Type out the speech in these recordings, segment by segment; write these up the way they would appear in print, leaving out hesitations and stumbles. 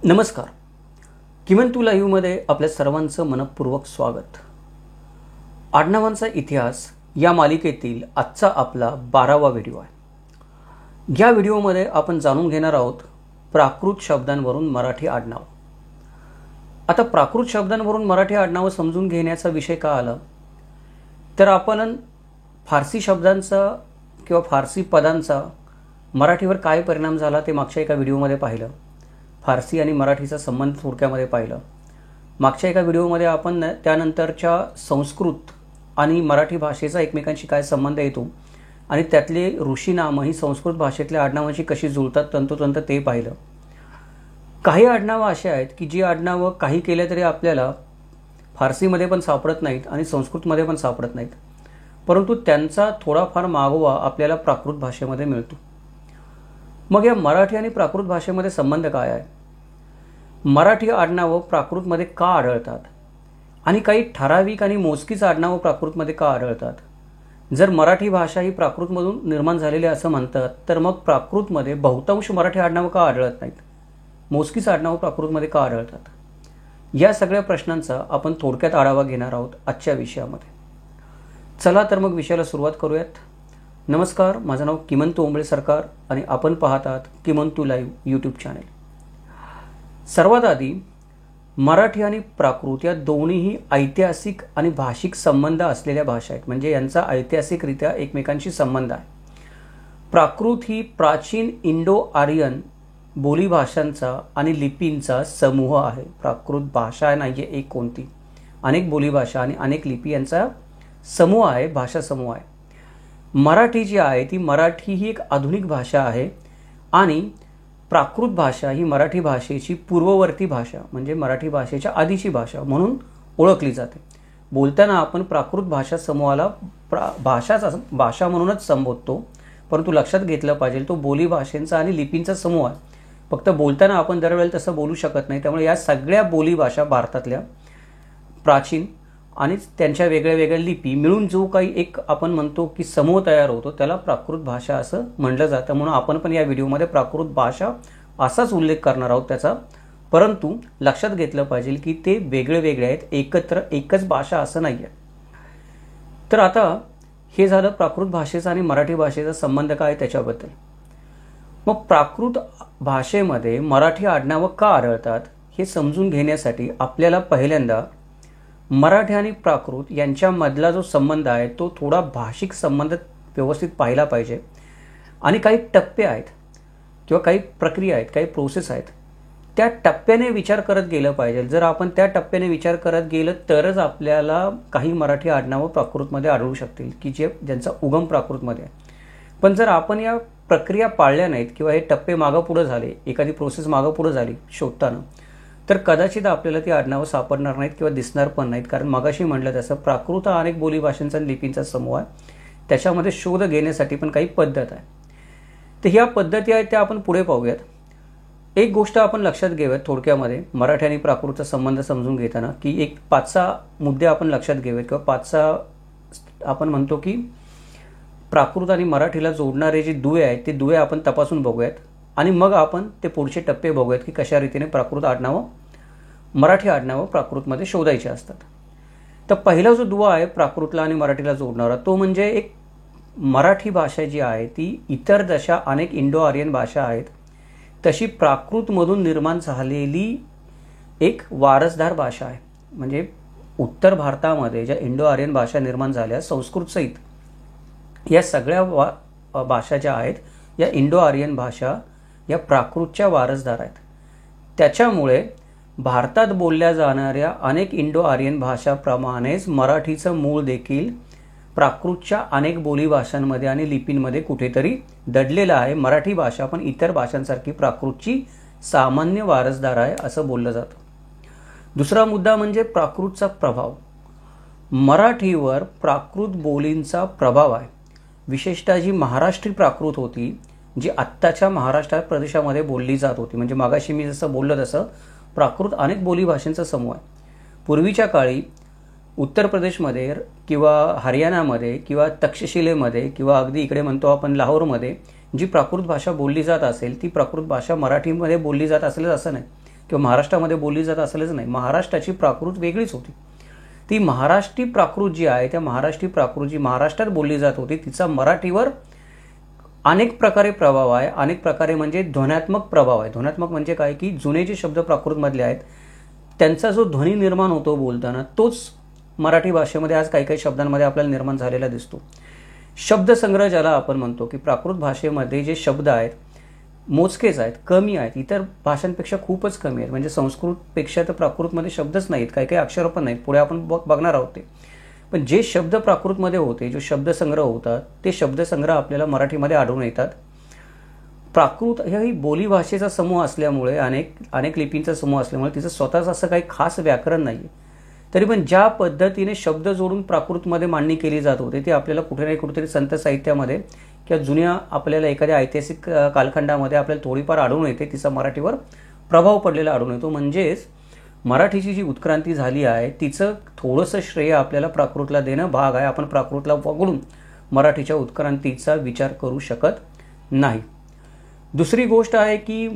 नमस्कार. किमंतू लाईव्हमध्ये आपल्या सर्वांचं मनपूर्वक स्वागत. आडनावांचा इतिहास या मालिकेतील आजचा आपला 12वा व्हिडिओ आहे. या व्हिडिओमध्ये आपण जाणून घेणार आहोत प्राकृत शब्दांवरून मराठी आडनाव. आता प्राकृत शब्दांवरून मराठी आडनाव समजून घेण्याचा विषय का आला तर आपण फारसी शब्दांचा किंवा फारसी पदांचा मराठीवर काय परिणाम झाला ते मागच्या एका व्हिडिओमध्ये पाहिलं. फारसी आणि मराठीचा संबंध थोडक्यामध्ये पाहिलं. मागच्या एका व्हिडिओमध्ये आपण त्यानंतरच्या संस्कृत आणि मराठी भाषेचा एकमेकांशी काय संबंध येतो आणि त्यातले ऋषी नामही संस्कृत भाषेतल्या आडनावांशी कशी जुळतात तंतोतंत ते पाहिलं. काही आडनावं अशी आहेत की जी आडनावं काही केल्या तरी आपल्याला फारसीमध्ये पण सापडत नाहीत आणि संस्कृतमध्ये पण सापडत नाहीत, परंतु त्यांचा थोडाफार मागोवा आपल्याला प्राकृत भाषेमध्ये मिळतो. मग या मराठी आणि प्राकृत भाषेमध्ये संबंध काय आहे? मराठी आडनावं प्राकृतमध्ये का आढळतात आणि काही ठराविक आणि मोजकीच आडनावं प्राकृतमध्ये का आढळतात? जर मराठी भाषा ही प्राकृतमधून निर्माण झालेली असं म्हणतात तर मग प्राकृतमध्ये बहुतांश मराठी आडनावं का आढळत नाहीत? मोजकीच आडनावं प्राकृतमध्ये का आढळतात? या सगळ्या प्रश्नांचा आपण थोडक्यात आढावा घेणार आहोत आजच्या विषयामध्ये. चला तर मग विषयाला सुरुवात करूयात. नमस्कार, माझं नाव किमंतू ओंबळे सरकार आणि आपण पाहतात किमंतू लाईव्ह यूट्यूब चॅनेल. सर्वात आधी मराठी आणि प्राकृत या दोन्हीही ऐतिहासिक आणि भाषिक संबंध असलेल्या भाषा आहेत, म्हणजे यांचा ऐतिहासिकरित्या एकमेकांशी संबंध आहे. प्राकृत ही प्राचीन इंडो आर्यन बोलीभाषांचा आणि लिपींचा समूह आहे. प्राकृत भाषा नाही आहे एक कोणती, अनेक बोलीभाषा आणि अनेक लिपी यांचा समूह आहे, भाषा समूह आहे. मराठी जी आहे ती मराठी ही एक आधुनिक भाषा आहे आणि प्राकृत भाषा ही मराठी भाषेची पूर्ववर्ती भाषा म्हणजे मराठी भाषेच्या आधीची भाषा म्हणून ओळखली जाते. बोलताना आपण प्राकृत भाषा समूहाला भाषा म्हणूनच संबोधतो, परंतु लक्षात घेतलं पाहिजे तो बोली भाषेंचा आणि लिपींचा समूह आहे. फक्त बोलताना आपण दरवेळेला तसं बोलू शकत नाही. त्यामुळे या सगळ्या बोली भाषा भारतातल्या प्राचीन आणि त्यांच्या वेगळ्या वेगळ्या लिपी मिळून जो काही एक आपण म्हणतो की समूह तयार होतो त्याला प्राकृत भाषा असं म्हटलं जातं. म्हणून आपण पण या व्हिडिओमध्ये प्राकृत भाषा असाच उल्लेख करणार आहोत त्याचा, परंतु लक्षात घेतलं पाहिजे की ते वेगळे वेगळे आहेत, एकत्र एकच भाषा असं नाही आहे. तर आता हे झालं प्राकृत भाषेचा आणि मराठी भाषेचा संबंध काय त्याच्याबद्दल. मग प्राकृत भाषेमध्ये मराठी आडनावं का आढळतात हे समजून घेण्यासाठी आपल्याला पहिल्यांदा मराठी आणि प्राकृत यांच्यामधला जो संबंध आहे तो थोडा भाषिक संबंध व्यवस्थित पाहिला पाहिजे. आणि काही टप्पे आहेत किंवा काही प्रक्रिया आहेत, काही प्रोसेस आहेत, त्या टप्प्याने विचार करत गेलं पाहिजे. जर आपण त्या टप्प्याने विचार करत गेलं तरच आपल्याला काही मराठी आडनावं प्राकृतमध्ये आढळू शकतील की ज्यांचा उगम प्राकृतमध्ये आहे. पण जर आपण या प्रक्रिया पाळल्या नाहीत किंवा हे टप्पे मागं पुढं झाले, एखादी प्रोसेस मागं पुढं झाली शोधताना, तर कदाचित आपल्याला ती आडनावं सापडणार नाहीत किंवा दिसणार पण नाहीत. कारण मगाशी म्हटलं तसं प्राकृत हा अनेक बोलीभाषांचा आणि लिपींचा समूह आहे. त्याच्यामध्ये शोध घेण्यासाठी पण काही पद्धत आहे. तर ह्या पद्धती आहेत त्या आपण पुढे पाहूयात. एक गोष्ट आपण लक्षात घेऊयात थोडक्यामध्ये मराठी आणि प्राकृतचा संबंध समजून घेताना की एक 5-6 मुद्दे आपण लक्षात घेऊयात किंवा 5-6 आपण म्हणतो की प्राकृत आणि मराठीला जोडणारे जे दुवे आहेत ते दुवे आपण तपासून बघूयात आणि मग आपण ते पुढचे टप्पे बघूयात की कशा रीतीने प्राकृत आडनावं मराठी आडनावं प्राकृतमध्ये शोधायचे असतात. तर पहिला जो दुवा आहे प्राकृतला आणि मराठीला जोडणारा तो म्हणजे एक मराठी भाषा जी आहे ती इतर जशा अनेक इंडो आर्यन भाषा आहेत तशी प्राकृतमधून निर्माण झालेली एक वारसदार भाषा आहे. म्हणजे उत्तर भारतामध्ये ज्या इंडो आर्यन भाषा निर्माण झाल्या संस्कृत सहित या सगळ्या भाषा ज्या आहेत या इंडो आर्यन भाषा या प्राकृतच्या वारसदार आहेत. त्याच्यामुळे भारतात बोलल्या जाणाऱ्या अनेक इंडो आर्यन भाषाप्रमाणेच मराठीचं मूळ देखील प्राकृतच्या अनेक बोलीभाषांमध्ये आणि लिपींमध्ये कुठेतरी दडलेलं आहे. मराठी भाषा पण इतर भाषांसारखी प्राकृतची सामान्य वारसदार आहे असं बोललं जातं. दुसरा मुद्दा म्हणजे प्राकृतचा प्रभाव. मराठीवर प्राकृत बोलींचा प्रभाव आहे. विशेषतः जी महाराष्ट्री प्राकृत होती जी आत्ताच्या महाराष्ट्र प्रदेशामध्ये बोलली जात होती, म्हणजे मागाशी मी जसं बोललं तसं प्राकृत अनेक बोलीभाषांचा समूह आहे. पूर्वीच्या काळी उत्तर प्रदेशमध्ये किंवा हरियाणामध्ये किंवा तक्षशिलेमध्ये किंवा अगदी इकडे म्हणतो आपण लाहोरमध्ये जी प्राकृत भाषा बोलली जात असेल ती प्राकृत भाषा मराठीमध्ये बोलली जात असेल असं नाही. किंवा महाराष्ट्रामध्ये बोलली जात असेलच नाही, महाराष्ट्राची प्राकृत वेगळीच होती. ती महाराष्ट्री प्राकृत जी आहे, त्या महाराष्ट्री प्राकृत जी महाराष्ट्रात बोलली जात होती, तिचा मराठीवर अनेक प्रकारे प्रभाव आहे. अनेक प्रकारे म्हणजे ध्वन्यात्मक प्रभाव आहे. ध्वन्यात्मक म्हणजे काय की जुने जे शब्द प्राकृतमधले आहेत त्यांचा जो ध्वनी निर्माण होतो बोलताना, तोच मराठी भाषेमध्ये आज काही काही शब्दांमध्ये आपल्याला निर्माण झालेला दिसतो. शब्दसंग्रह ज्याला आपण म्हणतो की प्राकृत भाषेमध्ये जे शब्द आहेत मोजकेच आहेत, कमी आहेत, इतर भाषांपेक्षा खूपच कमी आहेत. म्हणजे संस्कृतपेक्षा तर प्राकृतमध्ये शब्दच नाहीत, काही काही अक्षरं पण नाहीत, पुढे आपण बघणार आहोत ते. पण जे शब्द प्राकृतमध्ये होते, जो शब्दसंग्रह होतात, ते शब्दसंग्रह आपल्याला मराठीमध्ये आढळून येतात. प्राकृत ही बोली भाषेचा समूह असल्यामुळे, अनेक लिपींचा समूह असल्यामुळे तिचं स्वतःच असं काही खास व्याकरण नाही आहे. तरी पण ज्या पद्धतीने शब्द जोडून प्राकृतमध्ये मांडणी केली जात होती ते आपल्याला कुठे ना कुठेतरी संत साहित्यामध्ये किंवा जुन्या आपल्याला एखाद्या ऐतिहासिक कालखंडामध्ये आपल्याला थोडीफार आढळून येते. तिचा मराठीवर प्रभाव पडलेला आढळून येतो. म्हणजेच मराठीची जी उत्क्रांती झाली आहे तिचं थोडंसं श्रेय आपल्याला प्राकृतला देणं भाग आहे. आपण प्राकृतला वगळून मराठीच्या उत्क्रांतीचा विचार करू शकत नाही. दुसरी गोष्ट आहे की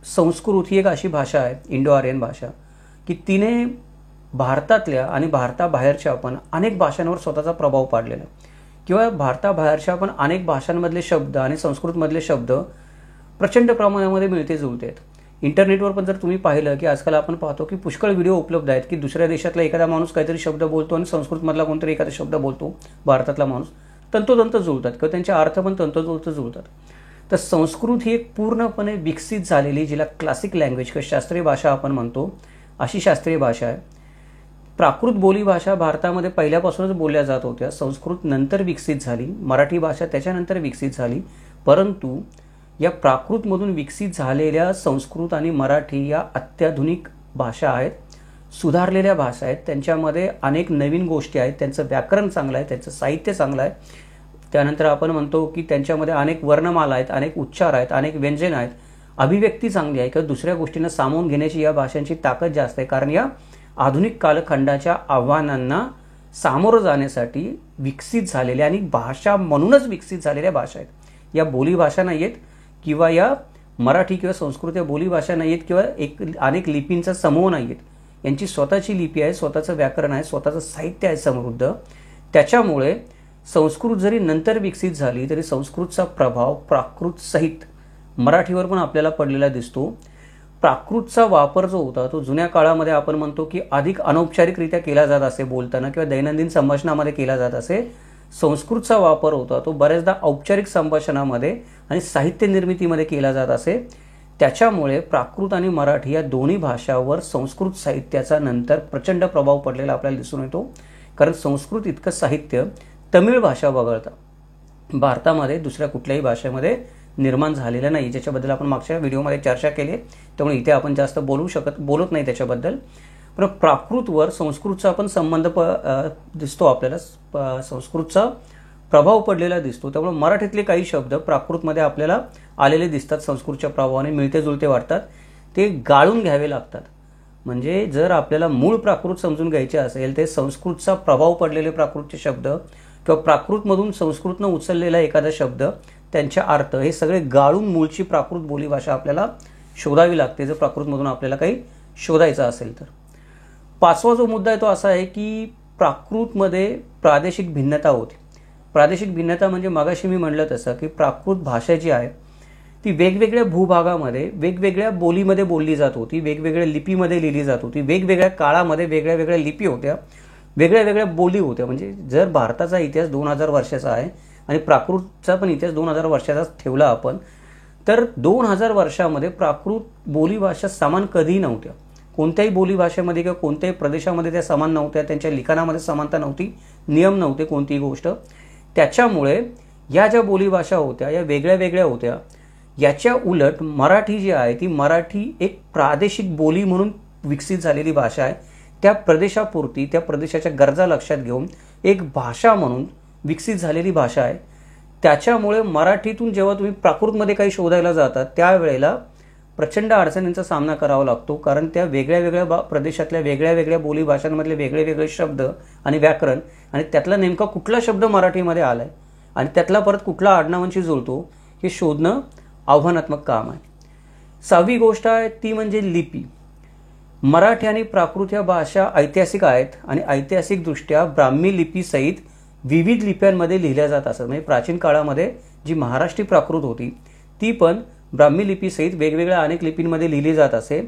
संस्कृत ही एक अशी भाषा आहे, इंडो आर्यन भाषा, की तिने भारतातल्या आणि भारताबाहेरच्या पण अनेक भाषांवर स्वतःचा प्रभाव पाडलेला आहे. किंवा भारताबाहेरच्या पण अनेक भाषांमधले शब्द आणि संस्कृतमधले शब्द प्रचंड प्रमाणामध्ये मिळते जुळते आहेत. इंटरनेटवर पण जर तुम्ही पाहिलं की आजकाल आपण पाहतो की पुष्कळ व्हिडिओ उपलब्ध आहेत की दुसऱ्या देशातला एखादा माणूस काहीतरी शब्द बोलतो आणि संस्कृतमधला कोणतरी एखादा शब्द बोलतो, भारतातला माणूस, तंतोतंत जुळतात किंवा त्यांचे अर्थ पण तंतोतंत जुळतात. तर संस्कृत ही एक पूर्णपणे विकसित झालेली, जिला क्लासिक लँग्वेज किंवा शास्त्रीय भाषा आपण म्हणतो, अशी शास्त्रीय भाषा आहे. प्राकृत बोली भाषा भारतामध्ये पहिल्यापासूनच बोलल्या जात होत्या. संस्कृत नंतर विकसित झाली, मराठी भाषा त्याच्यानंतर विकसित झाली. परंतु या प्राकृतमधून विकसित झालेल्या संस्कृत आणि मराठी या अत्याधुनिक भाषा आहेत, सुधारलेल्या भाषा आहेत. त्यांच्यामध्ये अनेक नवीन गोष्टी आहेत, त्यांचं व्याकरण चांगलं आहे, त्यांचं साहित्य चांगलं आहे. त्यानंतर आपण म्हणतो की त्यांच्यामध्ये अनेक वर्णमाला आहेत, अनेक उच्चार आहेत, अनेक व्यंजन आहेत, अभिव्यक्ती चांगली आहे किंवा दुसऱ्या गोष्टींना सामावून घेण्याची या भाषांची ताकद जास्त आहे. कारण या आधुनिक कालखंडाच्या आव्हानांना सामोरं जाण्यासाठी विकसित झालेल्या आणि भाषा म्हणूनच विकसित झालेल्या भाषा आहेत. या बोली भाषा नाही आहेत किंवा या मराठी किंवा संस्कृत या बोली भाषा नाही आहेत किंवा अनेक लिपींचा समूह नाही आहेत. यांची स्वतःची लिपी आहे, स्वतःचं व्याकरण आहे, स्वतःचं साहित्य आहे समृद्ध. त्याच्यामुळे संस्कृत जरी नंतर विकसित झाली तरी संस्कृतचा प्रभाव प्राकृत सहित मराठीवर पण आपल्याला पडलेला दिसतो. प्राकृतचा वापर जो होता तो जुन्या काळामध्ये आपण म्हणतो की अधिक अनौपचारिकरित्या केला जात असे, बोलताना किंवा दैनंदिन संभाषणामध्ये केला जात असे. संस्कृतचा वापर होता तो बऱ्याचदा औपचारिक संभाषणामध्ये आणि साहित्य निर्मितीमध्ये केला जात असे. त्याच्यामुळे प्राकृत आणि मराठी या दोन्ही भाषावर संस्कृत साहित्याचा नंतर प्रचंड प्रभाव पडलेला आपल्याला दिसून येतो. कारण संस्कृत इतकं साहित्य तमिळ भाषा वगळता भारतामध्ये दुसऱ्या कुठल्याही भाषेमध्ये निर्माण झालेलं नाही, ज्याच्याबद्दल आपण मागच्या व्हिडिओमध्ये चर्चा केली. त्यामुळे इथे आपण जास्त बोलत नाही त्याच्याबद्दल. पण प्राकृतवर संस्कृतचा पण संबंध दिसतो आपल्याला, संस्कृतचा प्रभाव पडलेला दिसतो. त्यामुळे मराठीतले काही शब्द प्राकृतमध्ये आपल्याला आलेले दिसतात, संस्कृतच्या प्रभावाने मिळते जुळते वाटतात, ते गाळून घ्यावे लागतात. म्हणजे जर आपल्याला मूळ प्राकृत समजून घ्यायचे असेल ते संस्कृतचा प्रभाव पडलेले प्राकृतचे शब्द किंवा प्राकृतमधून संस्कृतनं उचललेला एखादा शब्द, त्यांच्या अर्थ हे सगळे गाळून मूळची प्राकृत बोली भाषा आपल्याला शोधावी लागते जर प्राकृतमधून आपल्याला काही शोधायचं असेल तर. पाचवा जो मुद्दा आहे तो असा आहे की प्राकृतमध्ये प्रादेशिक भिन्नता होती. प्रादेशिक भिन्नता म्हणजे मागाशी मी म्हणलं तसं की प्राकृत भाषा जी आहे ती वेगवेगळ्या भूभागामध्ये वेगवेगळ्या बोलीमध्ये बोलली जात होती, वेगवेगळ्या लिपीमध्ये लिहिली जात होती, वेगवेगळ्या काळामध्ये वेगळ्या वेगळ्या लिपी होत्या, वेगळ्या वेगळ्या बोली होत्या. म्हणजे जर भारताचा इतिहास 2000 वर्षाचा आहे आणि प्राकृतचा पण इतिहास 2000 वर्षाचाच ठेवला आपण, तर 2000 वर्षामध्ये प्राकृत बोली भाषा समान कधीही नव्हत्या. कोणत्याही बोली भाषेमध्ये किंवा कोणत्याही प्रदेशामध्ये त्या समान नव्हत्या, त्यांच्या लिखाणामध्ये समानता नव्हती, नियम नव्हते कोणतीही गोष्ट. त्याच्यामुळे या ज्या बोली भाषा होत्या या वेगळ्या वेगळ्या होत्या. याच्या उलट मराठी जी आहे ती मराठी एक प्रादेशिक बोली म्हणून विकसित झालेली भाषा आहे. त्या प्रदेशापुरती, त्या प्रदेशाच्या गरजा लक्षात घेऊन एक भाषा म्हणून विकसित झालेली भाषा आहे. त्याच्यामुळे मराठीतून जेव्हा तुम्ही प्राकृतमध्ये काही शोधायला जातात त्यावेळेला प्रचंड अडचणींचा सामना करावा लागतो. कारण त्या वेगळ्या वेगळ्या प्रदेशातल्या वेगळ्या वेगळ्या बोली भाषांमधले वेगळे वेगळे शब्द आणि व्याकरण आणि त्यातला नेमका कुठला शब्द मराठीमध्ये आलाय आणि त्यातला परत कुठला आडनावांशी जुळतो हे शोधणं आव्हानात्मक काम आहे. सहावी गोष्ट आहे ती म्हणजे लिपी. मराठी आणि प्राकृत या भाषा ऐतिहासिक आहेत आणि ऐतिहासिकदृष्ट्या ब्राह्मी लिपीसहित विविध लिप्यांमध्ये लिहिल्या जात असत. म्हणजे प्राचीन काळामध्ये जी महाराष्ट्री प्राकृत होती ती पण ब्राह्मी लिपीसहित वेगवेगळ्या अनेक लिपींमध्ये लिहिली जात असे.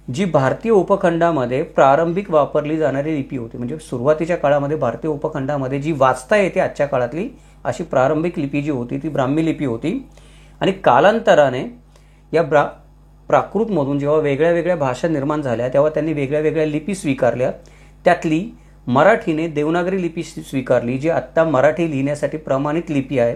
जी भारतीय उपखंडामध्ये प्रारंभिक वापरली जाणारी लिपी होती. म्हणजे सुरुवातीच्या काळामध्ये भारतीय उपखंडामध्ये जी वाचता येते आजच्या काळातली अशी प्रारंभिक लिपी जी होती ती ब्राह्मी लिपी होती. आणि कालांतराने या प्राकृतमधून जेव्हा वेगळ्या वेगळ्या भाषा निर्माण झाल्या तेव्हा त्यांनी वेगळ्या वेगळ्या लिपी स्वीकारल्या. त्यातली मराठीने देवनागरी लिपी स्वीकारली जी आत्ता मराठी लिहिण्यासाठी प्रमाणित लिपी आहे.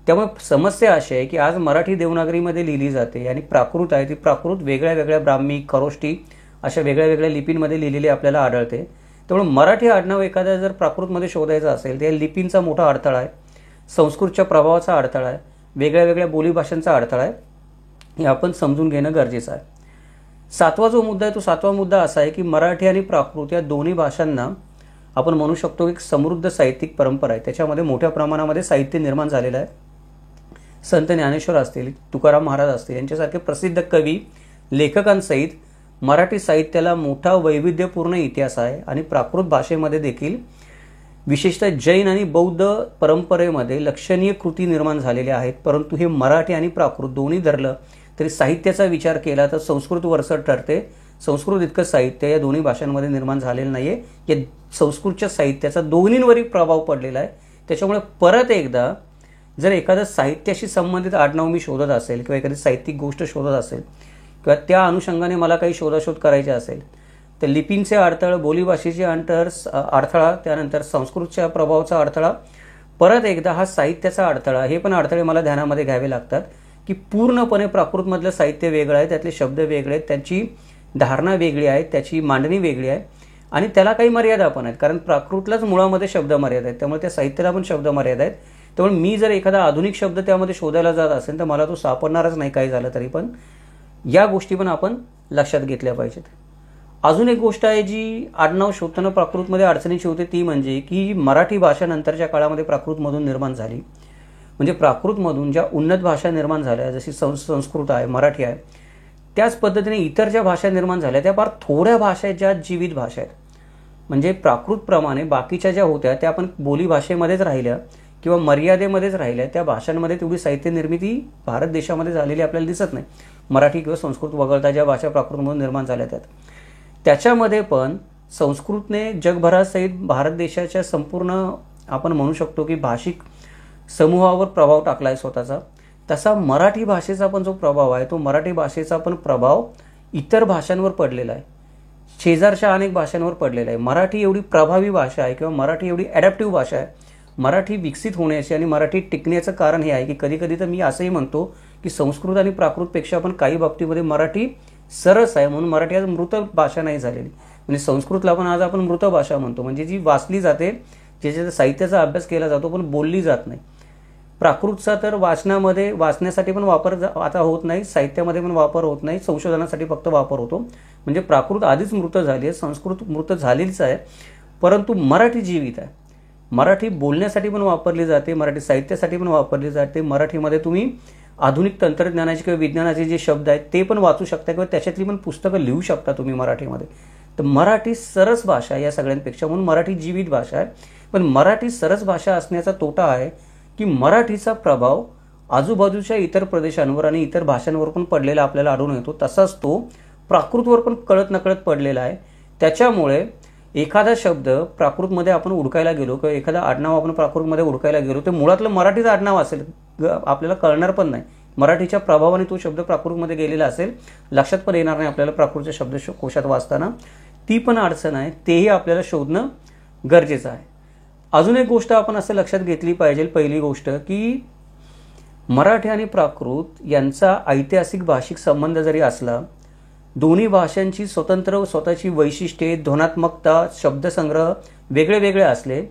त्यामुळे समस्या अशी आहे की आज मराठी देवनागरीमध्ये लिहिली जाते आणि प्राकृत आहे ती प्राकृत वेगळ्या वेगळ्या ब्राह्मी खरोष्टी अशा वेगळ्या वेगळ्या लिपींमध्ये लिहिलेली आपल्याला आढळते. त्यामुळे मराठी आडनाव एखाद्या जर प्राकृतमध्ये शोधायचं असेल तर या लिपींचा मोठा अडथळा आहे, संस्कृतच्या प्रभावाचा अडथळा आहे, वेगळ्या वेगळ्या बोलीभाषांचा अडथळा आहे. हे आपण समजून घेणं गरजेचं आहे. सातवा जो मुद्दा आहे तो सातवा मुद्दा असा आहे की मराठी आणि प्राकृत या दोन्ही भाषांना आपण म्हणू शकतो की समृद्ध साहित्यिक परंपरा आहे. त्याच्यामध्ये मोठ्या प्रमाणामध्ये साहित्य निर्माण झालेलं आहे. संत ज्ञानेश्वर असतील, तुकाराम महाराज असतील यांच्यासारखे प्रसिद्ध कवी लेखकांसहित मराठी साहित्याला मोठा वैविध्यपूर्ण इतिहास आहे. आणि प्राकृत भाषेमध्ये देखील विशेषतः जैन आणि बौद्ध परंपरेमध्ये लक्षणीय कृती निर्माण झालेल्या आहेत. परंतु हे मराठी आणि प्राकृत दोन्ही धरलं तरी साहित्याचा विचार केला तर संस्कृत वरचढ ठरते. संस्कृत इतकं साहित्य या दोन्ही भाषांमध्ये निर्माण झालेलं नाहीये. या संस्कृतच्या साहित्याचा दोन्हींवरही प्रभाव पडलेला आहे. त्याच्यामुळे परत एकदा जर एखादं साहित्याशी संबंधित आडनाव मी शोधत असेल किंवा एखादी साहित्यिक गोष्ट शोधत असेल किंवा त्या अनुषंगाने मला काही शोधाशोध करायचे असेल तर लिपींचे अडथळ, बोलीभाषेचे अडथळा, त्यानंतर संस्कृतच्या प्रभावाचा अडथळा, परत एकदा हा साहित्याचा अडथळा, हे पण अडथळे मला ध्यानामध्ये घ्यावे लागतात की पूर्णपणे प्राकृतमधलं साहित्य वेगळं आहे, त्यातले शब्द वेगळे आहेत, त्याची धारणा वेगळी आहे, त्याची मांडणी वेगळी आहे आणि त्याला काही मर्यादा पण आहेत. कारण प्राकृतलाच मुळामध्ये शब्द मर्यादा आहेत, त्यामुळे त्या साहित्याला पण शब्द मर्यादा आहेत. त्यामुळे मी जर एखादा आधुनिक शब्द त्यामध्ये शोधायला जात असेल तर मला तो सापडणारच नाही काही झालं तरी. पण या गोष्टी पण आपण लक्षात घेतल्या पाहिजेत. अजून एक गोष्ट आहे जी आडनाव शोधताना प्राकृतमध्ये अडचणीची होते ती म्हणजे की मराठी भाषा नंतरच्या काळामध्ये प्राकृतमधून निर्माण झाली. म्हणजे प्राकृतमधून ज्या उन्नत भाषा निर्माण झाल्या जशी संस्कृत आहे, मराठी आहे, त्याच पद्धतीने इतर ज्या भाषा निर्माण झाल्या त्या फार थोड्या भाषा आहेत ज्या जीवित भाषा आहेत. म्हणजे प्राकृतप्रमाणे बाकीच्या ज्या होत्या त्या आपण बोलीभाषेमध्येच राहिल्या किंवा मर्यादेमध्येच राहिल्या. त्या भाषांमध्ये तेवढी साहित्य निर्मिती भारत देशामध्ये झालेली आपल्याला दिसत नाही. मराठी किंवा संस्कृत वगळता ज्या भाषा प्राकृतमधून निर्माण झाल्या त्याच्यामध्ये पण संस्कृतने जगभरासहित भारत देशाच्या संपूर्ण आपण म्हणू शकतो की भाषिक समूहावर प्रभाव टाकला आहे स्वतःचा. तसा मराठी भाषेचा पण जो प्रभाव आहे तो मराठी भाषेचा पण प्रभाव इतर भाषांवर पडलेला आहे, शेजारच्या अनेक भाषांवर पडलेला आहे. मराठी एवढी प्रभावी भाषा आहे किंवा मराठी एवढी ॲडॅप्टिव्ह भाषा आहे. मराठी विकसित होण्याचे आणि मराठी टिकण्याचं कारण हे आहे की कधी कधी तर मी असंही म्हणतो की संस्कृत आणि प्राकृतपेक्षा पण काही बाबतीमध्ये मराठी सरस आहे. म्हणून मराठी आज मृत भाषा नाही झालेली. म्हणजे संस्कृतला पण आज आपण मृत भाषा म्हणतो, म्हणजे जी वाचली जाते, ज्याच्या साहित्याचा अभ्यास केला जातो पण बोलली जात नाही. प्राकृतचा तर वाचण्यासाठी पण वापर आता होत नाही, साहित्यामध्ये पण वापर होत नाही, संशोधनासाठी फक्त वापर होतो. म्हणजे प्राकृत आधीच मृत झाली आहे, संस्कृत मृत झालेलीच आहे. परंतु मराठी जीवित आहे. मराठी बोलण्यासाठी पण वापरली जाते, मराठी साहित्यासाठी पण वापरली जाते. मराठीमध्ये तुम्ही आधुनिक तंत्रज्ञानाचे किंवा विज्ञानाचे जे शब्द आहेत ते पण वाचू शकता किंवा त्याच्यातली पण पुस्तकं लिहू शकता तुम्ही मराठीमध्ये. तर मराठी सरस भाषा या सगळ्यांपेक्षा, म्हणून मराठी जीवित भाषा आहे. पण मराठी सरस भाषा असण्याचा तोटा आहे की मराठीचा प्रभाव आजूबाजूच्या इतर प्रदेशांवर आणि इतर भाषांवर पण पडलेला आपल्याला आढळून येतो. तसाच तो प्राकृतवर पण कळत नकळत पडलेला आहे. त्याच्यामुळे एखादा शब्द प्राकृतमध्ये आपण हुडकायला गेलो किंवा एखादा आडनाव आपण प्राकृतमध्ये हुडकायला गेलो तर मुळातलं मराठीचं आडनाव असेल, आपल्याला कळणार पण नाही. मराठीच्या प्रभावाने तो शब्द प्राकृतमध्ये गेलेला असेल, लक्षात पण येणार नाही आपल्याला प्राकृतच्या शब्दकोशात वाचताना. ती पण अडचण आहे, तेही आपल्याला शोधणं गरजेचं आहे. अजून एक गोष्ट आपण असं लक्षात घेतली पाहिजे. पहिली गोष्ट की मराठी आणि प्राकृत यांचा ऐतिहासिक भाषिक संबंध जरी असला, दोन्ही भाषांची स्वतंत्र स्वतःची वैशिष्ट्ये, ध्वनात्मकता, शब्दसंग्रह वेगळे वेगळे असले,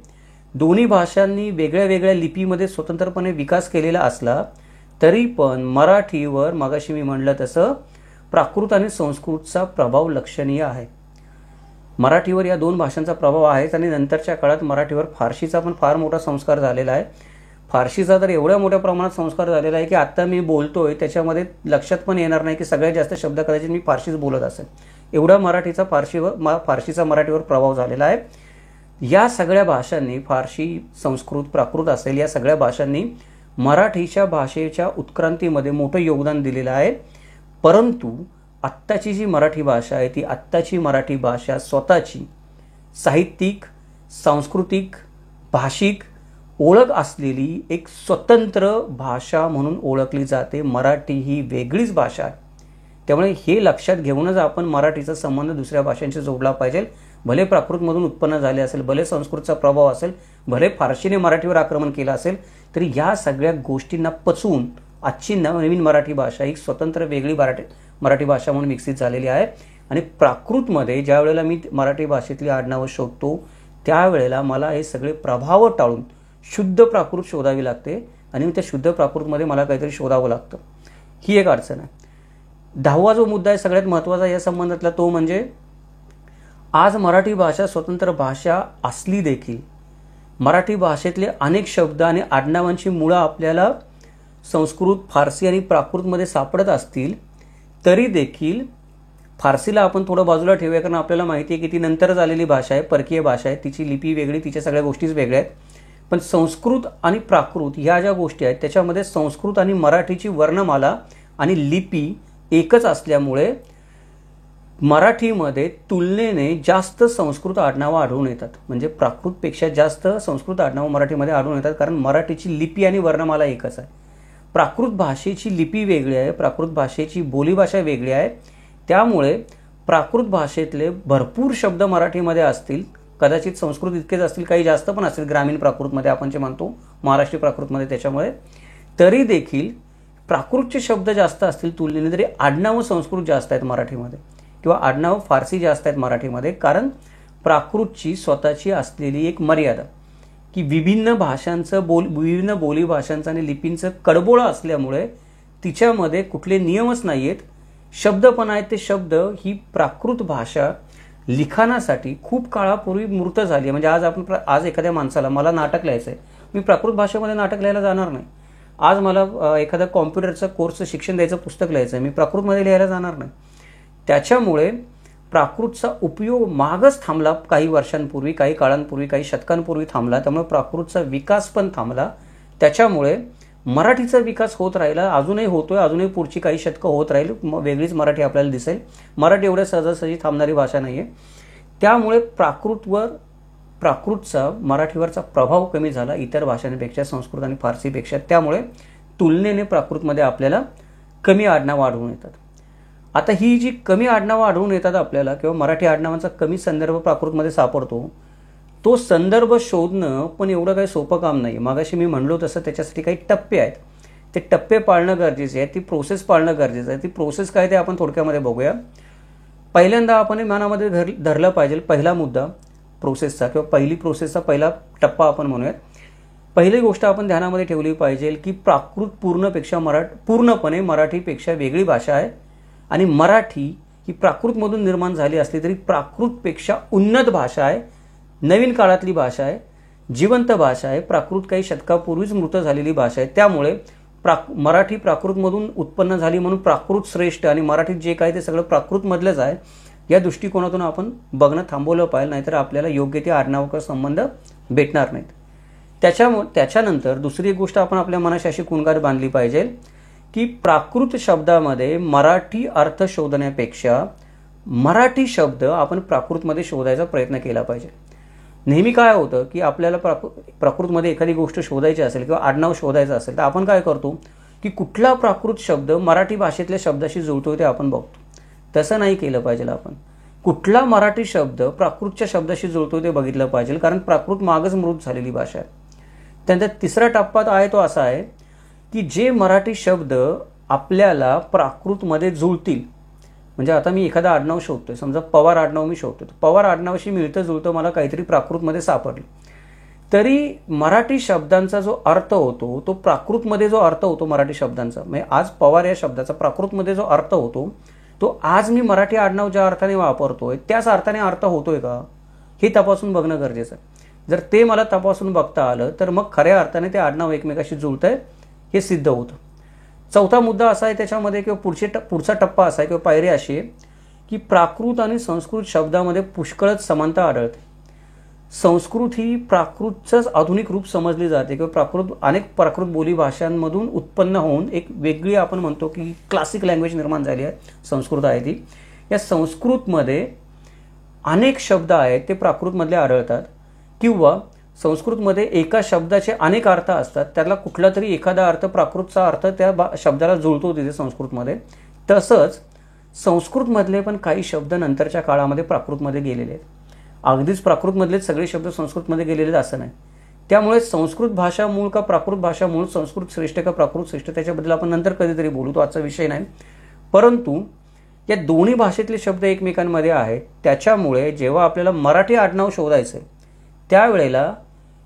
दोन्ही भाषांनी वेगळ्या वेगळ्या लिपीमध्ये स्वतंत्रपणे विकास केलेला असला तरी पण मराठीवर मगाशी मी म्हणलं तसं प्राकृत आणि संस्कृतचा प्रभाव लक्षणीय आहे. मराठीवर या दोन भाषांचा प्रभाव आहेच आणि नंतरच्या काळात मराठीवर फारशीचा पण फार मोठा संस्कार झालेला आहे. फारशीचा तर एवढ्या मोठ्या प्रमाणात संस्कार झालेला आहे की आता मी बोलतोय त्याच्यामध्ये लक्षात पण येणार नाही की सगळ्यात जास्त शब्द कदाचित मी फारशीच बोलत असेल एवढा मराठीचा फारशीचा मराठीवर प्रभाव झालेला आहे. या सगळ्या भाषांनी, फारशी, संस्कृत, प्राकृत असेल, या सगळ्या भाषांनी मराठीच्या भाषेच्या उत्क्रांतीमध्ये मोठं योगदान दिलेलं आहे. परंतु आत्ताची जी मराठी भाषा आहे, ती आत्ताची मराठी भाषा स्वतःची साहित्यिक, सांस्कृतिक, भाषिक ओळख असलेली एक स्वतंत्र भाषा म्हणून ओळखली जाते. मराठी ही वेगळीच भाषा आहे. त्यामुळे हे लक्षात घेऊनच आपण मराठीचा संबंध दुसऱ्या भाषांशी जोडला पाहिजे. भले प्राकृतमधून उत्पन्न झाले असेल, भले संस्कृतचा प्रभाव असेल, भले फारशीने मराठीवर आक्रमण केलं असेल, तरी या सगळ्या गोष्टींना पचवून आजची नवीन मराठी भाषा ही स्वतंत्र वेगळी मराठी भाषा म्हणून विकसित झालेली आहे. आणि प्राकृतमध्ये ज्या वेळेला मी मराठी भाषेतली आडनावं शोधतो, त्यावेळेला मला हे सगळे प्रभाव टाळून शुद्ध प्राकृत शोधावी लागते आणि त्या शुद्ध प्राकृतमध्ये मला काहीतरी शोधावं लागतं. ही एक अडचण आहे. 10वा जो मुद्दा आहे सगळ्यात महत्त्वाचा या संबंधातला, तो म्हणजे आज मराठी भाषा स्वतंत्र भाषा असली देखील मराठी भाषेतले अनेक शब्द आणि आडनावांची मुळं आपल्याला संस्कृत, फारसी आणि प्राकृतमध्ये सापडत असतील तरी देखील फारसीला आपण थोडं बाजूला ठेवूया, कारण आपल्याला माहिती आहे की ती नंतर झालेली भाषा आहे, परकीय भाषा आहे, तिची लिपी वेगळी, तिच्या सगळ्या गोष्टीच वेगळ्या आहेत. पण संस्कृत आणि प्राकृत ह्या ज्या गोष्टी आहेत त्याच्यामध्ये संस्कृत आणि मराठीची वर्णमाला आणि लिपी एकच असल्यामुळे मराठीमध्ये तुलनेने जास्त संस्कृत आडनावं आढळून येतात. म्हणजे प्राकृतपेक्षा जास्त संस्कृत आडनावं मराठीमध्ये आढळून येतात, कारण मराठीची लिपी आणि वर्णमाला एकच आहे. प्राकृत भाषेची लिपी वेगळी आहे, प्राकृत भाषेची बोलीभाषा वेगळी आहे. त्यामुळे प्राकृत भाषेतले भरपूर शब्द मराठीमध्ये असतील, कदाचित संस्कृत इतकेच असतील, काही जास्त पण असतील ग्रामीण प्राकृतमध्ये आपण जे म्हणतो, महाराष्ट्रीय प्राकृतमध्ये. त्याच्यामुळे तरी देखील प्राकृतचे शब्द जास्त असतील तुलनेने, तरी आडनावं संस्कृत जास्त आहेत मराठीमध्ये, किंवा आडनावं फारसी जास्त आहेत मराठीमध्ये. कारण प्राकृतची स्वतःची असलेली एक मर्यादा की विभिन्न बोली भाषांचं आणि लिपींचं कडबोळा असल्यामुळे तिच्यामध्ये कुठले नियमच नाही आहेत. शब्द पण आहेत, ते शब्द ही प्राकृत भाषा लिखाणासाठी खूप काळापूर्वी मृत झाली. म्हणजे आज एखाद्या माणसाला, मला नाटक लिहायचं आहे, मी प्राकृत भाषेमध्ये नाटक लिहायला जाणार नाही. आज मला एखादा कॉम्प्युटरचा कोर्सचं शिक्षण द्यायचं, पुस्तक लिहायचं आहे, मी प्राकृतमध्ये लिहायला जाणार नाही. त्याच्यामुळे प्राकृतचा उपयोग मागच थांबला, काही वर्षांपूर्वी, काही काळांपूर्वी, काही शतकांपूर्वी थांबला. त्यामुळे प्राकृतचा विकास पण थांबला. त्याच्यामुळे मराठीचा विकास होत राहिला, अजूनही होतोय, अजूनही पुढची काही शतकं होत राहील, वेगळीच मराठी आपल्याला दिसेल. मराठी एवढ्या सहजासहजी थांबणारी भाषा नाही आहे. त्यामुळे प्राकृतचा मराठीवरचा प्रभाव कमी झाला इतर भाषांपेक्षा, संस्कृत आणि फारसीपेक्षा. त्यामुळे तुलनेने प्राकृतमध्ये आपल्याला कमी आडनावं आढळून येतात. आता ही जी कमी आडनावं आढळून येतात आपल्याला, किंवा मराठी आडनावांचा कमी संदर्भ प्राकृतमध्ये सापडतो, तो संदर्भ शोधणं पण एवढं काही सोपं काम नाही. मागाशी मी म्हणलो तसं त्याच्यासाठी काही टप्पे आहेत, ते टप्पे पाळणं गरजेचे आहे, ती प्रोसेस पाळणं गरजेचं आहे. ती प्रोसेस काय ते आपण थोडक्यामध्ये बघूया. पहिल्यांदा आपण मनामध्ये धरलं पाहिजे पहिला मुद्दा प्रोसेसचा, किंवा पहिली प्रोसेसचा पहिला टप्पा आपण म्हणूयात. पहिली गोष्ट आपण ध्यानामध्ये ठेवली पाहिजे की प्राकृत पूर्णपणे मराठीपेक्षा वेगळी भाषा आहे. आणि मराठी ही प्राकृतमधून निर्माण झाली असली तरी प्राकृतपेक्षा उन्नत भाषा आहे, नवीन काळातली भाषा आहे, जिवंत भाषा आहे. प्राकृत काही शतकापूर्वीच मृत झालेली भाषा आहे. त्यामुळे मराठी प्राकृतमधून उत्पन्न झाली म्हणून प्राकृत श्रेष्ठ आणि मराठीत जे काय ते सगळं प्राकृतमधलंच आहे, या दृष्टिकोनातून आपण बघणं थांबवलं पाहिजे, नाहीतर आपल्याला योग्य ते आडनावाचा संबंध भेटणार नाहीत. त्याच्यानंतर दुसरी गोष्ट आपण आपल्या मनाशी अशी कुणगार बांधली पाहिजे की प्राकृत शब्दामध्ये मराठी अर्थ शोधण्यापेक्षा मराठी शब्द आपण प्राकृतमध्ये शोधायचा प्रयत्न केला पाहिजे. नेहमी काय होतं की आपल्याला प्राकृतमध्ये एखादी गोष्ट शोधायची असेल किंवा आडनाव शोधायचं असेल तर आपण काय करतो की कुठला प्राकृत शब्द मराठी भाषेतल्या शब्दाशी जुळतोय ते आपण बघतो. तसं नाही केलं पाहिजे. आपण कुठला मराठी शब्द प्राकृतच्या शब्दाशी जुळतोय ते बघितलं पाहिजे, कारण प्राकृत मागच मृत झालेली भाषा आहे. त्यानंतर तिसरा टप्पा आहे तो असा आहे की जे मराठी शब्द आपल्याला प्राकृतमध्ये जुळतील, म्हणजे आता मी एखादा आडनाव शोधतोय, समजा पवार आडनाव मी शोधतोय, पवार आडनावाशी मिळतं जुळतं मला काहीतरी प्राकृतमध्ये सापडलं, तरी मराठी शब्दांचा जो अर्थ होतो तो प्राकृतमध्ये जो अर्थ होतो मराठी शब्दांचा, म्हणजे आज पवार या शब्दाचा प्राकृतमध्ये जो अर्थ होतो तो आज मी मराठी आडनाव ज्या अर्थाने वापरतोय त्याच अर्थाने अर्थ होतोय का हे तपासून बघणं गरजेचं आहे. जर ते मला तपासून बघता आलं तर मग खऱ्या अर्थाने ते आडनाव एकमेकाशी जुळतंय हे सिद्ध होतं. चौथा मुद्दा असा आहे त्याच्यामध्ये, किंवा पुढचा टप्पा असा आहे किंवा पायरी अशी आहे की प्राकृत आणि संस्कृत शब्दामध्ये पुष्कळच समानता आढळते. संस्कृत ही प्राकृतचंच आधुनिक रूप समजली जाते किंवा अनेक प्राकृत बोली भाषांमधून उत्पन्न होऊन एक वेगळी आपण म्हणतो की क्लासिक लँग्वेज निर्माण झाली आहे संस्कृत आहे ती. या संस्कृतमध्ये अनेक शब्द आहेत ते प्राकृतमधले आढळतात किंवा संस्कृतमध्ये एका शब्दाचे अनेक अर्थ असतात, त्याला कुठला तरी एखादा अर्थ प्राकृतचा अर्थ त्या शब्दाला जुळतो तिथे संस्कृतमध्ये. तसंच संस्कृतमधले पण काही शब्द नंतरच्या काळामध्ये प्राकृतमध्ये गेलेले आहेत. अगदीच प्राकृतमधले सगळे शब्द संस्कृतमध्ये गेलेले असं नाही. त्यामुळे संस्कृत भाषा मूळ का प्राकृत भाषा मूळ, संस्कृत श्रेष्ठ का प्राकृत श्रेष्ठ, त्याच्याबद्दल आपण नंतर कधीतरी बोलू, तो आजचा विषय नाही. परंतु या दोन्ही भाषेतले शब्द एकमेकांमध्ये आहेत. त्याच्यामुळे जेव्हा आपल्याला मराठी आडनाव शोधायचं आहे त्यावेळेला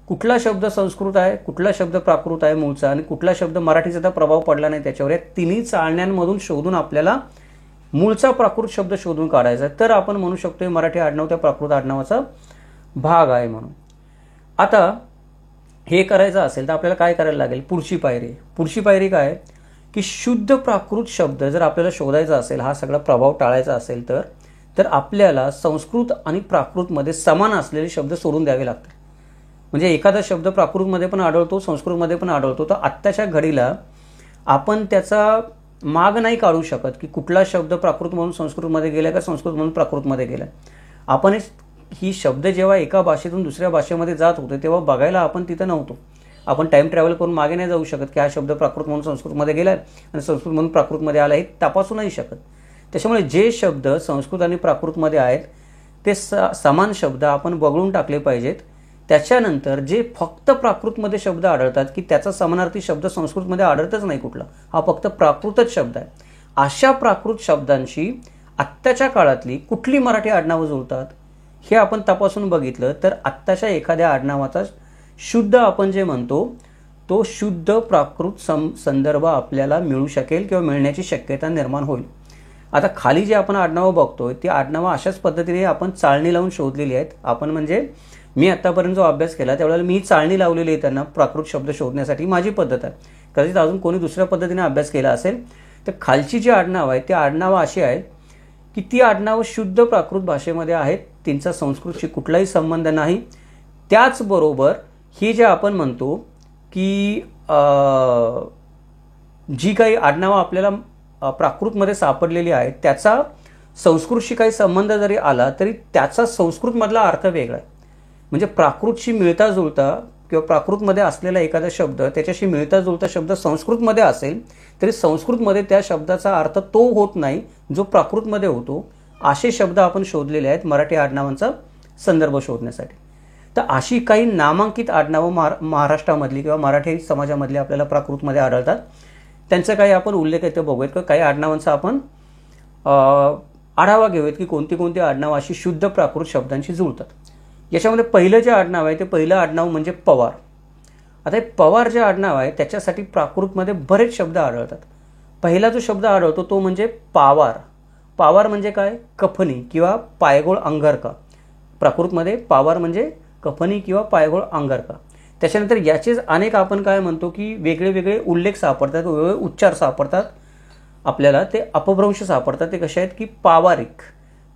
कुठला शब्द संस्कृत आहे, कुठला शब्द प्राकृत आहे मूळचा आणि कुठला शब्द मराठीचा तर प्रभाव पडला नाही त्याच्यावर, या तिन्ही चाळण्यांमधून शोधून आपल्याला मूळचा प्राकृत शब्द शोधून काढायचा, तर आपण म्हणू शकतो मराठी आडनाव त्या प्राकृत आडनावाचा भाग आहे म्हणून. आता हे करायचं असेल तर आपल्याला काय करायला लागेल, पुढची पायरी काय की शुद्ध प्राकृत शब्द जर आपल्याला शोधायचा असेल, हा सगळा प्रभाव टाळायचा असेल तर आपल्याला संस्कृत आणि प्राकृतमध्ये समान असलेले शब्द सोडून द्यावे लागतात. म्हणजे एखादा शब्द प्राकृतमध्ये पण आढळतो संस्कृतमध्ये पण आढळतो, तर आत्ताच्या घडीला आपण त्याचा माग नाही काढू शकत की कुठला शब्द प्राकृतमधून संस्कृतमध्ये गेला का संस्कृतमधून प्राकृतमध्ये गेला. आपण ही शब्द जेव्हा एका भाषेतून दुसऱ्या भाषेमध्ये जात होते तेव्हा बघायला आपण तिथं नव्हतो. आपण टाइम ट्रॅव्हल करून मागे नाही जाऊ शकत की हा शब्द प्राकृतमधून संस्कृतमध्ये गेला आणि संस्कृतमधून प्राकृतमध्ये आला, हे तपासू नाही शकत. त्याच्यामुळे जे शब्द संस्कृत आणि प्राकृतमध्ये आहेत ते समान शब्द आपण वगळून टाकले पाहिजेत. त्याच्यानंतर जे फक्त प्राकृतमध्ये शब्द आढळतात की त्याचा समानार्थी शब्द संस्कृतमध्ये आढळतच नाही कुठला, हा फक्त प्राकृतच शब्द आहे, अशा प्राकृत शब्दांशी आत्ताच्या काळातली कुठली मराठी आडनावं जुळतात हे आपण तपासून बघितलं तर आत्ताच्या एखाद्या आडनावाचा शुद्ध आपण जे म्हणतो तो शुद्ध प्राकृत संदर्भ आपल्याला मिळू शकेल किंवा मिळण्याची शक्यता निर्माण होईल. आता खाली जे आपण आडनावं बघतोय ती आडनावं अशाच पद्धतीने आपण चाळणी लावून शोधलेली आहेत. आपण म्हणजे मी आत्तापर्यंत जो अभ्यास केला त्यावेळेला मी चाळणी लावलेली आहे त्यांना प्राकृत शब्द शोधण्यासाठी, माझी पद्धत आहे. कदाचित अजून कोणी दुसऱ्या पद्धतीने अभ्यास केला असेल. तर खालची जी आडनावं आहे ती आडनावं अशी आहेत की ती आडनावं शुद्ध प्राकृत भाषेमध्ये आहेत, त्यांचा संस्कृतशी कुठलाही संबंध नाही. त्याचबरोबर ही जे आपण म्हणतो की जी काही आडनावं आपल्याला प्राकृतमध्ये सापडलेली आहेत त्याचा संस्कृतशी काही संबंध जरी आला तरी त्याचा संस्कृतमधला अर्थ वेगळा आहे. म्हणजे प्राकृतशी मिळता जुळता किंवा प्राकृतमध्ये असलेला एखादा शब्द त्याच्याशी मिळता जुळता शब्द संस्कृतमध्ये असेल तरी संस्कृतमध्ये त्या शब्दाचा अर्थ तो होत नाही जो प्राकृतमध्ये होतो. असे शब्द आपण शोधलेले आहेत मराठी आडनावांचा संदर्भ शोधण्यासाठी. तर अशी काही नामांकित आडनावं महाराष्ट्रामधली किंवा मराठी समाजामधली आपल्याला प्राकृतमध्ये आढळतात. त्यांचा काही आपण उल्लेख आहे ते बघूयात किंवा काही आडनावांचा आपण आढावा घेऊयात की कोणती कोणती आडनावं अशी शुद्ध प्राकृत शब्दांशी जुळतात. याच्यामध्ये पहिलं जे आडनाव आहे ते पहिलं आडनाव म्हणजे पवार. आता हे पवार जे आडनाव आहे त्याच्यासाठी प्राकृतमध्ये बरेच शब्द आढळतात. पहिला जो शब्द आढळतो तो म्हणजे पावार. पावार म्हणजे काय, कफनी किंवा पायगोळ अंगरका. प्राकृतमध्ये पावार म्हणजे कफनी किंवा पायगोळ अंगरका. त्याच्यानंतर याचेच अनेक आपण काय म्हणतो की वेगळे वेगळे उल्लेख सापडतात, वेगवेगळे उच्चार सापडतात आपल्याला. ते अपभ्रंश सापडतात. ते कसे आहेत की पावारिक.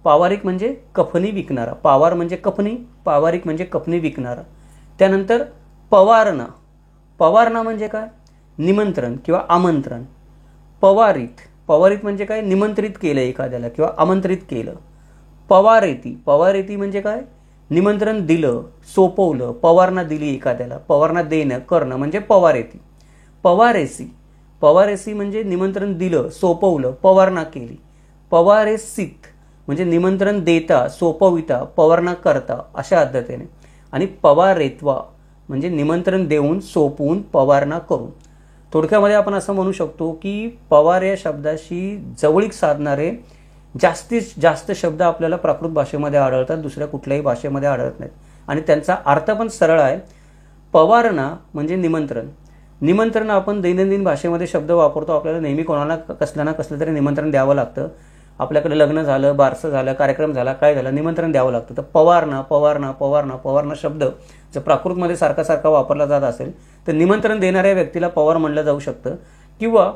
पावारिक म्हणजे कफनी विकणारा. पावार म्हणजे कफनी, पावारिक म्हणजे कफनी विकणारा. त्यानंतर पवारणा. पवारणा म्हणजे काय, निमंत्रण किंवा आमंत्रण. पवारित. पवारित म्हणजे काय, निमंत्रित केलं एखाद्याला किंवा आमंत्रित केलं. पवारेती. पवारेती म्हणजे काय, निमंत्रण दिलं, सोपवलं, पवारणा दिली एखाद्याला. पवारणा देणं, करणं म्हणजे पवारेती. पवारेसी. पवारेसी म्हणजे निमंत्रण दिलं, सोपवलं, पवारणा केली. पवारेसीत म्हणजे निमंत्रण देता, सोपविता, पवारणा करता अशा पद्धतीने. आणि पवारेत्वा म्हणजे निमंत्रण देऊन, सोपवून, पवारणा करून. थोडक्यामध्ये आपण असं म्हणू शकतो की पवार या शब्दाशी जवळीक साधणारे जास्तीत जास्त शब्द आपल्याला प्राकृत भाषेमध्ये आढळतात, दुसऱ्या कुठल्याही भाषेमध्ये आढळत नाहीत. आणि त्यांचा अर्थ पण सरळ आहे. पवारणा म्हणजे निमंत्रण. निमंत्रण आपण दैनंदिन भाषेमध्ये शब्द वापरतो. आपल्याला नेहमी कोणाला कसलं ना कसलं तरी निमंत्रण द्यावं लागतं. आपल्याकडे लग्न झालं, बारसं झालं, कार्यक्रम झाला, काय झालं, निमंत्रण द्यावं लागतं. तर पवारणा पवारणा पवारणा पवारणा शब्द जर प्राकृतमध्ये सारखा सारखा वापरला जात असेल तर निमंत्रण देणाऱ्या व्यक्तीला पवार म्हणलं जाऊ शकतं. किंवा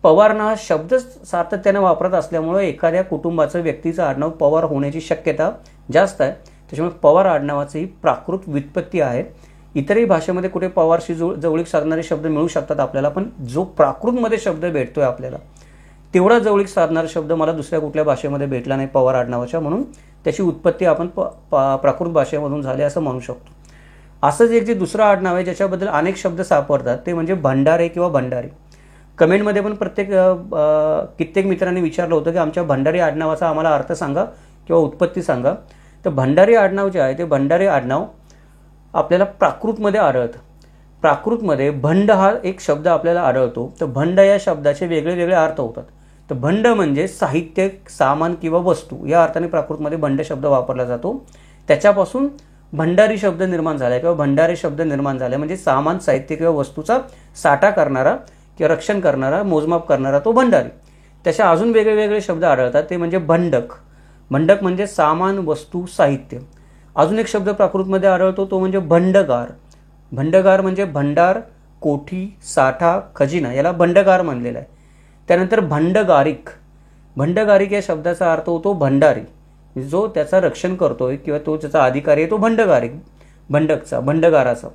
पवारनं हा शब्द सातत्याने वापरत असल्यामुळे एखाद्या कुटुंबाचं व्यक्तीचं आडनाव पवार होण्याची शक्यता जास्त आहे. त्याच्यामुळे पवार आडनावाची प्राकृत व्युत्पत्ती आहे. इतरही भाषेमध्ये कुठे पवारशी जवळीक साधणारे शब्द मिळू शकतात आपल्याला, पण जो प्राकृतमध्ये शब्द भेटतोय आपल्याला तेवढा जवळीक साधणारा शब्द मला दुसऱ्या कुठल्या भाषेमध्ये भेटला नाही पवार आडनावाच्या, म्हणून त्याची उत्पत्ती आपण प्राकृत भाषेमधून झाली असं म्हणू शकतो. असंच एक जे दुसरं आडनाव आहे ज्याच्याबद्दल अनेक शब्द सापडतात ते म्हणजे भंडारे किंवा भंडारी. कमेंटमध्ये पण कित्येक मित्रांनी विचारलं होतं की आमच्या भंडारी आडनावाचा आम्हाला अर्थ सांगा किंवा उत्पत्ती सांगा. तर भंडारी आडनाव जे आहे ते भंडारी आडनाव आपल्याला प्राकृतमध्ये आढळतं. प्राकृतमध्ये भंड हा एक शब्द आपल्याला आढळतो. तर भंड या शब्दाचे वेगळे वेगळे अर्थ होतात. तर भंड म्हणजे साहित्य, सामान किंवा वस्तू या अर्थाने प्राकृतमध्ये भंड शब्द वापरला जातो. त्याच्यापासून भंडारी शब्द निर्माण झाला किंवा भंडारी शब्द निर्माण झाला म्हणजे सामान, साहित्य किंवा वस्तूचा साठा करणारा किंवा रक्षण करणारा, मोजमाप करणारा तो भंडारी. त्याच्या अजून वेगळे वेगळे शब्द आढळतात ते म्हणजे भंडक. भंडक म्हणजे सामान, वस्तू, साहित्य. अजून एक शब्द प्राकृतमध्ये आढळतो तो म्हणजे भंडगार. भंडगार म्हणजे भंडार, कोठी, साठा, खजिना याला भंडगार म्हणलेला आहे. त्यानंतर भंडगारिक. भंडगारिक या शब्दाचा अर्थ होतो भंडारी, जो त्याचा रक्षण करतोय किंवा तो त्याचा अधिकारी आहे तो भंडगारिक, भंडकचा, भंडगाराचा.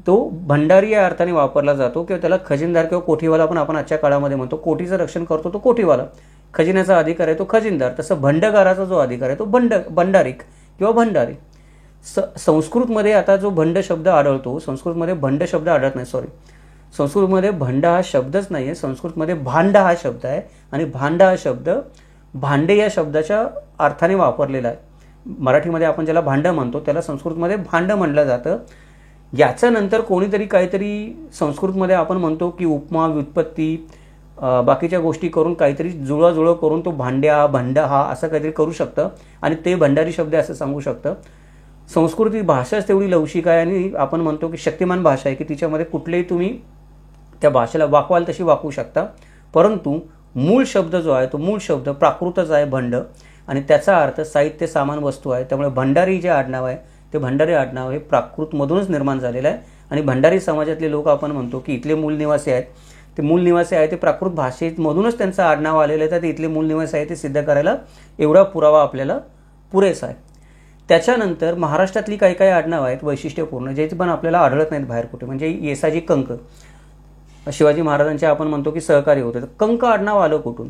तो भंडारी या अर्थाने वापरला जातो किंवा त्याला खजिनदार किंवा कोठीवाला पण आपण आजच्या काळामध्ये म्हणतो. कोठीचं रक्षण करतो तो कोठीवाला, खजिन्याचा अधिकार आहे तो खजिनदार. तसं भंडगाराचा जो अधिकार आहे तो भंडारिक किंवा भंडारी. संस्कृतमध्ये आता जो भंड शब्द आढळतो, संस्कृतमध्ये भंड शब्द आढळत नाही, संस्कृतमध्ये भंड हा शब्दच नाही आहे. संस्कृतमध्ये भांड हा शब्द आहे आणि भांड हा शब्द भांडे या शब्दाच्या अर्थाने वापरलेला आहे. मराठीमध्ये आपण ज्याला भांड म्हणतो त्याला संस्कृतमध्ये भांड म्हणलं जातं. याच्यानंतर कोणीतरी काहीतरी संस्कृतमध्ये आपण म्हणतो की उपमा, व्युत्पत्ती, बाकीच्या गोष्टी करून काहीतरी जुळवाजुळव करून तो भांड्या, भंड हा असं काहीतरी करू शकतं आणि ते भंडारी शब्द असं सांगू शकतं. संस्कृत ही भाषाच तेवढी लवचिक आहे आणि आपण म्हणतो की शक्तिमान भाषा आहे की तिच्यामध्ये कुठलेही तुम्ही त्या भाषेला वाकवाल तशी वाकवू शकता. परंतु मूळ शब्द जो आहे तो मूळ शब्द प्राकृतच आहे भंड आणि त्याचा अर्थ साहित्य, सामान, वस्तू आहे. त्यामुळे भंडारी जे आडनाव आहे ते भंडारी आडनाव हे प्राकृतमधूनच निर्माण झालेलं आहे आणि भंडारी समाजातले लोक आपण म्हणतो की इथले मूळ निवासी आहेत. ते मूळ निवासी आहे ते प्राकृत भाषेमधूनच त्यांचं आडनाव आलेलं आहे. तर इथले मूळ निवासी आहे ते सिद्ध करायला एवढा पुरावा आपल्याला पुरेसा आहे. त्याच्यानंतर महाराष्ट्रातली काही काही आडनाव आहेत वैशिष्ट्यपूर्ण जे पण आपल्याला आढळत नाहीत बाहेर कुठे. म्हणजे येसाजी कंक, शिवाजी महाराजांचे आपण म्हणतो की सहकारी होते. तर कंक आडनाव आलं कुठून?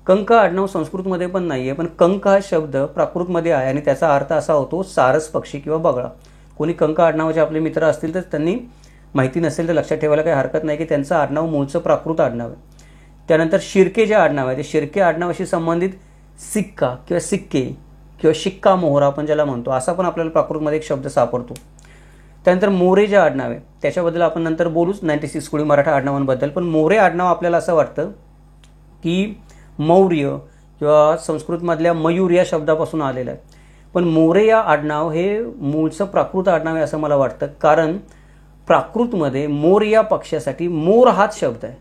कंक आडनाव संस्कृतमध्ये पण नाही आहे, पण कंक हा शब्द प्राकृतमध्ये आहे आणि त्याचा अर्थ असा होतो सारस पक्षी किंवा बगळा. कोणी कंक आडनावाचे आपले मित्र असतील तर त्यांनी माहिती नसेल तर लक्षात ठेवायला काही हरकत नाही की त्यांचं आडनाव मूळचं प्राकृत आडनाव आहे. त्यानंतर शिर्के जे आडनाव आहे ते शिर्के आडनावाशी संबंधित सिक्का किंवा सिक्के किंवा शिक्का मोहर आपण ज्याला म्हणतो असा पण आपल्याला प्राकृतमध्ये एक शब्द सापडतो. त्यानंतर मोरे जे आडनाव आहे त्याच्याबद्दल आपण नंतर बोलूच 96 कोळी मराठा आडनावांबद्दल. पण मोरे आडनाव आपल्याला असं वाटतं की मौर्य किंवा संस्कृतमधल्या मयूर या शब्दापासून आलेलं आहे. पण मोरे या आडनाव हे मूळचं प्राकृत आडनाव आहे असं मला वाटतं. कारण प्राकृतमध्ये मोर या पक्षासाठी मोर हाच शब्द आहे.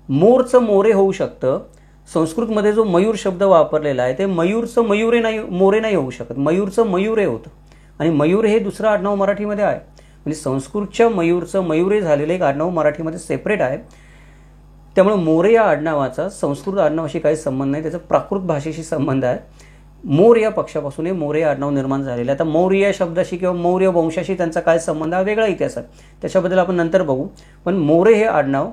मोरचं मोरे होऊ शकतं. संस्कृतमध्ये जो मयूर शब्द वापरलेला आहे ते मयूरचं मयुरे नाही, मोरे नाही होऊ शकत. मयूरचं मयुरे होतं आणि मयूर हे दुसरं आडनाव मराठीमध्ये आहे. म्हणजे संस्कृतच्या मयूरचं मयुरे झालेलं एक आडनाव मराठीमध्ये सेपरेट आहे. त्यामुळे मोरे या आडनावाचा संस्कृत आडनावाशी काही संबंध नाही, त्याचा प्राकृत भाषेशी संबंध आहे. मोर या पक्षापासून हे मोरे आडनाव निर्माण झालेलं आहे. आता मौर्य या शब्दाशी किंवा मौर्य वंशाशी त्यांचा काय संबंध हा वेगळा इतिहास आहे, त्याच्याबद्दल आपण नंतर बघू. पण मोरे हे आडनाव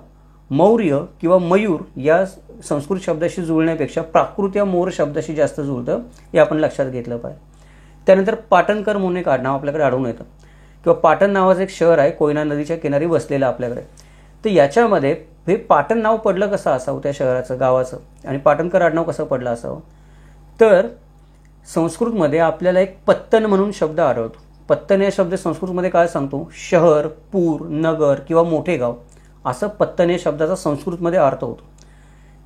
मौर्य किंवा मयूर या संस्कृत शब्दाशी जुळण्यापेक्षा प्राकृत या मोर शब्दाशी जास्त जुळतं हे आपण लक्षात घेतलं पाहिजे. त्यानंतर पाटणकर म्हणून एक आडनाव आपल्याकडे आढळून येतं किंवा पाटण नावाचं एक शहर आहे कोयना नदीच्या किनारी वसलेलं आपल्याकडे. तर याच्यामध्ये हे पाटण नाव पडलं कसं असावं त्या शहराचं, गावाचं, आणि पाटणकर आडनाव कसं पडलं असावं? तर संस्कृतमध्ये आपल्याला एक पत्तन म्हणून शब्द आढळतो. पत्तन या शब्द संस्कृतमध्ये काय सांगतो? शहर, पूर, नगर किंवा मोठे गाव असं पत्तन या शब्दाचा संस्कृतमध्ये अर्थ होतो.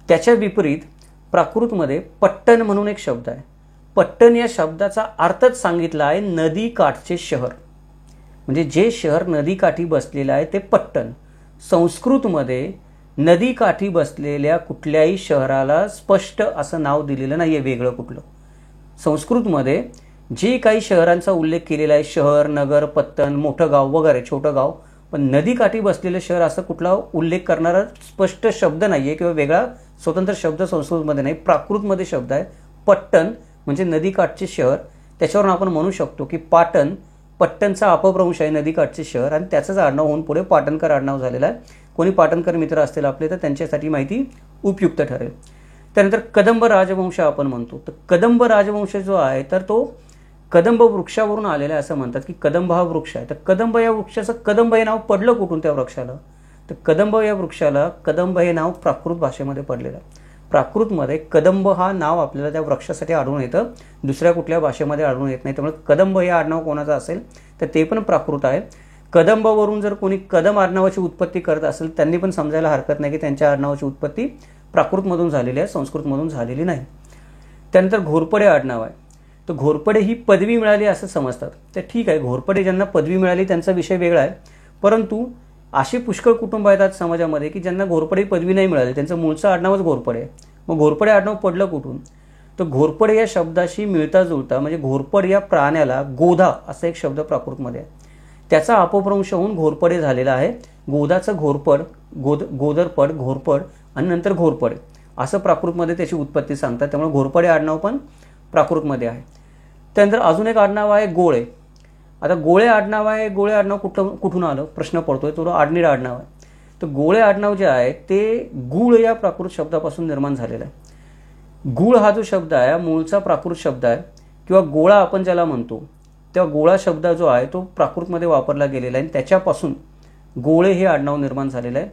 त्याच्या विपरीत प्राकृतमध्ये पट्टण म्हणून एक शब्द आहे. पट्टण या शब्दाचा अर्थच सांगितला आहे नदी काठचे शहर. म्हणजे जे शहर नदीकाठी बसलेलं आहे ते पट्टण. संस्कृतमध्ये नदीकाठी बसलेल्या कुठल्याही शहराला स्पष्ट असं नाव दिलेलं नाही आहे वेगळं कुठलं. संस्कृतमध्ये जे काही शहरांचा उल्लेख केलेला आहे, शहर, नगर, पत्तन, मोठं गाव वगैरे, छोटं गाव पण नदीकाठी बसलेलं शहर असं कुठला उल्लेख करणारा स्पष्ट शब्द नाही आहे किंवा वेगळा स्वतंत्र शब्द संस्कृतमध्ये नाही. प्राकृतमध्ये शब्द आहे. पट्टण म्हणजे नदीकाठचे शहर. त्याच्यावरून आपण म्हणू शकतो की पाटण, पट्टणचा अपभ्रंश आहे नदीकाठचे शहर आणि त्याचंच आडनाव होऊन पुढे पाटणकर आडनाव झालेलं आहे. कोणी पाटणकर मित्र असतील आपले तर त्यांच्यासाठी माहिती उपयुक्त ठरेल. त्यानंतर कदंब राजवंश आपण म्हणतो. तर कदंब राजवंश जो आहे तर तो कदंब वृक्षावरून आलेला आहे असं म्हणतात की कदंब हा वृक्ष आहे. तर कदंब या वृक्षाचं कदंब हे नाव पडलं कुठून त्या वृक्षाला? तर कदंब या वृक्षाला कदंब हे नाव प्राकृत भाषेमध्ये पडलेलं आहे. प्राकृतमध्ये कदंब हा नाव आपल्याला त्या वृक्षासाठी आढळून येतं, दुसऱ्या कुठल्या भाषेमध्ये आढळून येत नाही. त्यामुळे कदंब हे आडनाव कोणाचं असेल तर ते पण प्राकृत आहे. कदंबवरून जर कोणी कदम आडनावाची उत्पत्ती करत असेल त्यांनी पण समजायला हरकत नाही की त्यांच्या आडनावाची उत्पत्ती प्राकृतमधून झालेली आहे, संस्कृतमधून झालेली नाही. त्यानंतर घोरपडे आडनाव आहे. तर घोरपडे ही पदवी मिळाली असं समजतात. तर ठीक आहे, घोरपडे ज्यांना पदवी मिळाली त्यांचा विषय वेगळा आहे. परंतु अशी पुष्कळ कुटुंब आहेत आज समाजामध्ये की ज्यांना घोरपडे पदवी नाही मिळाली, त्यांचं मूळचं आडनावच घोरपडे आहे. मग घोरपडे आडनाव पडलं कुठून? तर घोरपडे या शब्दाशी मिळता जुळता म्हणजे घोरपड या प्राण्याला गोधा असा एक शब्द प्राकृतमध्ये आहे, त्याचा अपभ्रंश होऊन घोरपडे झालेला आहे. गोधाचं घोरपड, गोदरपड, घोरपड आणि नंतर घोरपडे असं प्राकृतमध्ये त्याची उत्पत्ती सांगतात. त्यामुळे घोरपडे आडनाव पण प्राकृतमध्ये आहे. त्यानंतर अजून एक आडनाव आहे गोळे. आता गोळे आडनाव आहे, गोळे आडनाव कुठून आलं प्रश्न पडतोय. तो आडनीड आडनाव आहे. तर गोळे आडनाव जे आहे ते गूळ या प्राकृत शब्दापासून निर्माण झालेलं आहे. गूळ हा जो शब्द आहे मूळचा प्राकृत शब्द आहे किंवा गोळा आपण ज्याला म्हणतो, त्या गोळा शब्द जो आहे तो प्राकृतमध्ये वापरला गेलेला आहे आणि त्याच्यापासून गोळे हे आडनाव निर्माण झालेलं आहे.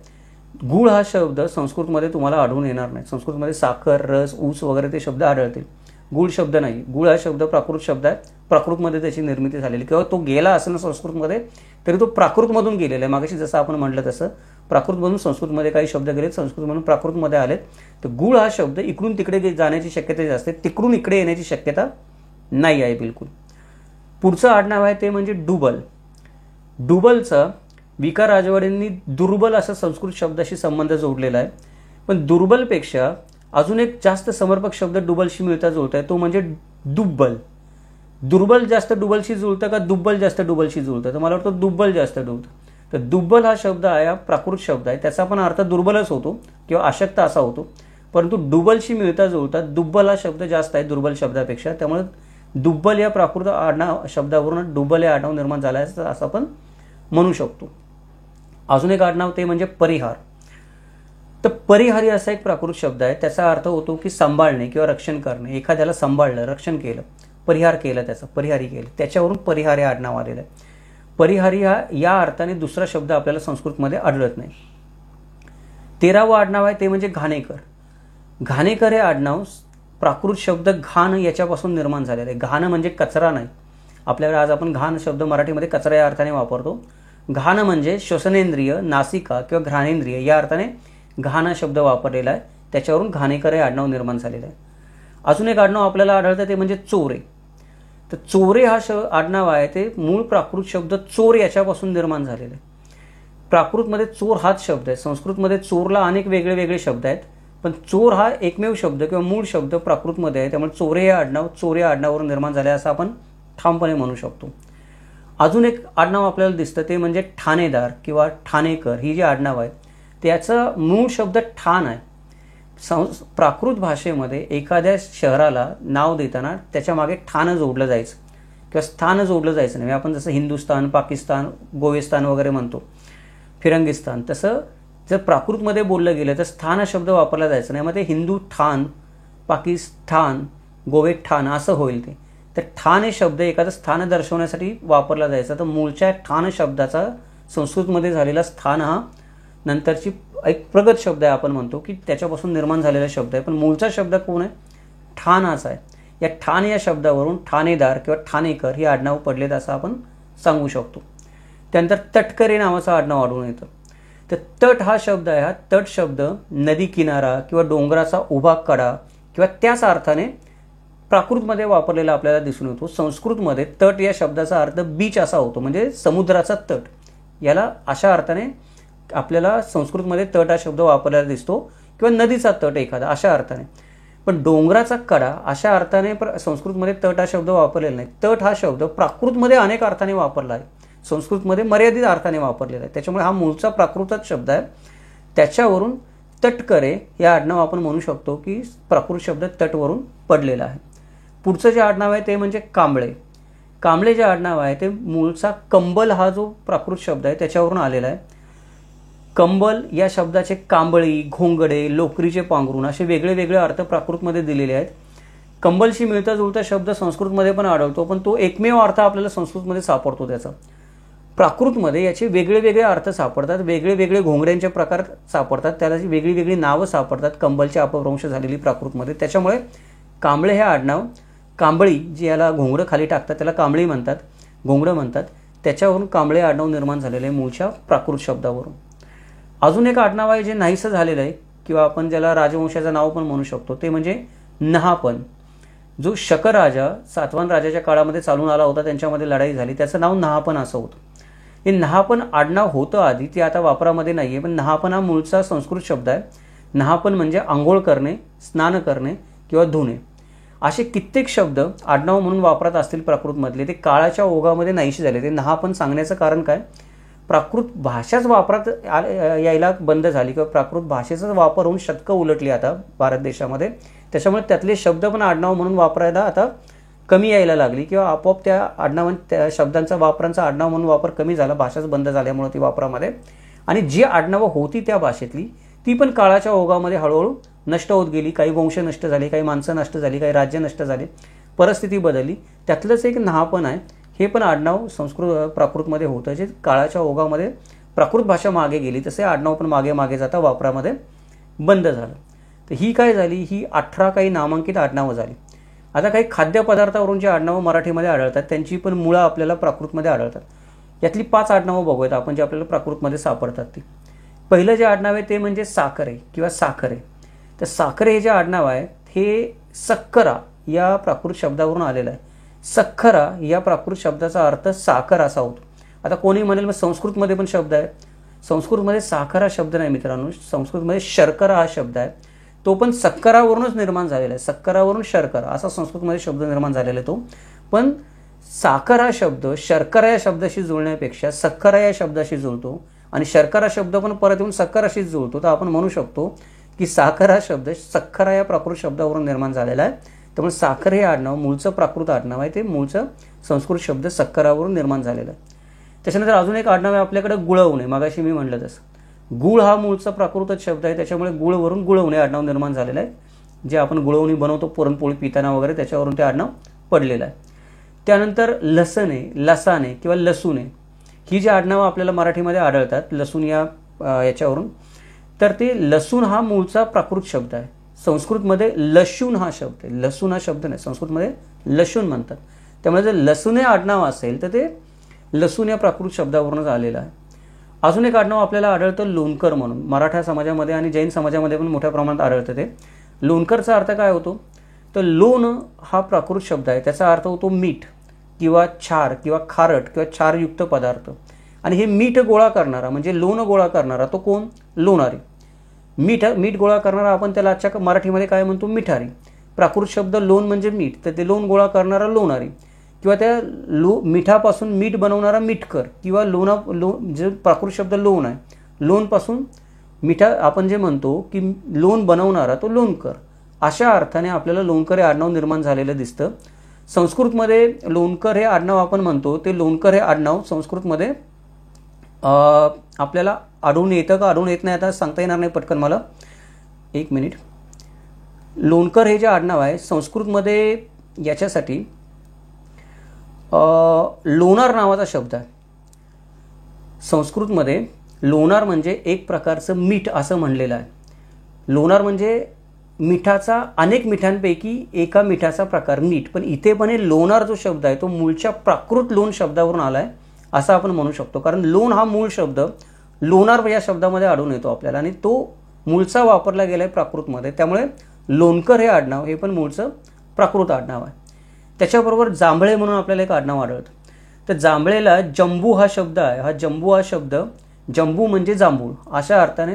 गूळ हा शब्द संस्कृतमध्ये तुम्हाला आढळून येणार नाही. संस्कृतमध्ये साखर, रस, ऊस वगैरे ते शब्द आढळतील. गूळ शब्द नाही. गूळ हा शब्द प्राकृत शब्द आहे, प्राकृतमध्ये त्याची निर्मिती झालेली किंवा तो गेला असेल ना संस्कृतमध्ये तरी तो प्राकृतमधून गेलेला आहे. मागाशी जसं आपण म्हटलं तसं प्राकृतमधून संस्कृतमध्ये काही शब्द गेलेत, संस्कृतमधून प्राकृतमध्ये आलेत. तर गूळ हा शब्द इकडून तिकडे जाण्याची शक्यता जास्त आहे, तिकडून इकडे येण्याची शक्यता नाही आहे बिलकुल. पुढचं आडनाव आहे ते म्हणजे डुबल. डुबलचा विका राजवाडेंनी दुर्बल असा संस्कृत शब्दाशी संबंध जोडलेला आहे. पण दुर्बलपेक्षा अजून एक जास्त समर्पक शब्द डुबलशी मिळता जुळत आहे, तो म्हणजे दुब्बल. दुर्बल जास्त डुबलशी जुळतं का दुब्बल जास्त डुबलशी जुळतं? तर मला वाटतं दुब्बल जास्त जुळतं. तर दुब्बल हा शब्द आहे, हा प्राकृत शब्द आहे, त्याचा पण अर्थ दुर्बलच होतो किंवा अशक्त असा होतो. परंतु डुबलशी मिळता जुळता दुब्बल हा शब्द जास्त आहे दुर्बल शब्दापेक्षा. त्यामुळे दुब्बल या प्राकृत आडनाव शब्दावरून डुब्बल हे आडनाव निर्माण झालं आहे असं आपण म्हणू शकतो. अजून एक आडनाव ते म्हणजे परिहार. तर परिहारी असा एक प्राकृत शब्द आहे, त्याचा अर्थ होतो की सांभाळणे किंवा रक्षण करणे. एखाद्याला सांभाळलं, रक्षण केलं, परिहार केलं, त्याचं परिहारी केलं, त्याच्यावरून परिहार हे आडनाव आलेलं आहे. परिहारी हा या अर्थाने दुसरा शब्द आपल्याला संस्कृतमध्ये आढळत नाही. 13वं आडनाव आहे ते म्हणजे घाणेकर. घाणेकर हे आडनाव प्राकृत शब्द घाण याच्यापासून निर्माण झालेलं आहे. घाण म्हणजे कचरा नाही. आपल्याकडे आज आपण घाण शब्द मराठीमध्ये कचरा या अर्थाने वापरतो. घाण म्हणजे श्वसनेंद्रिय, नासिका किंवा घ्राणेंद्रिय या अर्थाने घाण शब्द वापरलेला आहे. त्याच्यावरून घाणेकर हे आडनाव निर्माण झालेलं आहे. अजून एक आडनाव आपल्याला आढळतं ते म्हणजे चोरे. तर चोरे हा आडनाव आहे ते मूळ प्राकृत शब्द चोर याच्यापासून निर्माण झालेलं आहे. प्राकृतमध्ये चोर हाच शब्द आहे. संस्कृतमध्ये चोरला अनेक वेगळे वेगळे शब्द आहेत, पण चोर हा एकमेव शब्द किंवा मूळ शब्द प्राकृतमध्ये आहे. त्यामुळे चोरे हे आडनाव चोर या आडनावावरून निर्माण झाले असं आपण ठामपणे म्हणू शकतो. अजून एक आडनाव आपल्याला दिसतं ते म्हणजे ठाणेदार किंवा ठाणेकर. ही जी आडनाव आहे त्याचा मूळ शब्द ठाण आहे. प्राकृत भाषेमध्ये एखाद्या शहराला नाव देताना त्याच्या मागे ठाण जोडलं जायचं किंवा स्थान जोडलं जायचं नाही. आपण जसं हिंदुस्थान, पाकिस्तान, गोवेस्तान वगैरे म्हणतो, फिरंगिस्तान, तसं जर प्राकृतमध्ये बोललं गेलं तर स्थान शब्द वापरला जायचं नाही. मग ते हिंदू ठाण, पाकिस्तान, गोवे ठाण असं होईल ते. तर ठाण हे शब्द एखादं स्थान दर्शवण्यासाठी वापरला जायचा. तर मूळच्या ठाण शब्दाचा संस्कृतमध्ये झालेला स्थान हा नंतरची एक प्रगत शब्द आहे. आपण म्हणतो की त्याच्यापासून निर्माण झालेला शब्द आहे, पण मूळचा शब्द कोण आहे? ठाण हाच आहे. या ठाण या शब्दावरून ठाणेदार किंवा ठाणेकर ही आडनाव पडलेत असं आपण सांगू शकतो. त्यानंतर तटकरे नावाचं आडनाव आढळून येतं. तर तट हा शब्द आहे, हा तट शब्द नदी किनारा किंवा डोंगराचा उभा कडा किंवा त्याच अर्थाने प्राकृतमध्ये वापरलेला आपल्याला दिसून येतो. संस्कृतमध्ये तट या शब्दाचा अर्थ बीच असा होतो, म्हणजे समुद्राचा तट. याला अशा अर्थाने आपल्याला संस्कृतमध्ये तट हा शब्द वापरलेला दिसतो किंवा नदीचा तट एखादा अशा अर्थाने. पण डोंगराचा कडा अशा अर्थाने संस्कृतमध्ये तट हा शब्द वापरलेला नाही. तट हा शब्द प्राकृतमध्ये अनेक अर्थाने वापरला आहे. संस्कृतमध्ये मर्यादित अर्थाने वापरलेला आहे, त्याच्यामुळे हा मूळचा प्राकृतच शब्द आहे. त्याच्यावरून तटकरे या आडनाव आपण म्हणू शकतो की प्राकृत शब्द तटवरून पडलेला आहे. पुढचं जे आडनाव आहे ते म्हणजे कांबळे. कांबळे जे आडनाव आहे ते मूळचा कंबल हा जो प्राकृत शब्द आहे त्याच्यावरून आलेला आहे. कंबल या शब्दाचे कांबळी, घोंगडे, लोकरीचे पांघरूण असे वेगळे वेगळे अर्थ प्राकृतमध्ये दिलेले आहेत. कंबलशी मिळता जुळता शब्द संस्कृतमध्ये पण आढळतो, पण तो एकमेव अर्थ आपल्याला संस्कृतमध्ये सापडतो त्याचा. प्राकृतमध्ये याचे वेगळे वेगळे अर्थ सापडतात, वेगळे वेगळे घोंगड्यांचे प्रकार सापडतात, त्याला वेगळी वेगळी नावं सापडतात कंबलची अपभ्रंश झालेली प्राकृतमध्ये. त्याच्यामुळे कांबळे हे आडनाव, कांबळी जी याला घोंगडं खाली टाकतात त्याला कांबळी म्हणतात, घोंगडं म्हणतात, त्याच्यावरून कांबळे आडनाव निर्माण झालेलं आहे मूळच्या प्राकृत शब्दावरून. अजून एक आडनाव आहे जे नाहीसं झालेलं आहे किंवा आपण ज्याला राजवंशाचं नाव पण म्हणू शकतो, ते म्हणजे नहापण. जो शक राजा, सातवाहन राजाच्या काळामध्ये चालून आला होता, त्यांच्यामध्ये लढाई झाली, त्याचं नाव नहापण असं होतं. हे नहापण आडनाव होतं आधी, ते आता वापरामध्ये नाही आहे, पण नहापण हा मूळचा संस्कृत शब्द आहे. नहापण म्हणजे आंघोळ करणे, स्नान करणे किंवा धुणे. असे कित्येक शब्द आडनाव म्हणून वापरात असतील प्राकृतमधले, ते काळाच्या ओघामध्ये नाहीसे झाले. ते नहापण सांगण्याचं कारण काय, प्राकृत भाषाच वापरात यायला बंद झाली किंवा प्राकृत भाषेचाच वापर होऊन शतकं उलटली आता भारत देशामध्ये. त्याच्यामुळे त्यातले शब्द पण आडनाव म्हणून वापरायला आता कमी यायला लागली किंवा आपोआप त्या शब्दांचा वापरांचा आडनाव म्हणून वापर कमी झाला, भाषाच बंद झाल्यामुळे ती वापरामध्ये. आणि जी आडनावं होती त्या भाषेतली ती पण काळाच्या ओघामध्ये हळूहळू नष्ट होत गेली. काही वंश नष्ट झाले, काही माणसं नष्ट झाली, काही राज्य नष्ट झाले, परिस्थिती बदलली. त्यातलंच एक नहापण आहे, हे पण आडनाव प्राकृतमध्ये होतं, जे काळाच्या ओघामध्ये प्राकृत भाषा मागे गेली तसे आडनाव पण मागे मागे जाता वापरामध्ये बंद झालं. तर ही काय झाली, ही 18 काही नामांकित आडनावं झाली. आता काही खाद्यपदार्थावरून जे आडनावं मराठीमध्ये आढळतात त्यांची पण मुळं आपल्याला प्राकृतमध्ये आढळतात. यातली 5 आडनावं बघूयात आपण जे आपल्याला प्राकृतमध्ये सापडतात ती. पहिलं जे आडनाव आहे ते म्हणजे साखरे किंवा साखरे. तर साखरे हे जे आडनाव आहे हे सक्करा या प्राकृत शब्दावरून आलेलं आहे. सखरा या प्राकृत शब्दाचा अर्थ साखर असा होतो. आता कोणी म्हणेल मग संस्कृतमध्ये पण शब्द आहे. संस्कृतमध्ये साखर हा शब्द नाही मित्रांनो, संस्कृतमध्ये शर्करा हा शब्द आहे. तो पण सक्करावरूनच निर्माण झालेला आहे. सक्करावरून शर्करा असा संस्कृतमध्ये शब्द निर्माण झालेला आहे तो. पण साखर हा शब्द शर्करा या शब्दाशी जुळण्यापेक्षा सखरा या शब्दाशी जुळतो आणि शर्करा शब्द पण परत येऊन सक्कराशीच जुळतो. तर आपण म्हणू शकतो की साखर हा शब्द सखरा या प्राकृत शब्दावरून निर्माण झालेला आहे. त्यामुळे साखर हे आडनाव मूळचं प्राकृत आडनाव आहे, ते मूळचं संस्कृत शब्द सक्करावरून निर्माण झालेलं आहे. त्याच्यानंतर अजून एक आडनाव आहे आपल्याकडे गुळवणे. मागाशी मी म्हटलं तसं गुळ हा मूळचा प्राकृतच शब्द आहे, त्याच्यामुळे गुळवरून गुळवणे आडनाव निर्माण झालेलं आहे. जे आपण गुळवणी बनवतो पुरणपोळी पिताना वगैरे त्याच्यावरून ते आडनाव पडलेलं आहे. त्यानंतर लसणे, लसाणे किंवा लसूणे ही जी आडनावं आपल्याला मराठीमध्ये आढळतात लसूण याच्यावरून, तर ते लसूण हा मूळचा प्राकृत शब्द आहे. संस्कृतमध्ये लशून हा शब्द आहे, लसूण हा शब्द नाही, संस्कृतमध्ये लशून म्हणतात. त्यामुळे जर लसूणे आडनाव असेल तर ते लसूण या प्राकृत शब्दावरूनच आलेलं आहे. अजून एक आडनाव आपल्याला आढळतं लोणकर म्हणून. मराठा समाजामध्ये आणि जैन समाजामध्ये पण मोठ्या प्रमाणात आढळतं ते. लोणकरचा अर्थ काय होतो, तर लोण हा प्राकृत शब्द आहे, त्याचा अर्थ होतो मीठ किंवा क्षार किंवा खारट किंवा क्षारयुक्त पदार्थ. आणि हे मीठ गोळा करणारा म्हणजे लोण गोळा करणारा तो कोण, लोणारी. मीठ गोळा करणारा आपण त्याला आजच्या मराठीमध्ये काय म्हणतो, मिठारी. प्राकृत शब्द लोण म्हणजे मीठ, तर ते लोण गोळा करणारा लोणारी किंवा त्या मिठापासून मीठ बनवणारा मिठकर किंवा जे प्राकृत शब्द लोण आहे, लोणपासून मिठा आपण जे म्हणतो की लोण बनवणारा तो लोणकर. अशा अर्थाने आपल्याला लोणकर हे आडनाव निर्माण झालेलं दिसतं. संस्कृतमध्ये लोणकर हे आडनाव आपण म्हणतो, ते लोणकर हे आडनाव संस्कृतमध्ये आपल्याला आढळून येतं का आढळून येत नाही आता सांगता येणार नाही पटकन मला, एक मिनिट. लोणकर हे जे आडनाव आहे संस्कृतमध्ये याच्यासाठी लोणार नावाचा शब्द आहे. संस्कृतमध्ये लोणार म्हणजे एक प्रकारचं मीठ असं म्हणलेलं आहे. लोणार म्हणजे मिठाचा अनेक मिठांपैकी एका मिठाचा प्रकार मीठ. पण इथे पण हे लोणार जो शब्द आहे तो मूळच्या प्राकृत लोण शब्दावरून आला आहे असं आपण म्हणू शकतो. कारण लोण हा मूळ शब्द लोणार या शब्दामध्ये आढळून येतो आपल्याला आणि तो मूळचा वापरला गेला आहे प्राकृतमध्ये. त्यामुळे लोणकर हे आडनाव हे पण मूळचं प्राकृत आडनाव आहे. त्याच्याबरोबर जांभळे म्हणून आपल्याला एक आडनाव आढळतं. तर जांभळेला जंबू हा शब्द आहे. हा जंबू हा शब्द जंबू म्हणजे जांभूळ अशा अर्थाने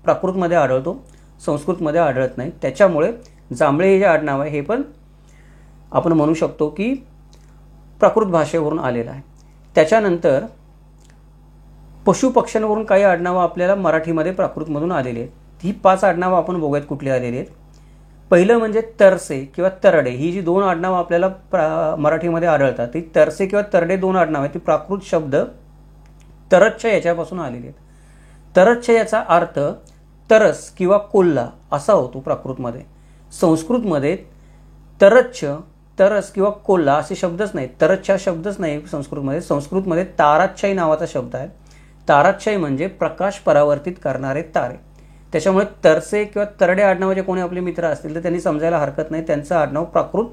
प्राकृतमध्ये आढळतो, संस्कृतमध्ये आढळत नाही. त्याच्यामुळे जांभळे हे जे आडनाव आहे हे पण आपण म्हणू शकतो की प्राकृत भाषेवरून आलेलं आहे. त्याच्यानंतर पशु पक्ष्यांवरून काही आडनावं आपल्याला मराठीमध्ये प्राकृतमधून आलेली आहेत. ही 5 आडनावं आपण बघूयात कुठली आलेली आहेत. पहिलं म्हणजे तरसे किंवा तरडे. ही जी 2 आडनावं आपल्याला मराठीमध्ये आढळतात, ती तरसे किंवा तरडे 2 आडनावं आहेत. ती प्राकृत शब्द तरच्छ याच्यापासून आलेली आहेत. तरच्छ याचा अर्थ तरस किंवा कोल्हा असा होतो प्राकृतमध्ये. संस्कृतमध्ये तरच्छ, तरस किंवा कोल्हा असे शब्दच नाहीत. तरच्छ हा शब्दच नाही संस्कृतमध्ये. संस्कृतमध्ये ताराच्छाई नावाचा शब्द आहे. ताराच्छाई म्हणजे प्रकाश परावर्तित करणारे तारे. त्याच्यामुळे तरसे किंवा तरडे आडनावाचे कोणी आपले मित्र असतील तर त्यांनी समजायला हरकत नाही, त्यांचं आडनाव प्राकृत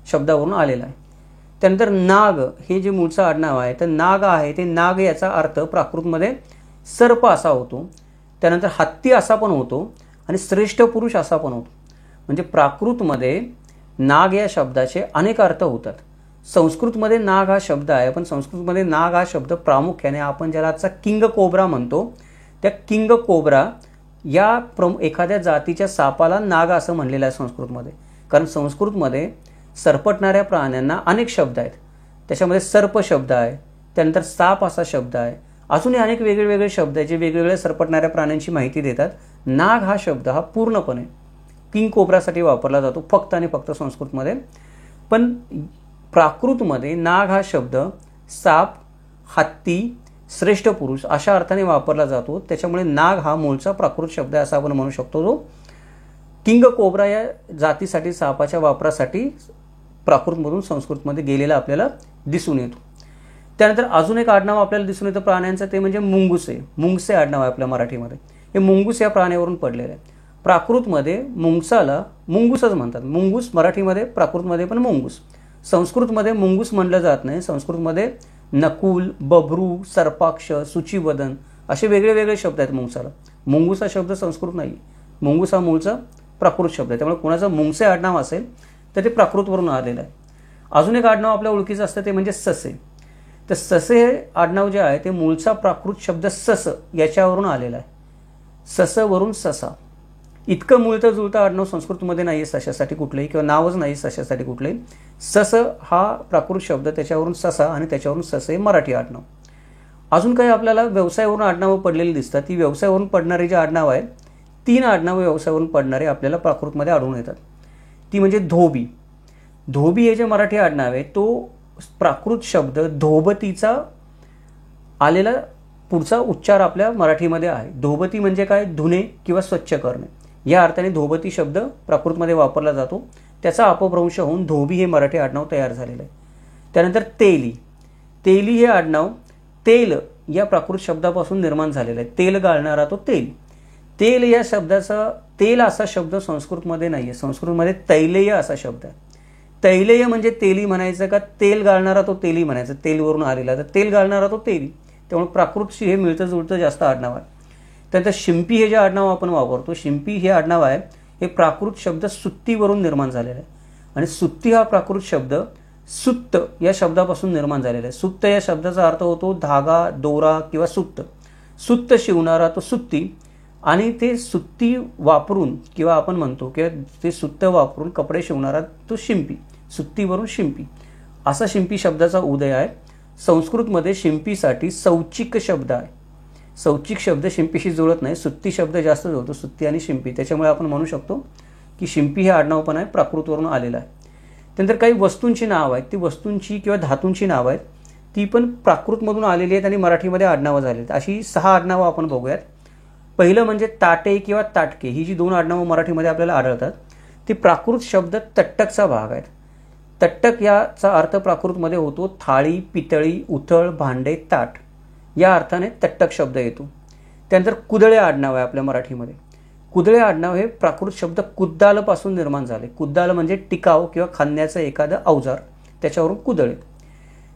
शब्दावरून आलेलं आहे. त्यानंतर नाग हे जे मूळचं आडनाव आहे, तर नाग आहे ते नाग याचा अर्थ प्राकृतमध्ये सर्प असा होतो. त्यानंतर हत्ती असा पण होतो आणि श्रेष्ठ पुरुष असा पण होतो. म्हणजे प्राकृतमध्ये नाग या शब्दाचे अनेक अर्थ होतात. संस्कृतमध्ये नाग हा शब्द आहे, पण संस्कृतमध्ये नाग हा शब्द प्रामुख्याने आपण ज्याला आजचा किंग कोब्रा म्हणतो, त्या किंग कोब्रा या एखाद्या जातीच्या सापाला नाग असं म्हणलेलं आहे संस्कृतमध्ये. कारण संस्कृतमध्ये सरपटणाऱ्या प्राण्यांना अनेक शब्द आहेत. त्याच्यामध्ये सर्प शब्द आहे, त्यानंतर साप असा शब्द आहे, अजूनही अनेक वेगवेगळे शब्द आहेत जे वेगवेगळ्या सरपटणाऱ्या प्राण्यांची माहिती देतात. नाग हा शब्द हा पूर्णपणे किंग कोब्रासाठी वापरला जातो फक्त आणि फक्त संस्कृतमध्ये. पण प्राकृतमध्ये नाग हा शब्द साप, हत्ती, श्रेष्ठ पुरुष अशा अर्थाने वापरला जातो. त्याच्यामुळे नाग हा मूळचा प्राकृत शब्द आहे असं आपण म्हणू शकतो, जो किंग कोब्रा या जातीसाठी सापाच्या वापरासाठी प्राकृतमधून संस्कृतमध्ये गेलेला आपल्याला दिसून येतो. त्यानंतर अजून एक आडनाव आपल्याला दिसून येतं प्राण्यांचं, ते म्हणजे मुंगुसे. मुंगसे आडनाव आहे आपल्या मराठीमध्ये. हे मुंगूस या प्राण्यावरून पडलेलं आहे. प्राकृतमध्ये मुंगसाला मुंगूसच म्हणतात. मुंगूस मराठीमध्ये, प्राकृतमध्ये पण मुंगूस. संस्कृतमध्ये मुंगूस म्हणलं जात नाही. संस्कृतमध्ये नकुल, बभरू, सर्पाक्ष, सुचिवदन असे वेगळे वेगळे शब्द आहेत मुंगसाला. मुंगूस हा शब्द संस्कृत नाही. मुंगूस हा मूळचा प्राकृत शब्द आहे. त्यामुळे कोणाचं मुंगसे आडनाव असेल तर ते प्राकृतवरून आलेलं आहे. अजून एक आडनाव आपल्या ओळखीचं असतं ते म्हणजे ससे. तर ससे हे आडनाव जे आहे ते मूळचा प्राकृत शब्द सस याच्यावरून आलेला आहे. ससवरून ससा. इतकं मुळतं जुळतं आडनाव संस्कृतमध्ये नाही आहे सशासाठी कुठलंही, किंवा नावच नाही सशासाठी कुठलंही. सस हा प्राकृत शब्द, त्याच्यावरून ससा आणि त्याच्यावरून ससे मराठी आडनाव. अजून काही आपल्याला व्यवसायावरून आडनावं पडलेली दिसतात. ती व्यवसायावरून पडणारी जी आडनावं आहेत, 3 आडनावं व्यवसायावरून पडणारे आपल्याला प्राकृतमध्ये आढळून येतात. ती म्हणजे धोबी. धोबी हे जे मराठी आडनाव आहे तो प्राकृत शब्द धोबतीचा आलेला पुढचा उच्चार आपल्या मराठीमध्ये आहे. धोबती म्हणजे काय? धुणे किंवा स्वच्छ करणे या अर्थाने धोबती शब्द प्राकृतमध्ये वापरला जातो. त्याचा अपभ्रंश होऊन धोबी हे मराठी आडनाव तयार झालेलं आहे. त्यानंतर तेली. तेली हे आडनाव तेल या प्राकृत शब्दापासून निर्माण झालेलं आहे. तेल गाळणारा तो तेली. तेल या शब्दाचा तेल असा शब्द संस्कृतमध्ये नाही आहे. संस्कृतमध्ये तैलेय असा शब्द आहे. तैलेय म्हणजे तेली म्हणायचं का तेल गाळणारा तो तेली म्हणायचं? तेलवरून आलेला तर तेल गाळणारा तो तेली. त्यामुळे प्राकृतशी हे मिळतं जुळतं जास्त आडनाव आहे. त्यानंतर शिंपी हे जे आडनाव आपण वापरतो, शिंपी हे आडनाव आहे हे प्राकृत शब्द सुत्तीवरून निर्माण झालेलं आहे. आणि सुत्ती हा प्राकृत शब्द सुत्त या शब्दापासून निर्माण झालेला आहे. सुत्त या शब्दाचा अर्थ होतो धागा, दोरा किंवा सुत्त. सुत्त शिवणारा तो सुत्ती, आणि ते सुत्ती वापरून किंवा आपण म्हणतो किंवा ते सुत्त वापरून कपडे शिवणारा तो शिंपी. सुत्तीवरून शिंपी असा शिंपी शब्दाचा उदय आहे. संस्कृतमध्ये शिंपीसाठी सौचिक शब्द आहे. सौचिक शब्द शिंपीशी जुळत नाही, सुत्ती शब्द जास्त जुळतो, सुत्ती आणि शिंपी. त्याच्यामुळे आपण म्हणू शकतो की शिंपी हे आडनाव पण आहे प्राकृतवरून आलेलं आहे. त्यानंतर काही वस्तूंची नावं आहेत, ती वस्तूंची किंवा धातूंची नावं आहेत, ती पण प्राकृतमधून आलेली आहेत आणि मराठीमध्ये आडनावं झाली आहेत. अशी 6 आडनावं आपण बघूयात. पहिलं म्हणजे ताटे किंवा ताटके. ही जी 2 आडनावं मराठीमध्ये आपल्याला आढळतात ती प्राकृत शब्द तट्टकचा भाग आहेत. तट्टक याचा अर्थ प्राकृतमध्ये होतो थाळी, पितळी, उथळ, भांडे, ताट या अर्थाने तट्टक शब्द येतो. त्यानंतर कुदळे आडनाव आहे आपल्या मराठीमध्ये. कुदळे आडनाव हे प्राकृत शब्द कुद्दालपासून निर्माण झाले. कुद्दाल म्हणजे टिकाव किंवा खांद्याचं एखादं अवजार, त्याच्यावरून कुदळे.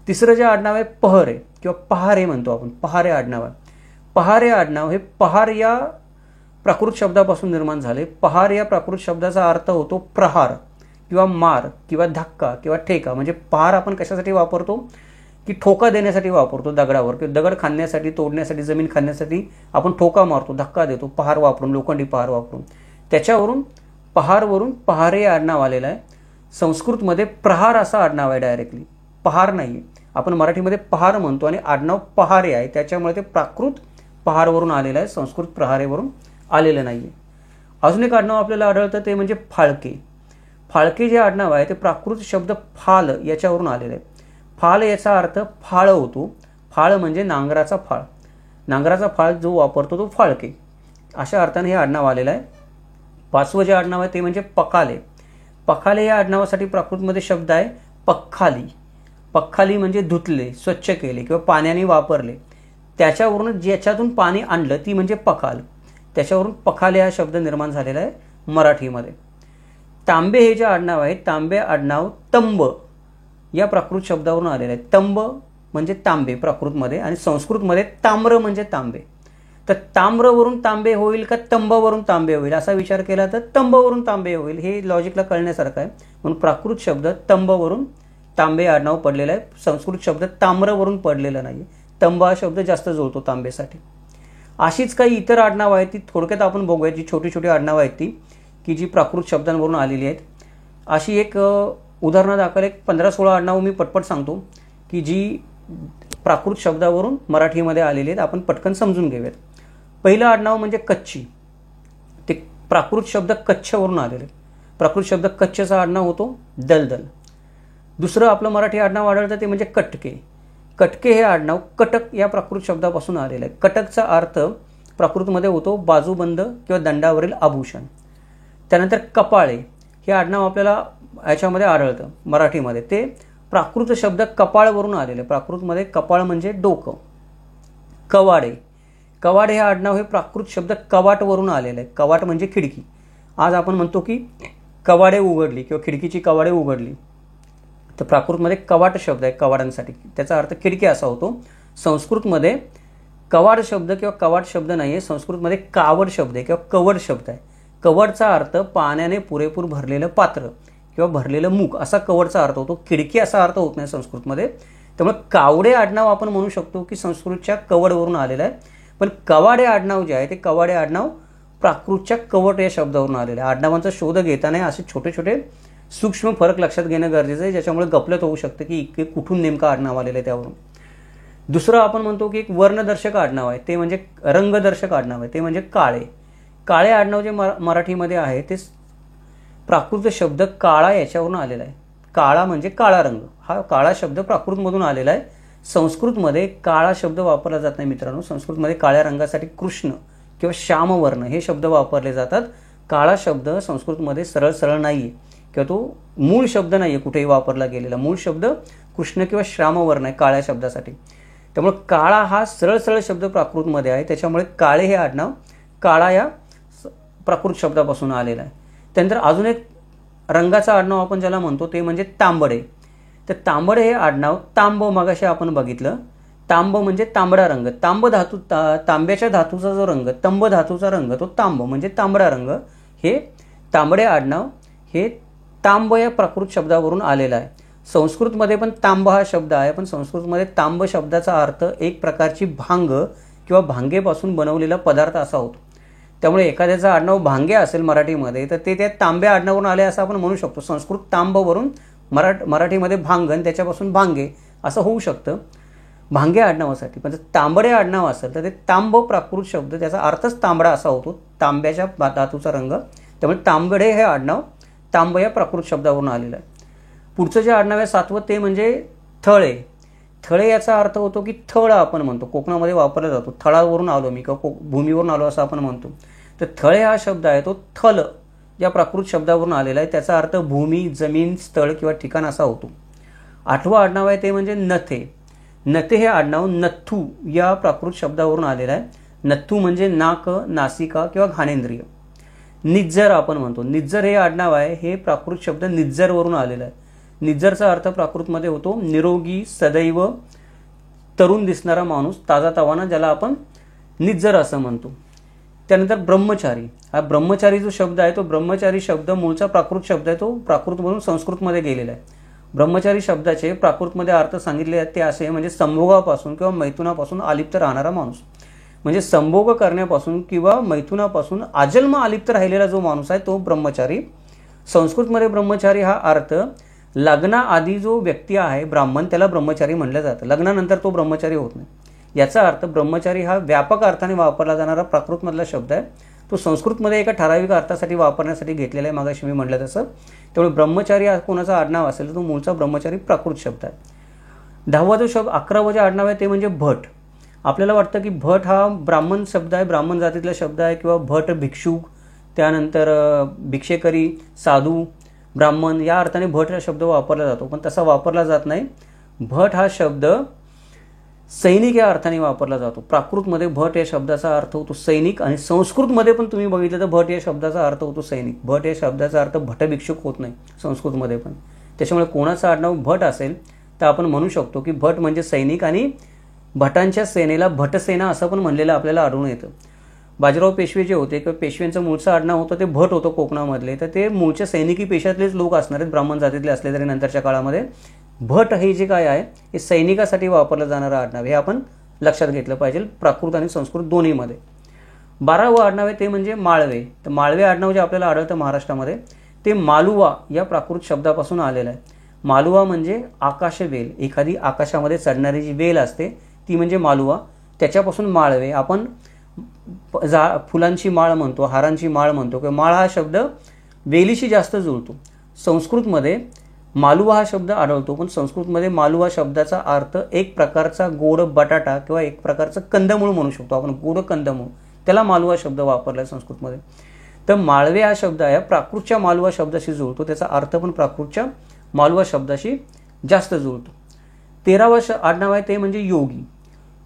तिसरं जे आडनाव आहे पहरे किंवा पहारे म्हणतो आपण, पहारे आडनाव आहे. पहारे आडनाव हे पहार या प्राकृत शब्दापासून निर्माण झाले. पहार या प्राकृत शब्दाचा अर्थ होतो प्रहार किंवा मार किंवा धक्का किंवा ठेका. म्हणजे पहार आपण कशासाठी वापरतो की ठोका देण्यासाठी वापरतो दगडावर, किंवा दगड खाण्यासाठी, तोडण्यासाठी, जमीन खाण्यासाठी आपण ठोका मारतो, धक्का देतो पहार वापरून, लोखंडी पहार वापरून. त्याच्यावरून पहारवरून पहारे आडनाव आलेलं आहे. संस्कृतमध्ये प्रहार असा आडनाव आहे डायरेक्टली, पहार नाही आहे. आपण मराठीमध्ये पहार म्हणतो आणि आडनाव पहारे आहे, त्याच्यामुळे ते प्राकृत पहारवरून आलेलं आहे, संस्कृत प्रहारेवरून आलेलं नाही आहे. अजून एक आडनाव आपल्याला आढळतं ते म्हणजे फाळके. फाळके जे आडनाव आहे ते प्राकृत शब्द फाल याच्यावरून आलेलं आहे. फाल याचा अर्थ फाळ होतो. फाळ म्हणजे नांगराचा फाळ. नांगराचा फाळ जो वापरतो तो फाळके, अशा अर्थाने हे आडनाव आलेलं आहे. 5वं जे आडनाव आहे ते म्हणजे पखाले. पखाले या आडनावासाठी प्राकृतमध्ये शब्द आहे पख्खाली. पख्खाली म्हणजे धुतले, स्वच्छ केले किंवा पाण्याने वापरले, त्याच्यावरून ज्याच्यातून पाणी आणलं ती म्हणजे पखाल. त्याच्यावरून पखाले हा शब्द निर्माण झालेला आहे मराठीमध्ये. तांबे हे जे आडनाव आहे, तांबे आडनाव तंब या प्राकृत शब्दावरून आलेलं आहे. तंब म्हणजे तांबे प्राकृतमध्ये आणि संस्कृतमध्ये ताम्र म्हणजे तांबे. तर ताम्रवरून तांबे होईल का तंबवरून तांबे होईल असा विचार केला तर तंबवरून तांबे होईल. हे लॉजिकला कळण्यासारखं आहे. म्हणून प्राकृत शब्द तंबवरून तांबे आडनाव पडलेलं आहे. संस्कृत शब्द ताम्रवरून पडलेला नाही. तंब हा शब्द जास्त जुळतो तांबेसाठी. अशीच काही इतर आडनावं आहेत ती थोडक्यात आपण बघूया, जी छोटी छोटी आडनावं आहेत ती की जी प्राकृत शब्दांवरून आलेली आहेत. अशी एक उदाहरणादाखल एक 15-16 आडनावं मी पटपट सांगतो की जी प्राकृत शब्दावरून मराठीमध्ये आलेली आहेत. आपण पटकन समजून घेऊयात. पहिलं आडनाव म्हणजे कच्ची. ते प्राकृत शब्द कच्छवरून आलेले. प्राकृत शब्द कच्छचा आडनाव होतो दलदल. दुसरं आपलं मराठी आडनाव आढळतं ते म्हणजे कटके. कटके हे आडनाव कटक या प्राकृत शब्दापासून आलेलं आहे. कटकचा अर्थ प्राकृतमध्ये होतो बाजूबंद किंवा दंडावरील आभूषण. त्यानंतर कपाळे हे आडनाव आपल्याला याच्यामध्ये आढळतं मराठीमध्ये. ते प्राकृत शब्द कपाळवरून आलेले. प्राकृतमध्ये कपाळ म्हणजे डोकं. कवाडे. कवाडे हे आडनाव हे प्राकृत शब्द कवाटवरून आलेलं आहे. कवाट म्हणजे खिडकी. आज आपण म्हणतो की कवाडे उघडली किंवा खिडकीची कवाडे उघडली, तर प्राकृतमध्ये कवाट शब्द आहे कवाडांसाठी, त्याचा अर्थ खिडकी असा होतो. संस्कृतमध्ये कवाड शब्द किंवा कवाट शब्द नाही आहे. संस्कृतमध्ये कावड शब्द आहे किंवा कवड शब्द आहे. कवडचा अर्थ पाण्याने पुरेपूर भरलेलं पात्र किंवा भरलेलं मूग असा कवडचा अर्थ होतो. खिडकी असा अर्थ होत नाही संस्कृतमध्ये. त्यामुळे कावडे आडनाव आपण म्हणू शकतो की संस्कृतच्या कवडवरून आलेलं आहे. पण कवाडे आडनाव जे आहे ते कवाडे आडनाव प्राकृतच्या कवट या शब्दावरून आलेलं आहे. आडनावांचा शोध घेताना असे छोटे छोटे सूक्ष्म फरक लक्षात घेणं गरजेचं आहे, ज्याच्यामुळे गफलत होऊ शकतं की कुठून नेमकं आडनाव आलेलं आहे त्यावरून. दुसरं आपण म्हणतो की एक वर्णदर्शक आडनाव आहे, ते म्हणजे रंगदर्शक आडनाव आहे, ते म्हणजे काळे. काळे आडनाव जे मराठीमध्ये आहे ते प्राकृत शब्द काळा याच्यावरून आलेला आहे. काळा म्हणजे काळा रंग. हा काळा शब्द प्राकृतमधून आलेला आहे. संस्कृतमध्ये काळा शब्द वापरला जात नाही मित्रांनो. संस्कृतमध्ये काळ्या रंगासाठी कृष्ण किंवा श्यामवर्ण हे शब्द वापरले जातात. काळा शब्द संस्कृतमध्ये सरळ सरळ नाही आहे किंवा तो मूळ शब्द नाही आहे कुठेही वापरला गेलेला. मूळ शब्द कृष्ण किंवा श्यामवर्ण आहे काळ्या शब्दासाठी. त्यामुळे काळा हा सरळ सरळ शब्द प्राकृतमध्ये आहे. त्याच्यामुळे काळे हे आडनाव काळा या प्राकृत शब्दापासून आलेलं आहे. त्यानंतर अजून एक रंगाचं आडनाव आपण ज्याला म्हणतो ते म्हणजे तांबडे. तर तांबडे हे आडनाव तांब मगाशी आपण बघितलं. तांब म्हणजे तांबडा रंग. तांब धातू तांब्याच्या धातूचा जो रंग, तंब धातूचा रंग, तो तांब म्हणजे तांबडा रंग. हे तांबडे आडनाव हे तांब या प्राकृत शब्दावरून आलेला आहे. संस्कृतमध्ये पण तांब हा शब्द आहे, पण संस्कृतमध्ये तांब शब्दाचा अर्थ एक प्रकारची भांग किंवा भांगेपासून बनवलेला पदार्थ असा होतो. त्यामुळे एखाद्याचं आडनाव भांगे असेल मराठीमध्ये तर ते त्या तांब्या आडनावरून आले असं आपण म्हणू शकतो. संस्कृत तांबवरून मराठीमध्ये भांगण, त्याच्यापासून भांगे असं होऊ शकतं भांगे आडनावासाठी. पण तांबडे आडनाव असेल तर ते तांब प्राकृत शब्द त्याचा अर्थच तांबडा असा होतो, तांब्याच्या धातूचा रंग. त्यामुळे तांबडे हे आडनाव तांब या प्राकृत शब्दावरून आलेलं आहे. पुढचं जे आडनाव आहे 7वं ते म्हणजे थळे. थळे याचा अर्थ होतो की थळ आपण म्हणतो, कोकणामध्ये वापरला जातो. थळावरून आलो मी किंवा भूमीवरून आलो असं आपण म्हणतो. तर थळे हा शब्द आहे तो थल या प्राकृत शब्दावरून आलेला आहे. त्याचा अर्थ भूमी, जमीन, स्थळ किंवा ठिकाण असा होतो. 8वं आडनाव आहे ते म्हणजे नथे. नथे हे आडनाव नथू या प्राकृत शब्दावरून आलेलं आहे. नथू म्हणजे नाक, नासिका किंवा घाणेंद्रिय. निज्जर आपण म्हणतो. निज्जर हे आडनाव आहे हे प्राकृत शब्द निज्जरवरून आलेला आहे. निज्जरचा अर्थ प्राकृतमध्ये होतो निरोगी, सदैव तरुण दिसणारा माणूस, ताजा तवाना, ज्याला आपण निज्जर असं म्हणतो. त्यानंतर ब्रह्मचारी. हा ब्रह्मचारी जो शब्द आहे तो ब्रह्मचारी शब्द मूळचा प्राकृत शब्द आहे, तो प्राकृतमधून संस्कृतमध्ये गेलेला आहे. ब्रह्मचारी शब्दाचे प्राकृतमध्ये अर्थ सांगितले आहेत ते असे म्हणजे संभोगापासून किंवा मैथुनापासून अलिप्त राहणारा माणूस. म्हणजे संभोग करण्यापासून किंवा मैथुनापासून आजन्म अलिप्त राहिलेला जो माणूस आहे तो ब्रह्मचारी. संस्कृतमध्ये ब्रह्मचारी हा अर्थ लग्नाआधी जो व्यक्ती आहे ब्राह्मण, त्याला ब्रह्मचारी म्हणलं जातं. लग्नानंतर तो ब्रह्मचारी होत नाही. याचा अर्थ ब्रह्मचारी हा व्यापक अर्थाने वापरला जाणारा प्राकृतमधला शब्द आहे. तो संस्कृतमध्ये एका ठराविक अर्थासाठी वापरण्यासाठी घेतलेला आहे, मागाशी मी म्हटलं तसं. त्यामुळे ब्रह्मचारी हा कोणाचा आडनाव असेल तर तो मूळचा ब्रह्मचारी प्राकृत शब्द आहे. 10वा जो शब्द 11वं जे आडनाव आहे ते म्हणजे भट. आपल्याला वाटतं की भट हा ब्राह्मण शब्द आहे, ब्राह्मण जातीतला शब्द आहे, किंवा भट भिक्षुक, त्यानंतर भिक्षेकरी, साधू, ब्राह्मण या अर्थाने भट हा शब्द वापरला जातो. पण तसा वापरला जात नाही. भट हा शब्द सैनिक या अर्थाने वापरला जातो. प्राकृतमध्ये भट या शब्दाचा अर्थ होतो सैनिक, आणि संस्कृतमध्ये पण तुम्ही बघितलं तर भट या शब्दाचा अर्थ होतो सैनिक. भट या शब्दाचा अर्थ भटभिक्षुक होत नाही संस्कृतमध्ये पण. त्याच्यामुळे कोणाचं आडनाव भट असेल तर आपण म्हणू शकतो की भट म्हणजे सैनिक, आणि भटांच्या सेनेला भटसेना असं पण म्हणलेलं आपल्याला आढळून येतं. बाजीराव पेशवे जे होते किंवा पेशव्यांचं मूळचं आडनाव होतं ते भट होतं कोकणामधले, तर ते मूळच्या सैनिकी पेशातलेच लोक असणार आहेत, ब्राह्मण जातीतले असले तरी नंतरच्या काळामध्ये. भट हे जे काय आहे हे सैनिकासाठी वापरलं जाणारं आडनाव, हे आपण लक्षात घेतलं पाहिजे प्राकृत आणि संस्कृत दोन्हीमध्ये. 12वं आडनाव आहे ते म्हणजे माळवे. तर माळवे आडनाव जे आपल्याला आढळतं महाराष्ट्रामध्ये ते मालुवा या प्राकृत शब्दापासून आलेलं आहे. मालुवा म्हणजे आकाशवेल, एखादी आकाशामध्ये चढणारी जी वेल असते ती म्हणजे मालुवा, त्याच्यापासून माळवे. आपण फुलांची माळ म्हणतो, हारांची माळ म्हणतो, किंवा माळ हा शब्द वेलीशी जास्त जुळतो. संस्कृतमध्ये मालुवा हा शब्द आढळतो, पण संस्कृतमध्ये मालुवा शब्दाचा अर्थ एक प्रकारचा गोड बटाटा किंवा एक प्रकारचं कंदमूळ म्हणू शकतो आपण, गोड कंदमूळ, त्याला मालुवा शब्द वापरला आहे संस्कृतमध्ये. तर माळवे हा शब्द आहे प्राकृतच्या मालुवा शब्दाशी जुळतो, त्याचा अर्थ पण प्राकृतच्या मालुवा शब्दाशी जास्त जुळतो. 13वं आडनाव आहे ते म्हणजे योगी.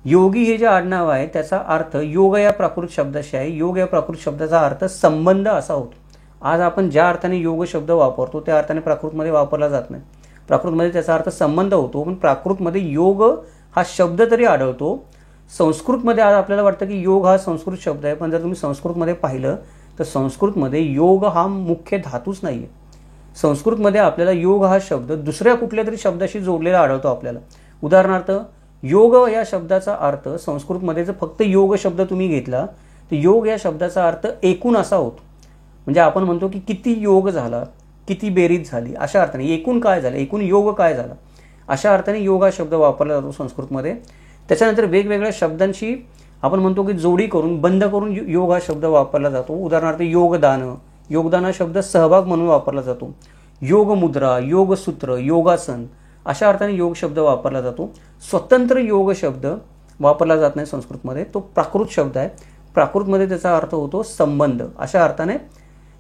योगी हे जे आडनाव आहे त्याचा अर्थ योग या प्राकृत शब्दाशी आहे. योग या प्राकृत शब्दाचा अर्थ संबंध असा होतो. आज आपण ज्या अर्थाने योग शब्द वापरतो त्या अर्थाने प्राकृतमध्ये वापरला जात नाही. प्राकृतमध्ये त्याचा अर्थ संबंध होतो, पण प्राकृतमध्ये योग हा शब्द तरी आढळतो. संस्कृतमध्ये आज आपल्याला वाटतं की योग हा संस्कृत शब्द आहे, पण जर तुम्ही संस्कृतमध्ये पाहिलं तर संस्कृतमध्ये योग हा मुख्य धातूच नाही आहे. संस्कृतमध्ये आपल्याला योग हा शब्द दुसऱ्या कुठल्या तरी शब्दाशी जोडलेला आढळतो आपल्याला. उदाहरणार्थ योग या शब्दाचा अर्थ संस्कृतमध्ये जर फक्त योग शब्द तुम्ही घेतला तर योग या शब्दाचा अर्थ एकूण असा होतो. म्हणजे आपण म्हणतो की किती योग झाला, किती बेरीज झाली, अशा अर्थाने एकूण काय झालं, एकूण योग काय झाला, अशा अर्थाने योग हा शब्द वापरला जातो संस्कृतमध्ये. त्याच्यानंतर वेगवेगळ्या शब्दांशी आपण म्हणतो की जोडी करून बंद करून योग हा शब्द वापरला जातो. उदाहरणार्थ योगदान, योगदान हा शब्द सहभाग म्हणून वापरला जातो. योग मुद्रा, योग सूत्र, योगासन अशा अर्थाने योग शब्द वापरला जातो. स्वतंत्र योग शब्द वापरला जात नाही संस्कृतमध्ये, तो प्राकृत शब्द आहे. प्राकृतमध्ये त्याचा अर्थ होतो संबंध, अशा अर्थाने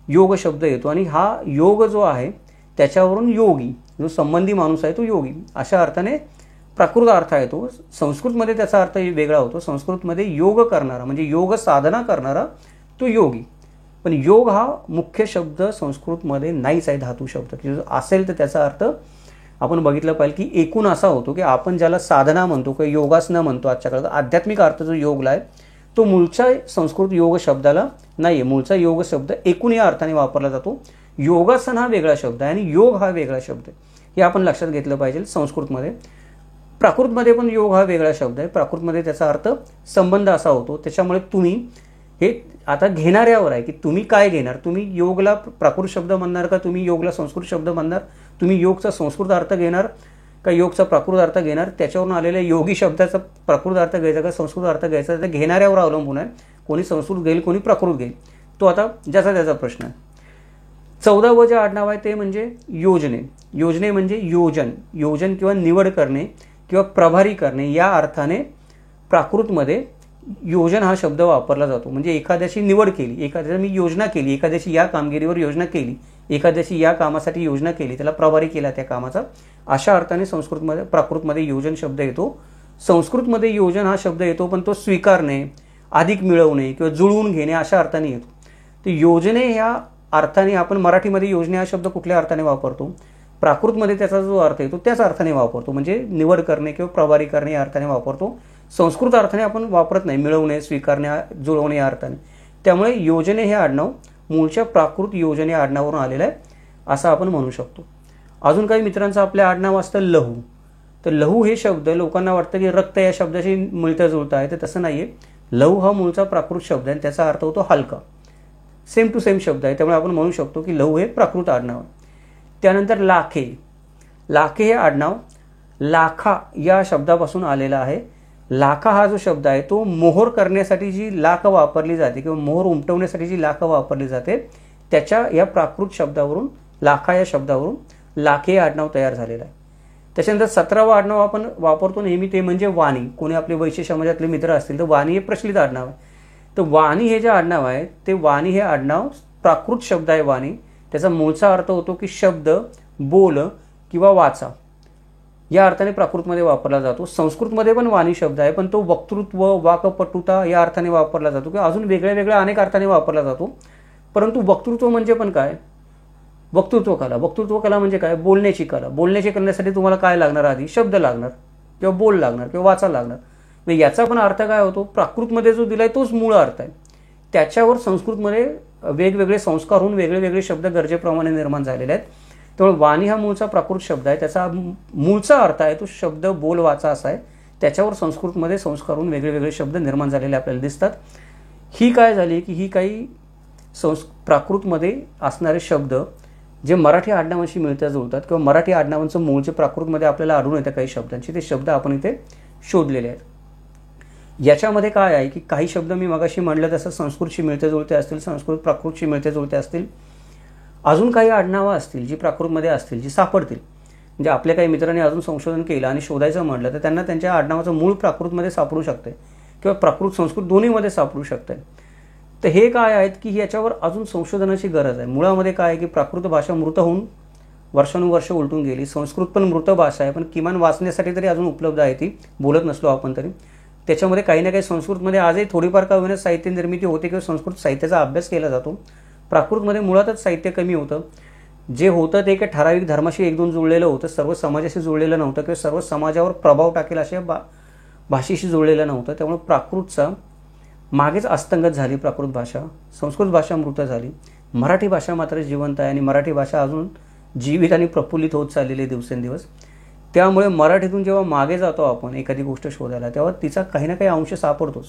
योग शब्द येतो. आणि हा योग जो आहे त्याच्यावरून योगी, जो संबंधी माणूस आहे तो योगी, अशा अर्थाने प्राकृत अर्थ आहे तो. संस्कृतमध्ये त्याचा अर्थ वेगळा होतो. संस्कृतमध्ये योग करणारा म्हणजे योग साधना करणारा तो योगी. पण योग हा मुख्य शब्द संस्कृतमध्ये नाहीच आहे, धातू शब्द असेल तर त्याचा अर्थ आपण बघितलं पाहिजे की एकूण असा होतो की आपण ज्याला साधना म्हणतो किंवा योगासनं म्हणतो आजच्या काळात, आध्यात्मिक अर्थ जो योगला आहे तो मूळच्या संस्कृत योग शब्दाला नाही आहे. मूळचा योग शब्द एकूण या अर्थाने वापरला जातो. योगासन हा वेगळा शब्द आहे आणि योग हा वेगळा शब्द आहे, हे आपण लक्षात घेतलं पाहिजे संस्कृतमध्ये. प्राकृतमध्ये पण योग हा वेगळा शब्द आहे. प्राकृतमध्ये त्याचा अर्थ संबंध असा होतो. त्याच्यामुळे तुम्ही हे आता घेणाऱ्यावर आहे की तुम्ही काय घेणार. तुम्ही योगला प्राकृत शब्द म्हणणार का तुम्ही योगला संस्कृत शब्द म्हणणार, तुम्ही योगचा संस्कृत अर्थ घेणार का योगचा प्राकृत अर्थ घेणार, त्याच्यावरून आलेल्या योगी शब्दाचा प्राकृत अर्थ घ्यायचा का संस्कृत अर्थ घ्यायचा, तर घेणाऱ्यावर अवलंबून आहे. कोणी संस्कृत घेईल कोणी प्राकृत घेईल, तो आता ज्याचा त्याचा प्रश्न आहे. 14वं जे आडनाव आहे ते म्हणजे योजने. योजने म्हणजे योजन, योजन किंवा निवड करणे किंवा प्रभारी करणे या अर्थाने प्राकृतमध्ये योजन हा शब्द वापरला जातो. म्हणजे एखाद्याची निवड केली, एखाद्याची मी योजना केली, एखाद्याची या कामगिरीवर योजना केली, एखाद्याची या कामासाठी योजना केली, त्याला प्रभारी केला त्या कामाचा, अशा अर्थाने संस्कृतमध्ये प्राकृतमध्ये योजन शब्द येतो. संस्कृतमध्ये योजन हा शब्द येतो पण तो स्वीकारणे, अधिक मिळवणे किंवा जुळवून घेणे अशा अर्थाने येतो. तर योजने ह्या अर्थाने आपण मराठीमध्ये योजने हा शब्द कुठल्या अर्थाने वापरतो, प्राकृतमध्ये त्याचा जो अर्थ येतो त्याच अर्थाने वापरतो. म्हणजे निवड करणे किंवा प्रभारी करणे या अर्थाने वापरतो. संस्कृत अर्थाने आपण वापरत नाही, मिळवणे, स्वीकारणे, जुळवणे या अर्थाने. त्यामुळे योजने हे आडनाव मूळच्या प्राकृत योजने आडनावावरून आलेलं आहे असं आपण म्हणू शकतो. अजून काही मित्रांचं आपल्या आडनाव असतं लहू. तर लहू हे शब्द लोकांना वाटतं की रक्त या शब्दाशी मिळतं जुळतं आहे, तर तसं नाही आहे. लहू हा मूळचा प्राकृत शब्द आहे आणि त्याचा अर्थ होतो हलका, सेम टू सेम शब्द आहे. त्यामुळे आपण म्हणू शकतो की लहू हे प्राकृत आडनाव आहे. त्यानंतर लाखे. लाखे हे आडनाव लाखा या शब्दापासून आलेला आहे. लाखा हा जो शब्द आहे तो मोहोर करण्यासाठी जी लाख वापरली जाते किंवा मोहोर उमटवण्यासाठी जी लाख वापरली जाते त्याच्या या प्राकृत शब्दावरून, लाखा या शब्दावरून लाखे हे आडनाव तयार झालेलं आहे. त्याच्यानंतर 17वं आडनाव आपण वापरतो नेहमी, ते म्हणजे वाणी. कोणी आपले वैश्य समाजातले मित्र असतील तर वाणी हे प्रचलित आडनाव आहे. तर वाणी हे जे आडनाव आहे ते वाणी हे आडनाव प्राकृत शब्द आहे वाणी. त्याचा मूळचा अर्थ होतो की शब्द, बोल किंवा वाचा या अर्थाने प्राकृतमध्ये वापरला जातो. संस्कृतमध्ये पण वाणी शब्द आहे, पण तो वक्तृत्व, वाकपटुता या अर्थाने वापरला जातो किंवा अजून वेगळ्या वेगळ्या अनेक अर्थाने वापरला जातो. परंतु वक्तृत्व म्हणजे पण काय? वक्तृत्व कला. वक्तृत्व कला म्हणजे काय? बोलण्याची कला. बोलण्याची करण्यासाठी तुम्हाला काय लागणार? आधी शब्द लागणार किंवा बोल लागणार किंवा वाचा लागणार. याचा पण अर्थ काय होतो? प्राकृतमध्ये जो दिलाय तोच मूळ अर्थ आहे. त्याच्यावर संस्कृतमध्ये वेगवेगळे संस्कार होऊन वेगळे वेगळे शब्द गरजेप्रमाणे निर्माण झालेले आहेत. त्यामुळे वाणी हा मूळचा प्राकृत शब्द आहे. त्याचा मूळचा अर्थ आहे तो शब्द, बोल, वाचा असा आहे. त्याच्यावर संस्कृतमध्ये संस्कार होऊन वेगळे वेगळे शब्द निर्माण झालेले आपल्याला दिसतात. ही काय झाली की ही काही प्राकृतमध्ये असणारे शब्द जे मराठी आडनावांशी मिळत्या जुळतात किंवा मराठी आडनावांचं मूळचे प्राकृतमध्ये आपल्याला आढळून येतं काही शब्दांची, ते शब्द आपण इथे शोधलेले आहेत. याच्यामध्ये काय आहे की काही शब्द मी मगाशी म्हणलं तसं संस्कृतशी मिळते जुळते असतील, संस्कृत प्राकृतशी मिळते जुळते असतील. अजून काही आडनावं असतील जी प्राकृतमध्ये असतील, जी सापडतील. म्हणजे आपल्या काही मित्रांनी अजून संशोधन केलं आणि शोधायचं म्हटलं तर त्यांना त्यांच्या आडनावाचं मूळ प्राकृतमध्ये सापडू शकते किंवा प्राकृत संस्कृत दोन्हीमध्ये सापडू शकते. तर हे काय आहेत की याच्यावर अजून संशोधनाची गरज आहे. मुळामध्ये काय आहे की प्राकृत भाषा मृत होऊन वर्षानुवर्ष उलटून गेली. संस्कृत पण मृत भाषा आहे, पण किमान वाचण्यासाठी तरी अजून उपलब्ध आहे. ती बोलत नसलो आपण तरी. त्याच्यामध्ये काही ना काही संस्कृतमध्ये आजही थोडीफार का होईना साहित्य निर्मिती होते किंवा संस्कृत साहित्याचा अभ्यास केला जातो. प्राकृतमध्ये मुळातच साहित्य कमी होतं. जे होतं ते एका ठराविक धर्माशी एक दोन जुळलेलं होतं, सर्व समाजाशी जुळलेलं नव्हतं किंवा सर्व समाजावर प्रभाव टाकेल अशा भाषेशी जुळलेलं नव्हतं. त्यामुळे प्राकृतचा मागेच अस्तंगत झाली प्राकृत भाषा. संस्कृत भाषा मृत झाली. मराठी भाषा मात्र जिवंत आहे आणि मराठी भाषा अजून जीवित आणि प्रफुल्लित होत चाललेली आहे दिवसेंदिवस. त्यामुळे मराठीतून जेव्हा मागे जातो आपण एखादी गोष्ट शोधायला तेव्हा तिचा काही ना काही अंश सापडतोच.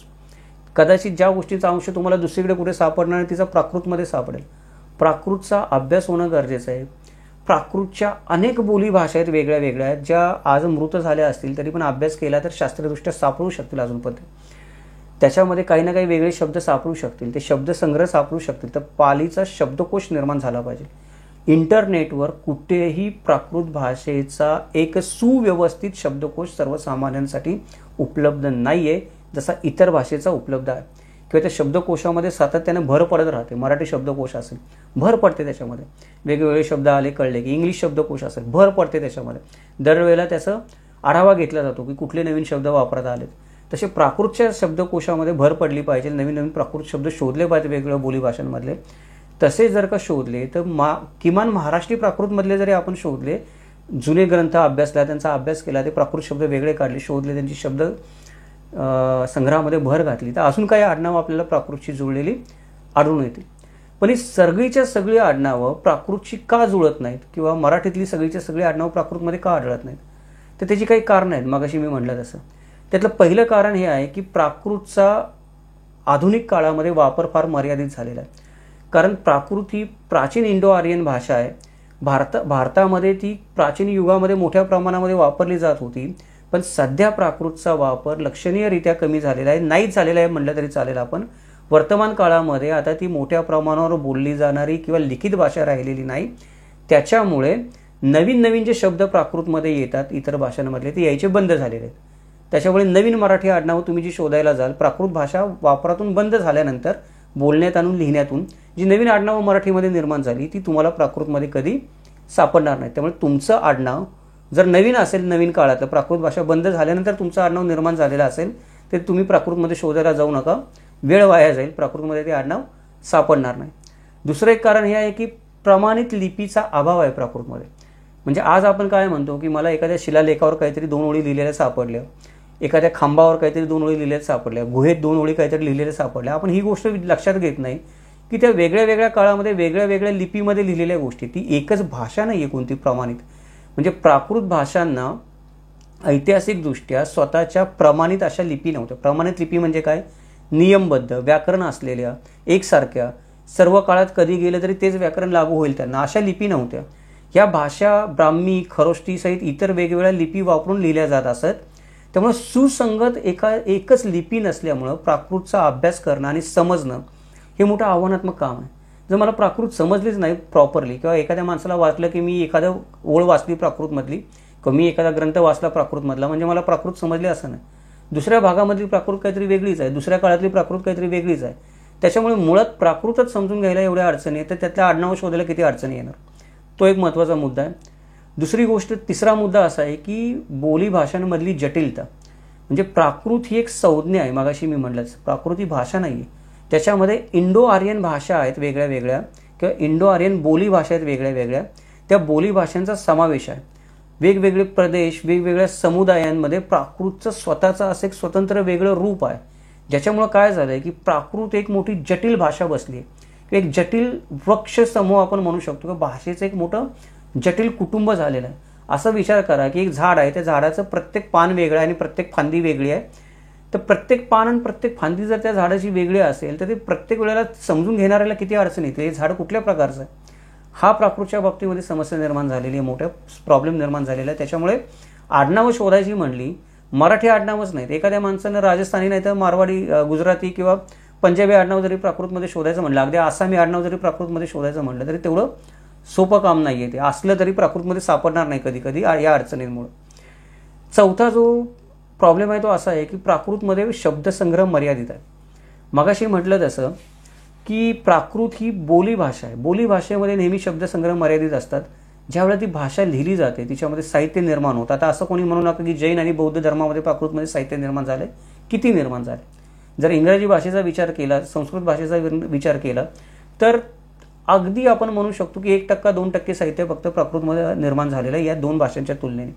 कदाचित ज्या गोष्टीचा अंश तुम्हाला दुसरीकडे कुठे सापडणार नाही तिचा प्राकृतमध्ये सापडेल. प्राकृतचा अभ्यास होणं गरजेचं आहे. प्राकृतच्या अनेक बोली भाषा आहेत वेगळ्या वेगळ्या आहेत ज्या आज मृत झाल्या असतील तरी पण अभ्यास केला तर शास्त्रीयदृष्ट्या सापडू शकतील अजून पण. त्याच्यामध्ये काही ना काही वेगळे शब्द सापडू शकतील, ते शब्दसंग्रह सापडू शकतील. तर पालीचा शब्दकोश निर्माण झाला पाहिजे. इंटरनेटवर कुठेही प्राकृत भाषेचा एक सुव्यवस्थित शब्दकोश सर्वसामान्यांसाठी उपलब्ध नाहीये जसा इतर भाषेचा उपलब्ध आहे. किंवा त्या शब्दकोशामध्ये सातत्याने भर पडत राहते. मराठी शब्दकोश असेल भर पडते त्याच्यामध्ये, वेगवेगळे शब्द आले कळले की इंग्लिश शब्दकोश असेल भर पडते त्याच्यामध्ये. दरवेळेला त्याचा आढावा घेतला जातो की कुठले नवीन शब्द वापरत आलेत. तसे प्राकृतच्या शब्दकोशामध्ये भर पडली पाहिजे. नवीन नवीन प्राकृत शब्द शोधले पाहिजे वेगवेगळ्या बोलीभाषांमधले. तसे जर का शोधले तर किमान महाराष्ट्री प्राकृतमधले जरी आपण शोधले, जुने ग्रंथ अभ्यासला, त्यांचा अभ्यास केला, ते प्राकृत शब्द वेगळे काढले, शोधले, त्यांची शब्द संग्रहामध्ये भर घातली तर अजून काही आडनावं आपल्याला प्राकृतशी जुळलेली आढळून येतील. पण ही सगळीच्या सगळी आडनावं प्राकृतशी का जुळत नाहीत किंवा मराठीतली सगळीच्या सगळी आडनावं प्राकृतमध्ये का आढळत नाहीत? तर त्याची काही कारणं आहेत. मगाशी मी म्हटलं तसं त्यातलं पहिलं कारण हे आहे की प्राकृतचा आधुनिक काळामध्ये वापर फार मर्यादित झालेला आहे. कारण प्राकृत ही प्राचीन इंडो आर्यन भाषा आहे. भारतामध्ये ती प्राचीन युगामध्ये मोठ्या प्रमाणामध्ये वापरली जात होती. पण सध्या प्राकृतचा वापर लक्षणीयरित्या कमी झालेला आहे. नाहीच झालेला आहे म्हटलं तरी चालेल आपण. वर्तमान काळामध्ये आता ती मोठ्या प्रमाणावर बोलली जाणारी किंवा लिखित भाषा राहिलेली नाही. त्याच्यामुळे नवीन नवीन जे शब्द प्राकृतमध्ये येतात इतर भाषांमधले ते यायचे बंद झालेले आहेत. त्याच्यामुळे नवीन मराठी आडनावं तुम्ही जी शोधायला जाल, प्राकृत भाषा वापरातून बंद झाल्यानंतर बोलण्यात आणून लिहिण्यातून जी नवीन आडनावं मराठीमध्ये निर्माण झाली ती तुम्हाला प्राकृतमध्ये कधी सापडणार नाही. त्यामुळे तुमचं आडनाव जर नवीन असेल, नवीन काळातलं प्राकृत भाषा बंद झाल्यानंतर तुमचं आडनाव निर्माण झालेलं असेल तर तुम्ही प्राकृतमध्ये शोधायला जाऊ नका. वेळ वाया जाईल, प्राकृतमध्ये ते आडनाव सापडणार नाही. दुसरं एक कारण हे आहे की प्रमाणित लिपीचा अभाव आहे प्राकृतमध्ये. म्हणजे आज आपण काय म्हणतो की मला एखाद्या शिलालेखावर काहीतरी 2 ओळी लिहिलेल्या सापडल्या, एखाद्या खांबावर काहीतरी 2 ओळी लिहिलेल्या सापडल्या, गुहेत 2 ओळी काहीतरी लिहिलेल्या सापडल्या. आपण ही गोष्ट लक्षात घेत नाही की त्या वेगळ्या वेगळ्या काळामध्ये वेगळ्या वेगळ्या लिपीमध्ये लिहिलेल्या गोष्टी, ती एकच भाषा नाही आहे कोणती प्रमाणित. म्हणजे प्राकृत भाषांना ऐतिहासिकदृष्ट्या स्वतःच्या प्रमाणित अशा लिपी नव्हत्या. प्रमाणित लिपी म्हणजे काय? नियमबद्ध व्याकरण असलेल्या, एकसारख्या, सर्व काळात कधी गेलं तरी तेच व्याकरण लागू होईल त्यांना, अशा लिपी नव्हत्या. ह्या भाषा ब्राह्मी, खरोष्टी सहित इतर वेगवेगळ्या लिपी वापरून लिहिल्या जात असत. त्यामुळे सुसंगत एकच लिपी नसल्यामुळं प्राकृतचा अभ्यास करणं आणि समजणं हे मोठं आव्हानात्मक काम आहे. जर मला प्राकृत समजलीच नाही प्रॉपरली, किंवा एखाद्या माणसाला वाटलं की मी एखादं ओळ वाचली प्राकृतमधली, किंवा मी एखादा ग्रंथ वाचला प्राकृतमधला, म्हणजे मला प्राकृत समजली असं नाही. दुसऱ्या भागामधली प्राकृत काहीतरी वेगळीच आहे, दुसऱ्या काळातली प्राकृत काहीतरी वेगळीच आहे. त्याच्यामुळे मुळात प्राकृतच समजून घ्यायला एवढ्या अडचणी आहेत, तर त्यातल्या आडनावं शोधायला किती अडचणी येणार. तो एक महत्त्वाचा मुद्दा आहे. दुसरी गोष्ट, तिसरा मुद्दा असा आहे की बोली भाषांमधली जटिलता. म्हणजे प्राकृत ही एक संज्ञा आहे. मागाशी मी म्हटलंच, प्राकृत ही भाषा नाही आहे. त्याच्यामध्ये इंडो आर्यन भाषा आहेत वेगळ्या वेगळ्या, किंवा इंडो आर्यन बोली भाषा आहेत वेगळ्या वेगळ्या. त्या बोली भाषांचा समावेश आहे. वेगवेगळे प्रदेश, वेगवेगळ्या समुदायांमध्ये प्राकृतचं स्वतःचं असं एक स्वतंत्र वेगळं रूप आहे. ज्याच्यामुळं काय झालं आहे की प्राकृत एक मोठी जटिल भाषा बसली आहे. एक जटिल वृक्ष समूह आपण म्हणू शकतो, की भाषेचं एक मोठं जटिल कुटुंब झालेलं आहे. असं विचार करा की एक झाड आहे, त्या झाडाचं प्रत्येक पान वेगळं आहे आणि प्रत्येक फांदी वेगळी आहे. तर प्रत्येक पान आणि प्रत्येक फांदी जर त्या झाडाची वेगळी असेल तर ते प्रत्येक वेळेला समजून घेणाऱ्याला किती अडचण येते. हे झाड कुठल्या प्रकारचं आहे, हा प्राकृतच्या बाबतीमध्ये समस्या निर्माण झालेली आहे, मोठ्या प्रॉब्लेम निर्माण झालेला आहे. त्याच्यामुळे आडनावं शोधायची म्हणली, मराठी आडनावच नाहीत. एखाद्या माणसानं राजस्थानी नाही तर मारवाडी, गुजराती किंवा पंजाबी आडनाव जरी प्राकृतमध्ये शोधायचं म्हणलं, अगदी आसामी आडनाव जरी प्राकृतमध्ये शोधायचं म्हणलं तरी तेवढं सोपं काम नाही आहे. ते असलं तरी प्राकृतमध्ये सापडणार नाही कधी कधी या अडचणींमुळे. चौथा जो प्रॉब्लेम आहे तो असा आहे की प्राकृतमध्ये शब्दसंग्रह मर्यादित आहे. मगाशी म्हटलं तसं की प्राकृत ही बोली भाषा आहे. बोली भाषेमध्ये नेहमी शब्दसंग्रह मर्यादित असतात. ज्यावेळेला ती भाषा लिहिली जाते तिच्यामध्ये साहित्य निर्माण होतं. आता असं कोणी म्हणू नका की जैन आणि बौद्ध धर्मामध्ये प्राकृतमध्ये साहित्य निर्माण झाले. किती निर्माण झाले. जर इंग्रजी भाषेचा विचार केला, संस्कृत भाषेचा विचार केला तर अगदी आपण म्हणू शकतो की 1% 2% साहित्य फक्त प्राकृतमध्ये निर्माण झालेलं आहे या दोन भाषांच्या तुलनेने.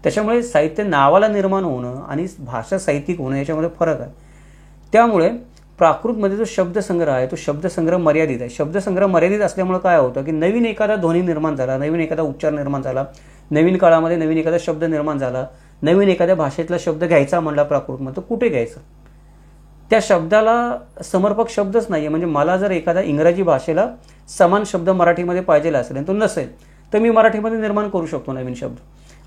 त्याच्यामुळे साहित्य नावाला निर्माण होणं आणि भाषा साहित्यिक होणं याच्यामध्ये फरक आहे. त्यामुळे प्राकृतमध्ये जो शब्दसंग्रह आहे तो शब्दसंग्रह मर्यादित आहे. शब्दसंग्रह मर्यादित असल्यामुळे काय होतं की नवीन एखादा ध्वनी निर्माण झाला, नवीन एखादा उच्चार निर्माण झाला, नवीन काळामध्ये नवीन एखादा शब्द निर्माण झाला, नवीन एखाद्या भाषेतला शब्द घ्यायचा म्हणला प्राकृतमध्ये, तर कुठे घ्यायचं. त्या शब्दाला समर्पक शब्दच नाही आहे. म्हणजे मला जर एखादा इंग्रजी भाषेला समान शब्द मराठीमध्ये पाहिजे असेल आणि तो नसेल तर मी मराठीमध्ये निर्माण करू शकतो नवीन शब्द.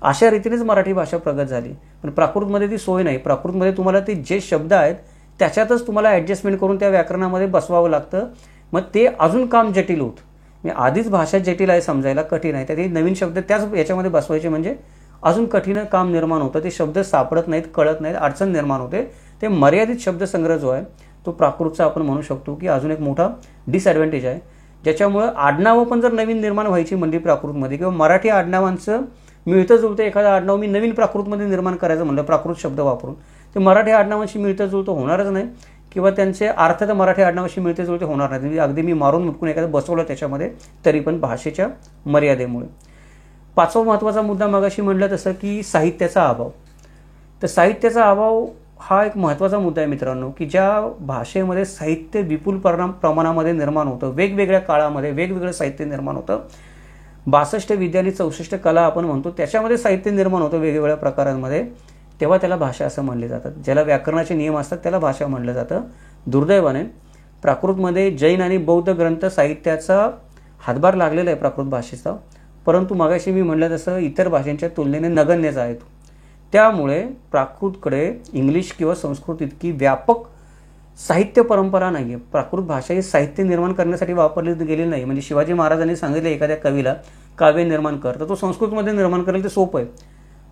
अशा रीतीनेच मराठी भाषा प्रगत झाली. पण प्राकृतमध्ये ती सोय नाही. प्राकृतमध्ये तुम्हाला ते जे शब्द आहेत त्याच्यातच तुम्हाला ॲडजस्टमेंट करून त्या व्याकरणामध्ये बसवावं लागतं. मग ते अजून काम जटिल होतं. म्हणजे आधीच भाषा जटिल आहे, समजायला कठीण आहे, तर ते नवीन शब्द त्याच याच्यामध्ये बसवायचे म्हणजे अजून कठीण काम निर्माण होतं. ते शब्द सापडत नाहीत, कळत नाहीत, अडचण निर्माण होते. ते मर्यादित शब्दसंग्रह जो आहे तो प्राकृतचा आपण म्हणू शकतो की अजून एक मोठा डिसॲडव्हान्टेज आहे. ज्याच्यामुळं आडनावं पण जर नवीन निर्माण व्हायची म्हणजे प्राकृतमध्ये, किंवा मराठी आडनावांचं मिळतं जुळतं एखादं आडनाव मी नवीन प्राकृतमध्ये निर्माण करायचं म्हणलं प्राकृत शब्द वापरून, ते मराठी आडनावांशी मिळतं जुळतं होणारच नाही, किंवा त्यांचे अर्थ तर मराठी आडनावाशी मिळते जुळते होणार नाही. म्हणजे अगदी मी मारून मुटकून एखादं बसवलं त्याच्यामध्ये तरी पण भाषेच्या मर्यादेमुळे. पाचवा महत्त्वाचा मुद्दा मगाशी म्हटलं तसं की साहित्याचा अभाव. तर साहित्याचा अभाव हा एक महत्त्वाचा मुद्दा आहे मित्रांनो, की ज्या भाषेमध्ये साहित्य विपुल प्रमाणामध्ये निर्माण होतं, वेगवेगळ्या काळामध्ये वेगवेगळं साहित्य निर्माण होतं. 62 विद्या आणि 64 कला आपण म्हणतो त्याच्यामध्ये साहित्य निर्माण होतं वेगवेगळ्या प्रकारांमध्ये, तेव्हा त्याला भाषा असं म्हणले जातात. ज्याला व्याकरणाचे नियम असतात त्याला भाषा म्हणलं जातं. दुर्दैवाने प्राकृतमध्ये जैन आणि बौद्ध ग्रंथ साहित्याचा हातभार लागलेला आहे प्राकृत भाषेचा, परंतु मगाशी मी म्हटलं तसं इतर भाषांच्या तुलनेने नगण्यच आहे तो. त्यामुळे प्राकृतकडे इंग्लिश किंवा संस्कृत इतकी व्यापक साहित्य परंपरा नाही आहे. प्राकृत भाषा ही साहित्य निर्माण करण्यासाठी वापरली गेलेली नाही. म्हणजे शिवाजी महाराजांनी सांगितलं एखाद्या कवीला काव्य निर्माण कर, तर तो संस्कृतमध्ये निर्माण करेल, ते सोपं आहे.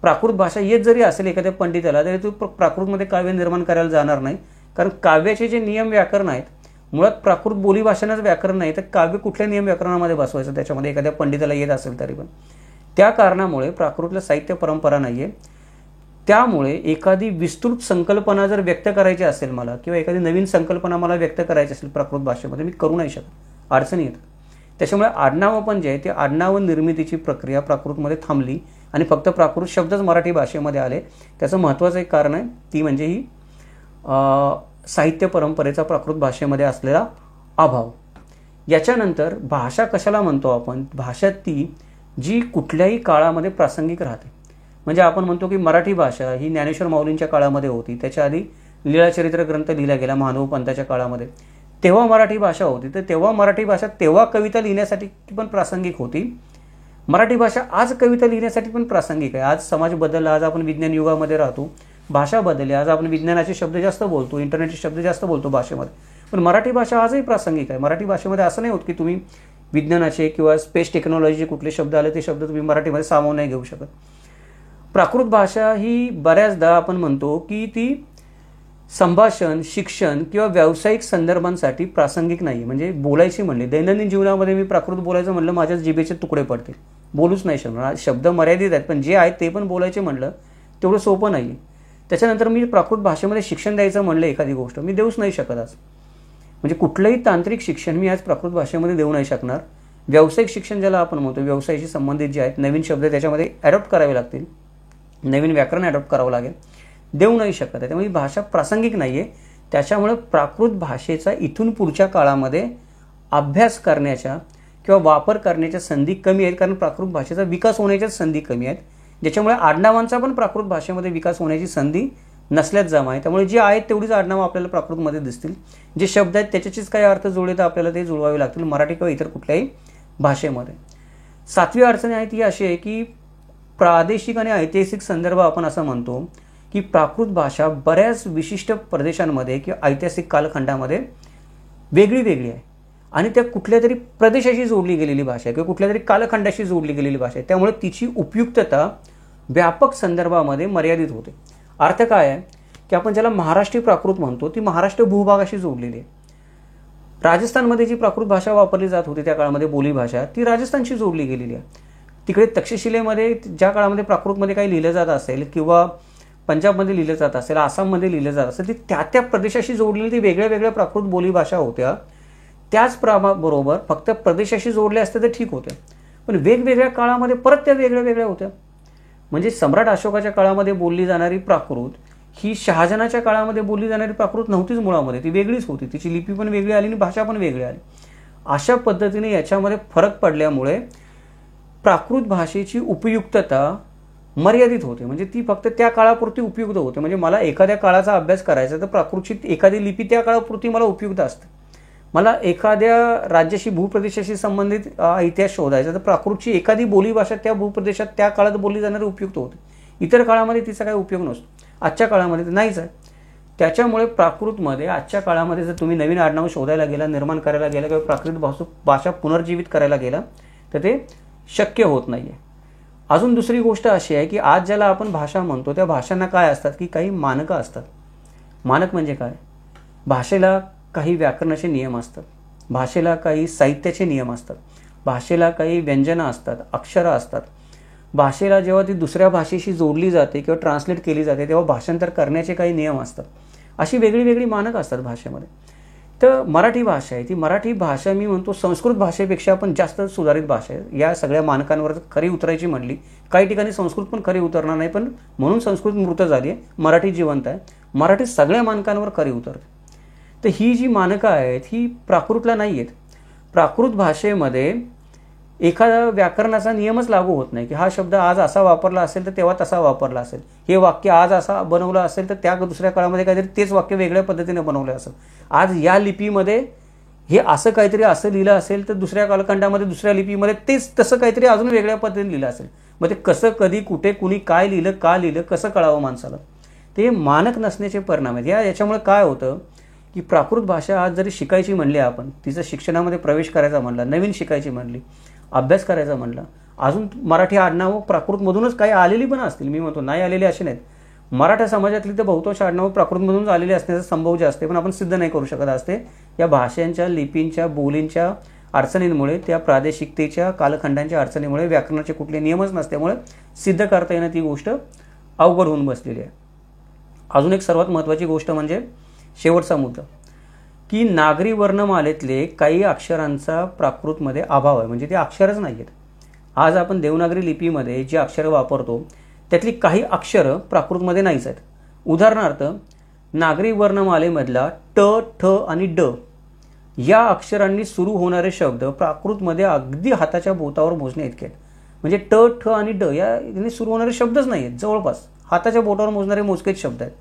प्राकृत भाषा येत जरी असेल एखाद्या पंडिताला तरी तो प्राकृतमध्ये काव्य निर्माण करायला जाणार नाही, कारण काव्याचे जे नियम व्याकरण आहेत मुळात प्राकृत बोली भाषेनंच व्याकरण नाही, तर काव्य कुठल्या नियम व्याकरणामध्ये बसवायचं त्याच्यामध्ये एखाद्या पंडिताला येत असेल तरी पण. त्या कारणामुळे प्राकृतला साहित्य परंपरा नाही आहे. त्यामुळे एखादी विस्तृत संकल्पना जर व्यक्त करायची असेल मला, किंवा एखादी नवीन संकल्पना मला व्यक्त करायची असेल प्राकृत भाषेमध्ये, मी करू नाही शकत, अडचणी येतात. त्याच्यामुळे आडनावं पण जे आहे ते आडनाव निर्मितीची प्रक्रिया प्राकृतमध्ये थांबली आणि फक्त प्राकृत शब्दच मराठी भाषेमध्ये आले. त्याचं महत्त्वाचं एक कारण आहे ती म्हणजे ही साहित्य परंपरेचा प्राकृत भाषेमध्ये असलेला अभाव. याच्यानंतर भाषा कशाला म्हणतो आपण, भाषा ती जी कुठल्याही काळामध्ये प्रासंगिक राहते. म्हणजे आपण म्हणतो की मराठी भाषा ही ज्ञानेश्वर माऊलींच्या काळामध्ये होती, त्याच्या आधी लीळाचरित्र ग्रंथ लिहिला गेला महानुभाव पंथाच्या काळामध्ये, तेव्हा मराठी भाषा होती. तर तेव्हा मराठी भाषा तेव्हा कविता लिहिण्यासाठी पण प्रासंगिक होती. मराठी भाषा आज कविता लिहिण्यासाठी पण प्रासंगिक आहे. आज समाज बदलला, आज आपण विज्ञान युगामध्ये राहतो, भाषा बदलली, आज आपण विज्ञानाचे शब्द जास्त बोलतो, इंटरनेटचे शब्द जास्त बोलतो भाषेमध्ये, पण मराठी भाषा आजही प्रासंगिक आहे. मराठी भाषेमध्ये असं नाही होत की तुम्ही विज्ञानाचे किंवा स्पेस टेक्नॉलॉजीचे कुठले शब्द आले ते शब्द तुम्ही मराठीमध्ये सामावून नाही घेऊ शकत. प्राकृत भाषा ही बऱ्याचदा आपण म्हणतो की ती संभाषण, शिक्षण किंवा व्यावसायिक संदर्भांसाठी प्रासंगिक नाही. म्हणजे बोलायची म्हणली, दैनंदिन जीवनामध्ये मी प्राकृत बोलायचं म्हणलं माझ्या जिभेचे तुकडे पडतील, बोलूच नाही शकणार. शब्द मर्यादित आहेत, पण जे आहेत ते पण बोलायचे म्हणलं तेवढं सोपं नाही. त्याच्यानंतर मी प्राकृत भाषेमध्ये शिक्षण द्यायचं म्हणलं एखादी गोष्ट मी देऊच नाही शकत आज. म्हणजे कुठलंही तांत्रिक शिक्षण मी आज प्राकृत भाषेमध्ये देऊ नाही शकणार. व्यावसायिक शिक्षण ज्याला आपण म्हणतो, व्यवसायाशी संबंधित जे आहेत नवीन शब्द त्याच्यामध्ये ॲडॉप्ट करावे लागतील, नवीन व्याकरण ॲडॉप्ट करावं लागेल, देऊ नाही शकत आहे. त्यामुळे भाषा प्रासंगिक नाही आहे. त्याच्यामुळे प्राकृत भाषेचा इथून पुढच्या काळामध्ये अभ्यास करण्याच्या किंवा वापर करण्याच्या संधी कमी आहेत, कारण प्राकृत भाषेचा विकास होण्याच्याच संधी कमी आहेत, ज्याच्यामुळे आडनावांचा पण प्राकृत भाषेमध्ये विकास होण्याची संधी नसल्याच जमा आहे. त्यामुळे जे आहेत तेवढीच आडनावं आपल्याला प्राकृतमध्ये दिसतील, जे शब्द आहेत त्याच्याचीच काही अर्थ जुळले तर आपल्याला ते जुळवावे लागतील मराठी किंवा इतर कुठल्याही भाषेमध्ये. 7वी अडचण आहे ती अशी आहे की प्रादेशिक आणि ऐतिहासिक संदर्भ आपण असं म्हणतो की प्राकृत भाषा बऱ्याच विशिष्ट प्रदेशांमध्ये किंवा ऐतिहासिक कालखंडामध्ये वेगळी वेगळी आहे आणि त्या कुठल्या तरी प्रदेशाशी जोडली गेलेली भाषा आहे किंवा कुठल्या तरी कालखंडाशी जोडली गेलेली भाषा आहे. त्यामुळे तिची उपयुक्तता व्यापक संदर्भामध्ये मर्यादित होते. अर्थ काय आहे की आपण ज्याला महाराष्ट्रीय प्राकृत म्हणतो ती महाराष्ट्र भूभागाशी जोडलेली आहे. राजस्थानमध्ये जी प्राकृत भाषा वापरली जात होती त्या काळामध्ये बोली भाषा, ती राजस्थानशी जोडली गेलेली आहे. तिकडे तक्षशिलेमध्ये ज्या काळामध्ये प्राकृतमध्ये काही लिहिलं जात असेल किंवा पंजाबमध्ये लिहिलं जात असेल, आसाममध्ये लिहिलं जात असेल, ती त्या त्या प्रदेशाशी जोडलेली ती वेगळ्या वेगळ्या प्राकृत बोली भाषा होत्या. त्याच बरोबर फक्त प्रदेशाशी जोडल्या असते तर ठीक होत्या, पण वेगवेगळ्या काळामध्ये परत त्या वेगळ्या वेगळ्या होत्या. म्हणजे सम्राट अशोकाच्या काळामध्ये बोलली जाणारी प्राकृत ही शहाजहानाच्या काळामध्ये बोलली जाणारी प्राकृत नव्हतीच मुळामध्ये, ती वेगळीच होती. तिची लिपी पण वेगळी आली आणि भाषा पण वेगळी आली. अशा पद्धतीने याच्यामध्ये फरक पडल्यामुळे प्राकृत भाषेची उपयुक्तता मर्यादित होते. म्हणजे ती फक्त त्या काळापुरती उपयुक्त होते. म्हणजे मला एखाद्या काळाचा अभ्यास करायचा तर प्राकृतची एखादी लिपी त्या काळापुरती मला उपयुक्त असते. मला एखाद्या राज्याशी भूप्रदेशाशी संबंधित इतिहास शोधायचा तर प्राकृतची एखादी बोली भाषा त्या भूप्रदेशात त्या काळात बोलली जाणारी उपयुक्त होते. इतर काळामध्ये तिचा काही उपयोग नसतो. आजच्या काळामध्ये नाहीच आहे. त्याच्यामुळे प्राकृतमध्ये आजच्या काळामध्ये जर तुम्ही नवीन आडनाव शोधायला गेला, निर्माण करायला गेला किंवा प्राकृत भाषा पुनर्जीवित करायला गेला तर ते शक्य होत नाही आहे. अजून दुसरी गोष्ट अशी आहे की आज ज्याला आपण भाषा म्हणतो त्या भाषांना काय असतात की काही मानकं असतात. मानक म्हणजे काय? भाषेला काही व्याकरणाचे नियम असतात, भाषेला काही साहित्याचे नियम असतात, भाषेला काही व्यंजनं असतात, अक्षरं असतात. भाषेला जेव्हा ती दुसऱ्या भाषेशी जोडली जाते किंवा ट्रान्सलेट केली जाते तेव्हा भाषांतर करण्याचे काही नियम असतात. अशी वेगळी वेगळी मानक असतात भाषेमध्ये. तर मराठी भाषा आहे ती मराठी भाषा मी म्हणतो संस्कृत भाषेपेक्षा पण जास्त सुधारित भाषा आहे. या सगळ्या मानकांवर खरी उतरायची म्हणली, काही ठिकाणी संस्कृत पण खरी उतरणार नाही, पण म्हणून संस्कृत मृत झाली आहे, मराठी जिवंत आहे. मराठी सगळ्या मानकांवर खरी उतरते. तर ही जी मानकं आहेत ही प्राकृतला नाही आहेत. प्राकृत भाषेमध्ये एखादा व्याकरणाचा नियमच लागू होत नाही की हा शब्द आज असा वापरला असेल तर तेव्हा तसा वापरला असेल, हे वाक्य आज असा बनवलं असेल तर त्या दुसऱ्या काळामध्ये काहीतरी तेच वाक्य वेगळ्या पद्धतीने बनवलं असेल. आज या लिपीमध्ये हे असं काहीतरी असं लिहिलं असेल तर दुसऱ्या कालखंडामध्ये दुसऱ्या लिपीमध्ये तेच तसं काहीतरी अजून वेगळ्या पद्धतीने लिहिलं असेल. मग ते कसं, कधी, कुठे, कुणी काय लिहिलं, का लिहिलं, कसं कळावं माणसाला, ते मानक नसण्याचे परिणाम आहेत. याच्यामुळे काय होतं की प्राकृत भाषा आज जरी शिकायची म्हणली, आपण तिचं शिक्षणामध्ये प्रवेश करायचा म्हणला, नवीन शिकायची म्हणली, अभ्यास करायचा म्हणला, अजून मराठी आडनावं प्राकृतमधूनच काही आलेली पण असतील, मी म्हणतो नाही आलेली असे नाहीत. मराठा समाजातली तर बहुतांश आडनावं प्राकृतमधून आलेली असण्याचा संभव जास्त आहे, पण आपण सिद्ध नाही करू शकत असते. या भाषांच्या, लिपींच्या, बोलींच्या अडचणींमुळे, त्या प्रादेशिकतेच्या, कालखंडांच्या अडचणीमुळे, व्याकरणाचे कुठले नियमच नसल्यामुळे सिद्ध करता येणं ती गोष्ट अवघड होऊन बसलेली आहे. अजून एक सर्वात महत्त्वाची गोष्ट म्हणजे शेवटचा मुद्दा की नागरी वर्णमालेतले काही अक्षरांचा प्राकृतमध्ये अभाव आहे. म्हणजे ते अक्षरच नाही आहेत. आज आपण देवनागरी लिपीमध्ये जी अक्षरं वापरतो त्यातली काही अक्षरं प्राकृतमध्ये नाहीच आहेत. उदाहरणार्थ नागरी वर्णमालेमधला ट, ठ आणि ड या अक्षरांनी सुरू होणारे शब्द प्राकृतमध्ये अगदी हाताच्या बोटावर मोजणे इतके आहेत. म्हणजे ट, ठ आणि ड यांनी सुरू होणारे शब्दच नाही आहेत, जवळपास हाताच्या बोटावर मोजणारे मोजकेच शब्द आहेत.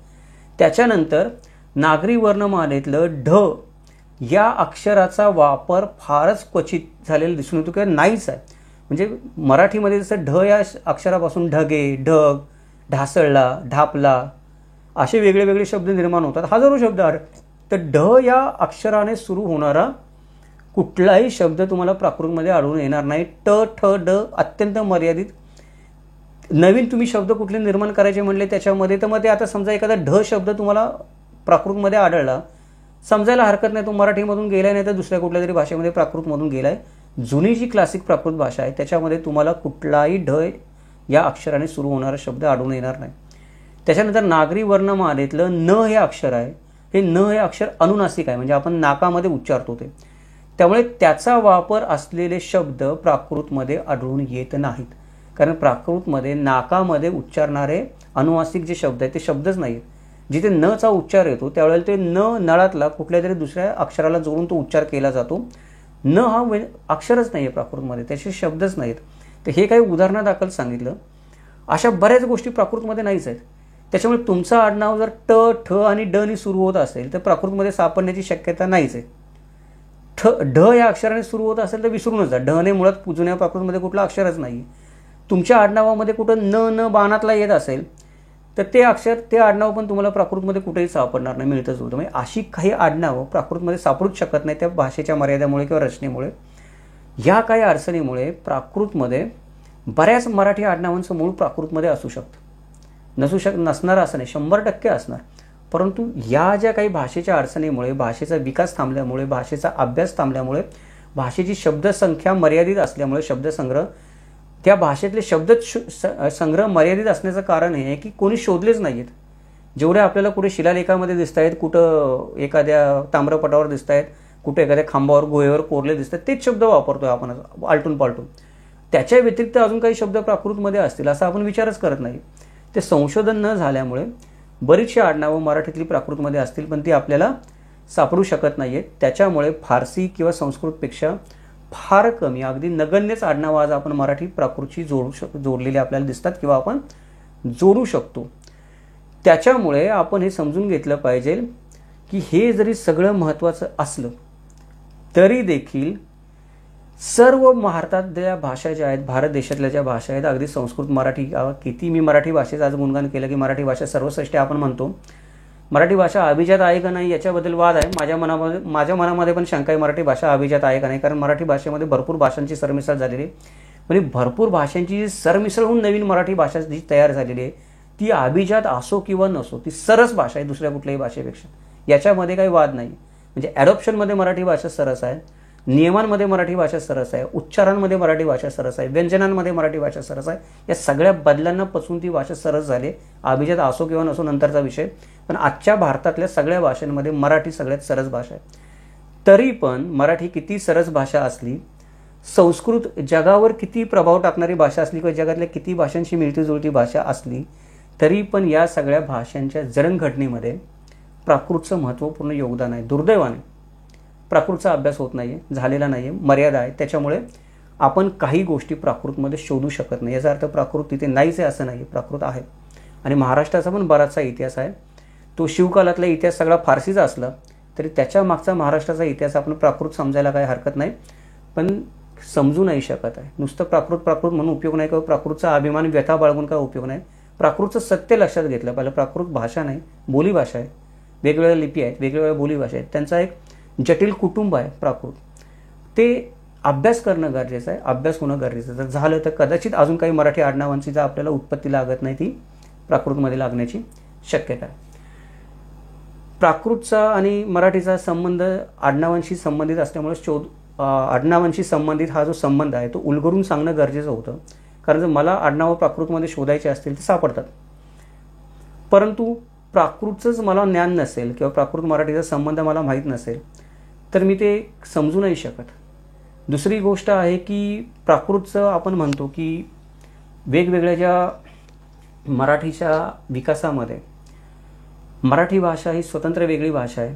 त्याच्यानंतर नागरी वर्णमालेतलं ढ या अक्षराचा वापर फारच क्वचित झालेला दिसून येतो किंवा नाहीच आहे. म्हणजे मराठीमध्ये जसं ढ या अक्षरापासून ढगे, ढग, ढासळला, ढापला असे वेगळे वेगळे शब्द निर्माण होतात. हजारो शब्द आहेत. तर ढ या अक्षराने सुरू होणारा कुठलाही शब्द तुम्हाला प्राकृतमध्ये आढळून येणार नाही. ट, ठ, ड अत्यंत मर्यादित. नवीन तुम्ही शब्द कुठले निर्माण करायचे म्हणले त्याच्यामध्ये, तर मग ते आता समजा एखादा ढ शब्द तुम्हाला प्राकृतमध्ये आढळला, समजायला हरकत नाही तो मराठीमधून गेलाय नाही तर दुसऱ्या कुठल्या तरी भाषेमध्ये प्राकृतमधून गेलाय. जुनी जी क्लासिक प्राकृत भाषा आहे त्याच्यामध्ये तुम्हाला कुठलाही ढ या अक्षराने सुरू होणारा शब्द आढळून येणार नाही. त्याच्यानंतर नागरी वर्णमालेतलं न हे अक्षर आहे, हे न हे अक्षर अनुनासिक आहे, म्हणजे आपण नाकामध्ये उच्चारतो ते. त्यामुळे त्याचा वापर असलेले शब्द प्राकृतमध्ये आढळून येत नाहीत. कारण प्राकृतमध्ये नाकामध्ये उच्चारणारे अनुनासिक जे शब्द आहेत ते शब्दच नाहीत. जिथे न चा उच्चार येतो त्यावेळेला ते न नळातला कुठल्या तरी दुसऱ्या अक्षराला जोडून तो उच्चार केला जातो. न हा अक्षरच नाही आहे प्राकृतमध्ये, त्याचे शब्दच नाहीत. तर हे काही उदाहरणादाखल सांगितलं. अशा बऱ्याच गोष्टी प्राकृतमध्ये नाहीच आहेत. त्याच्यामुळे तुमचं आडनाव जर ट, ठ आणि ड नी सुरू होत असेल तर प्राकृतमध्ये सापडण्याची शक्यता नाहीच आहे. ढ या अक्षराने सुरू होत असेल तर विसरूनच जा. ढ ने मुळात जुन्या प्राकृतमध्ये कुठला अक्षरच नाही. तुमच्या आडनावामध्ये कुठं न बाणातला येत असेल तर ते अक्षर, ते आडनाव पण तुम्हाला प्राकृतमध्ये कुठेही सापडणार नाही, मिळतच होतं. म्हणजे अशी काही आडनावं प्राकृतमध्ये सापडूच शकत नाही त्या भाषेच्या मर्यादेमुळे किंवा रचनेमुळे. या काही अडचणीमुळे प्राकृतमध्ये बऱ्याच मराठी आडनावांचं मूळ प्राकृतमध्ये असू शकतं, नसणार असं नाही, 100% असणार. परंतु या ज्या काही भाषेच्या अडचणीमुळे, भाषेचा विकास थांबल्यामुळे, भाषेचा अभ्यास थांबल्यामुळे, भाषेची शब्दसंख्या मर्यादित असल्यामुळे, शब्दसंग्रह, त्या भाषेतले शब्द संग्रह मर्यादित असण्याचं कारण हे आहे की कोणी शोधलेच नाहीत. जेवढे आपल्याला कुठे शिलालेखामध्ये दिसत आहेत, कुठं एखाद्या ताम्रपटावर दिसत आहेत, कुठे एखाद्या खांबावर गुहेवर कोरले दिसत आहेत, तेच शब्द वापरतोय आपण आलटून पालटून. त्याच्या व्यतिरिक्त अजून काही शब्द प्राकृतमध्ये असतील असा आपण विचारच करत नाही. ते संशोधन न झाल्यामुळे बरीचशी आडनावं मराठीतली प्राकृतमध्ये असतील पण ती आपल्याला सापडू शकत नाहीयेत. त्याच्यामुळे फारसी किंवा संस्कृतपेक्षा फार कमी, अगदी नगण्यच आडनावं आज आपण मराठी प्राकृतशी जोडलेली आपल्याला दिसतात किंवा आपण जोडू शकतो. त्याच्यामुळे आपण हे समजून घेतलं पाहिजे की हे जरी सगळं महत्त्वाचं असलं तरी देखील सर्व भारतातल्या भाषा ज्या आहेत, भारत देशातल्या ज्या भाषा आहेत, अगदी संस्कृत, मराठी, किती मी मराठी भाषेचं आज गुणगान केलं की मराठी भाषा सर्वश्रेष्ठ आपण म्हणतो. मराठी भाषा अभिजात आहे का नाही याच्याबद्दल वाद आहे. माझ्या मनामध्ये पण शंका आहे मराठी भाषा अभिजात आहे का नाही. कारण मराठी भाषेमध्ये भरपूर भाषांची सरमिसळ झालेली आहे. म्हणजे भरपूर भाषांची सरमिसळ होऊन नवीन मराठी भाषा जी तयार झालेली आहे ती अभिजात असो किंवा नसो, ती सरस भाषा आहे दुसऱ्या कुठल्याही भाषेपेक्षा. याच्यामध्ये काही वाद नाही. म्हणजे ॲडॉप्शनमध्ये मराठी भाषा सरस आहे, नियमांमध्ये मराठी भाषा सरस आहे, उच्चारांमध्ये मराठी भाषा सरस आहे, व्यंजनांमध्ये मराठी भाषा सरस आहे. या सगळ्या बदलांना पचवून ती भाषा सरस झाली. अभिजात असो किंवा नसो नंतरचा विषय. पण आजच्या भारतातल्या सगळ्या भाषांमध्ये मराठी सगळ्यात सरस भाषा आहे. तरी पण मराठी किती सरस भाषा असली, संस्कृत जगावर किती प्रभाव टाकणारी भाषा असली किंवा जगातल्या किती भाषांशी मिळती जुळती भाषा असली तरी पण या सगळ्या भाषांच्या जडणघडणीमध्ये प्राकृतचं महत्त्वपूर्ण योगदान आहे. दुर्दैवाने प्राकृतचा अभ्यास होत नाही आहे, झालेला नाही आहे, मर्यादा आहे. त्याच्यामुळे आपण काही गोष्टी प्राकृतमध्ये शोधू शकत नाही. याचा अर्थ प्राकृत तिथे नाहीच आहे असं नाही, प्राकृत आहे. आणि महाराष्ट्राचा पण बराचसा इतिहास आहे. तो शिवकालातला इतिहास सगळा फारसीचा असला तरी त्याच्या मागचा महाराष्ट्राचा इतिहास आपण प्राकृत समजायला काही हरकत नाही, पण समजू नाही शकत आहे. नुसतं प्राकृत म्हणून उपयोग नाही किंवा प्राकृतचा अभिमान व्यथा बाळगून काय उपयोग नाही. प्राकृतचं सत्य लक्षात घेतलं पाहिजे. प्राकृत भाषा नाही, बोलीभाषा आहे. वेगवेगळ्या लिपी आहेत, वेगवेगळ्या बोलीभाषा आहेत. त्यांचा एक जटिल कुटुंब आहे प्राकृत. ते अभ्यास करणं गरजेचं आहे, अभ्यास होणं गरजेचं आहे. जर झालं तर कदाचित अजून काही मराठी आडनावांची जर आपल्याला उत्पत्ती लागत नाही ती प्राकृतमध्ये लागण्याची शक्यता आहे. प्राकृतचा आणि मराठीचा संबंध आडनावांशी संबंधित असल्यामुळे आडनावांशी संबंधित हा जो संबंध आहे तो उलगडून सांगणं गरजेचं होतं. कारण जर मला आडनावं प्राकृतमध्ये शोधायचे असतील तर सापडतात, परंतु प्राकृतचंच मला ज्ञान नसेल किंवा प्राकृत मराठीचा संबंध मला माहीत नसेल तर मी ते समजू नाही शकत. दुसरी गोष्ट आहे की प्राकृतचं आपण म्हणतो की वेगवेगळ्या ज्या मराठीच्या विकासामध्ये मराठी भाषा ही स्वतंत्र वेगळी भाषा आहे.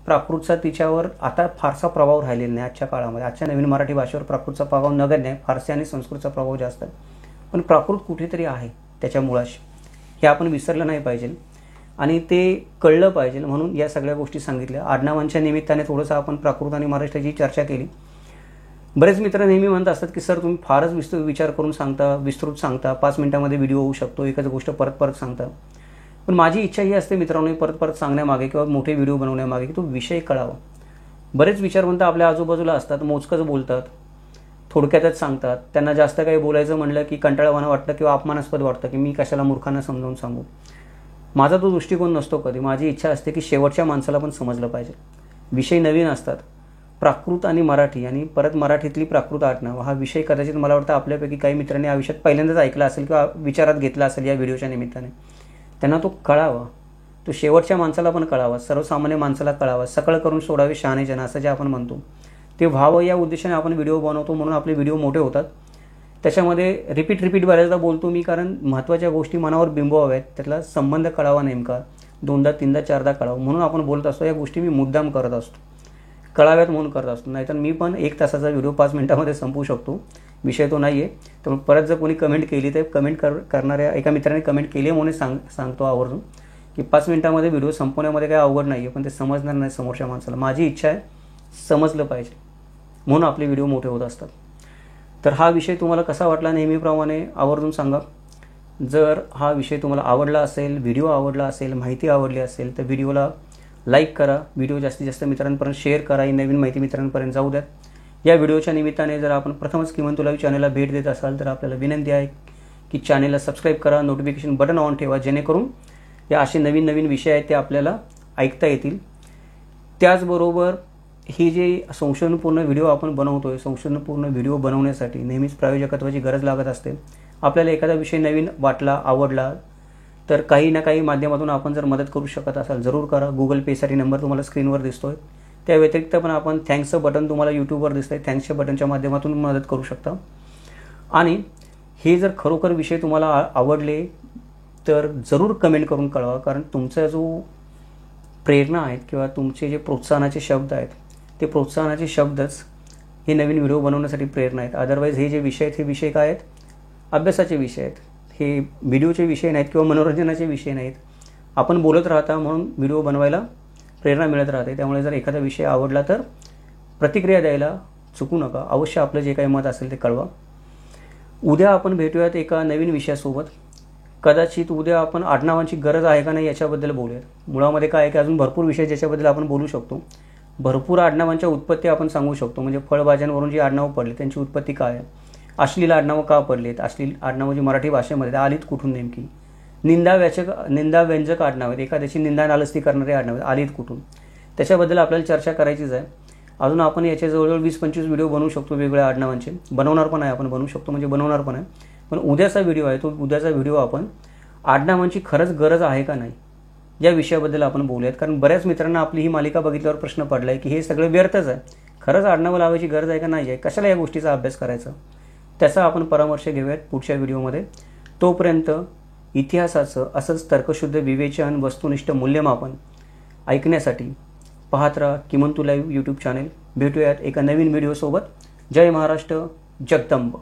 प्राकृतचा तिच्यावर आता फारसा प्रभाव राहिलेला नाही आजच्या काळामध्ये. आजच्या नवीन मराठी भाषेवर प्राकृतचा प्रभाव नगण्य आहे. फारसी आणि संस्कृतचा प्रभाव जास्त आहे. पण प्राकृत कुठेतरी आहे त्याच्या मुळाशी, हे आपण विसरलं नाही पाहिजे आणि ते कळलं पाहिजे. म्हणून या सगळ्या गोष्टी सांगितल्या. आडनावांच्या निमित्ताने थोडंसं आपण प्राकृत आणि महाराष्ट्राची चर्चा केली. बरेच मित्र नेहमी म्हणत असतात की सर तुम्ही फारच विचार करून सांगता, विस्तृत सांगता, 5 मिनिटामध्ये व्हिडिओ होऊ शकतो, एकच गोष्ट परत परत सांगता. पण माझी इच्छा ही असते मित्रांनो परत परत सांगण्यामागे किंवा मोठे व्हिडिओ बनवण्यामागे की तो विषय कळावा. बरेच विचारवंत आपल्या आजूबाजूला असतात, मोजकंच बोलतात, थोडक्यातच सांगतात. त्यांना जास्त काही बोलायचं म्हणलं की कंटाळवाणं वाटतं किंवा अपमानास्पद वाटतं की मी कशाला मूर्खांना समजावून सांगू. माझा तो दृष्टिकोन नसतो कधी. माझी इच्छा असते की शेवटच्या माणसाला पण समजलं पाहिजे. विषय नवीन असतात. प्राकृत आणि मराठी आणि परत मराठीतली प्राकृत आडनाव हा विषय कदाचित मला वाटतं आपल्यापैकी काही मित्रांनी आयुष्यात पहिल्यांदाच ऐकला असेल किंवा विचारात घेतला असेल या व्हिडिओच्या निमित्ताने. त्यांना तो कळावा, तो शेवटच्या माणसाला पण कळावा, सर्वसामान्य माणसाला कळावा. सकळ करून सोडावे शहाणे जन असं जे आपण म्हणतो ते व्हावं या उद्देशाने आपण व्हिडिओ बनवतो. म्हणून आपले व्हिडिओ मोठे होतात. त्याच्यामध्ये रिपीट बऱ्याचदा बोलतो मी, कारण महत्त्वाच्या गोष्टी मनावर बिंबवाव्यात, त्यातला संबंध कळावा, नेमका 2दा 3दा 4दा कळावा म्हणून आपण बोलत असतो. या गोष्टी मी मुद्दाम करत असतो, कळाव्यात म्हणून करत असतो. नाहीतर मी पण 1 तासाचा व्हिडिओ 5 मिनिटामध्ये संपवू शकतो. विषय तो नाही आहे. त्यामुळे परत जर कोणी कमेंट केली तर कमेंट करणाऱ्या एका मित्राने कमेंट केली म्हणून सांगतो आवर्जून की 5 मिनिटामध्ये व्हिडिओ संपवण्यामध्ये काही अवघड नाही आहे, पण ते समजणार नाही समोरच्या माणसाला. माझी इच्छा आहे समजलं पाहिजे म्हणून आपले व्हिडिओ मोठे होत असतात. तर हा विषय तुम्हाला कसा वाटला नेहमीप्रमाणे आवर्जून सांगा. जर हा विषय तुम्हाला आवडला असेल, व्हिडिओ आवडला असेल, माहिती आवडली असेल तर व्हिडिओला लाईक करा. व्हिडिओ जास्तीत जास्त मित्रांपर्यंत शेअर करा. ही नवीन माहिती मित्रांपर्यंत जाऊ द्या. या व्हिडिओच्या निमित्ताने जर आपण प्रथमच किमान लाईव्ह चॅनलला भेट देत असाल तर आपल्याला विनंती आहे की चॅनलला सबस्क्राईब करा, नोटिफिकेशन बटन ऑन ठेवा, जेणेकरून या असे नवीन विषय आहेत ते आपल्याला ऐकता येतील. त्याचबरोबर ही जे संशोधनपूर्ण व्हिडिओ आपण बनवतोय, संशोधनपूर्ण व्हिडिओ बनवण्यासाठी नेहमीच प्रायोजकत्वाची गरज लागत असते. आपल्याला एखादा विषय नवीन वाटला, आवडला तर काही ना काही माध्यमातून आपण जर मदत करू शकत असाल जरूर करा. गुगल पेसाठी नंबर तुम्हाला स्क्रीनवर दिसतोय. त्या व्यतिरिक्त पण आपण थँक्सचं बटन तुम्हाला यूट्यूबवर दिसतंय, थँक्सच्या बटनच्या माध्यमातून मदत करू शकता. आणि हे जर खरोखर विषय तुम्हाला आवडले तर जरूर कमेंट करून कळवा, कारण तुमचा जो प्रेरणा आहेत किंवा तुमचे जे प्रोत्साहनाचे शब्द आहेत ते प्रोत्साहनाचे शब्दच हे नवीन व्हिडिओ बनवण्यासाठी प्रेरणा आहेत. अदरवाईज हे जे विषय आहेत हे विषय काय आहेत? अभ्यासाचे विषय आहेत. हे व्हिडिओचे विषय नाहीत किंवा मनोरंजनाचे विषय नाहीत. आपण बोलत राहता म्हणून व्हिडिओ बनवायला प्रेरणा मिळत राहते. त्यामुळे जर एखादा विषय आवडला तर प्रतिक्रिया द्यायला चुकू नका. अवश्य आपलं जे काही मत असेल ते कळवा. उद्या आपण भेटूयात एका नवीन विषयासोबत. कदाचित उद्या आपण आडनावांची गरज आहे का नाही याच्याबद्दल बोलूयात. मुळामध्ये काय आहे की अजून भरपूर विषय ज्याच्याबद्दल आपण बोलू शकतो. भरपूर आडनावांच्या उत्पत्ती आपण सांगू शकतो. म्हणजे फळभाज्यांवरून जी आडनावं पडली त्यांची उत्पत्ती काय आहे, अश्लील आडनावं का पडलीत, अश्लील आडनावं जी मराठी भाषेमध्ये आलीत कुठून नेमकी, निंदाव्यंजक आडनाव आहेत, एखाद्याची निंदा नालस्ती करणारे आडनाव आहेत, आलीत कुठून, त्याच्याबद्दल आपल्याला चर्चा करायचीच आहे. अजून आपण याच्या जवळजवळ 20-25 व्हिडिओ बनवू शकतो वेगवेगळ्या आडनावांचे. बनवणार पण आहे, आपण बनवू शकतो म्हणजे बनवणार पण आहे. पण उद्याचा व्हिडिओ आहे तो उद्याचा व्हिडिओ आपण आडनावांची खरंच गरज आहे का नाही या विषयाबद्दल आपण बोलूयात. कारण बऱ्याच मित्रांना आपली ही मालिका बघितल्यावर प्रश्न पडला आहे की हे सगळं व्यर्थच आहे, खरंच आडनावं लावायची गरज आहे का नाही आहे, कशाला या गोष्टीचा अभ्यास करायचा. त्याचा आपण परामर्श घेऊयात पुढच्या व्हिडिओमध्ये. तोपर्यंत इतिहासाचं असंच तर्कशुद्ध विवेचन, वस्तुनिष्ठ मूल्यमापन ऐकण्यासाठी पाहत राहा किमंतू लाईव्ह यूट्यूब चॅनेल. भेटूयात एका नवीन व्हिडिओसोबत. जय महाराष्ट्र, जगदंब.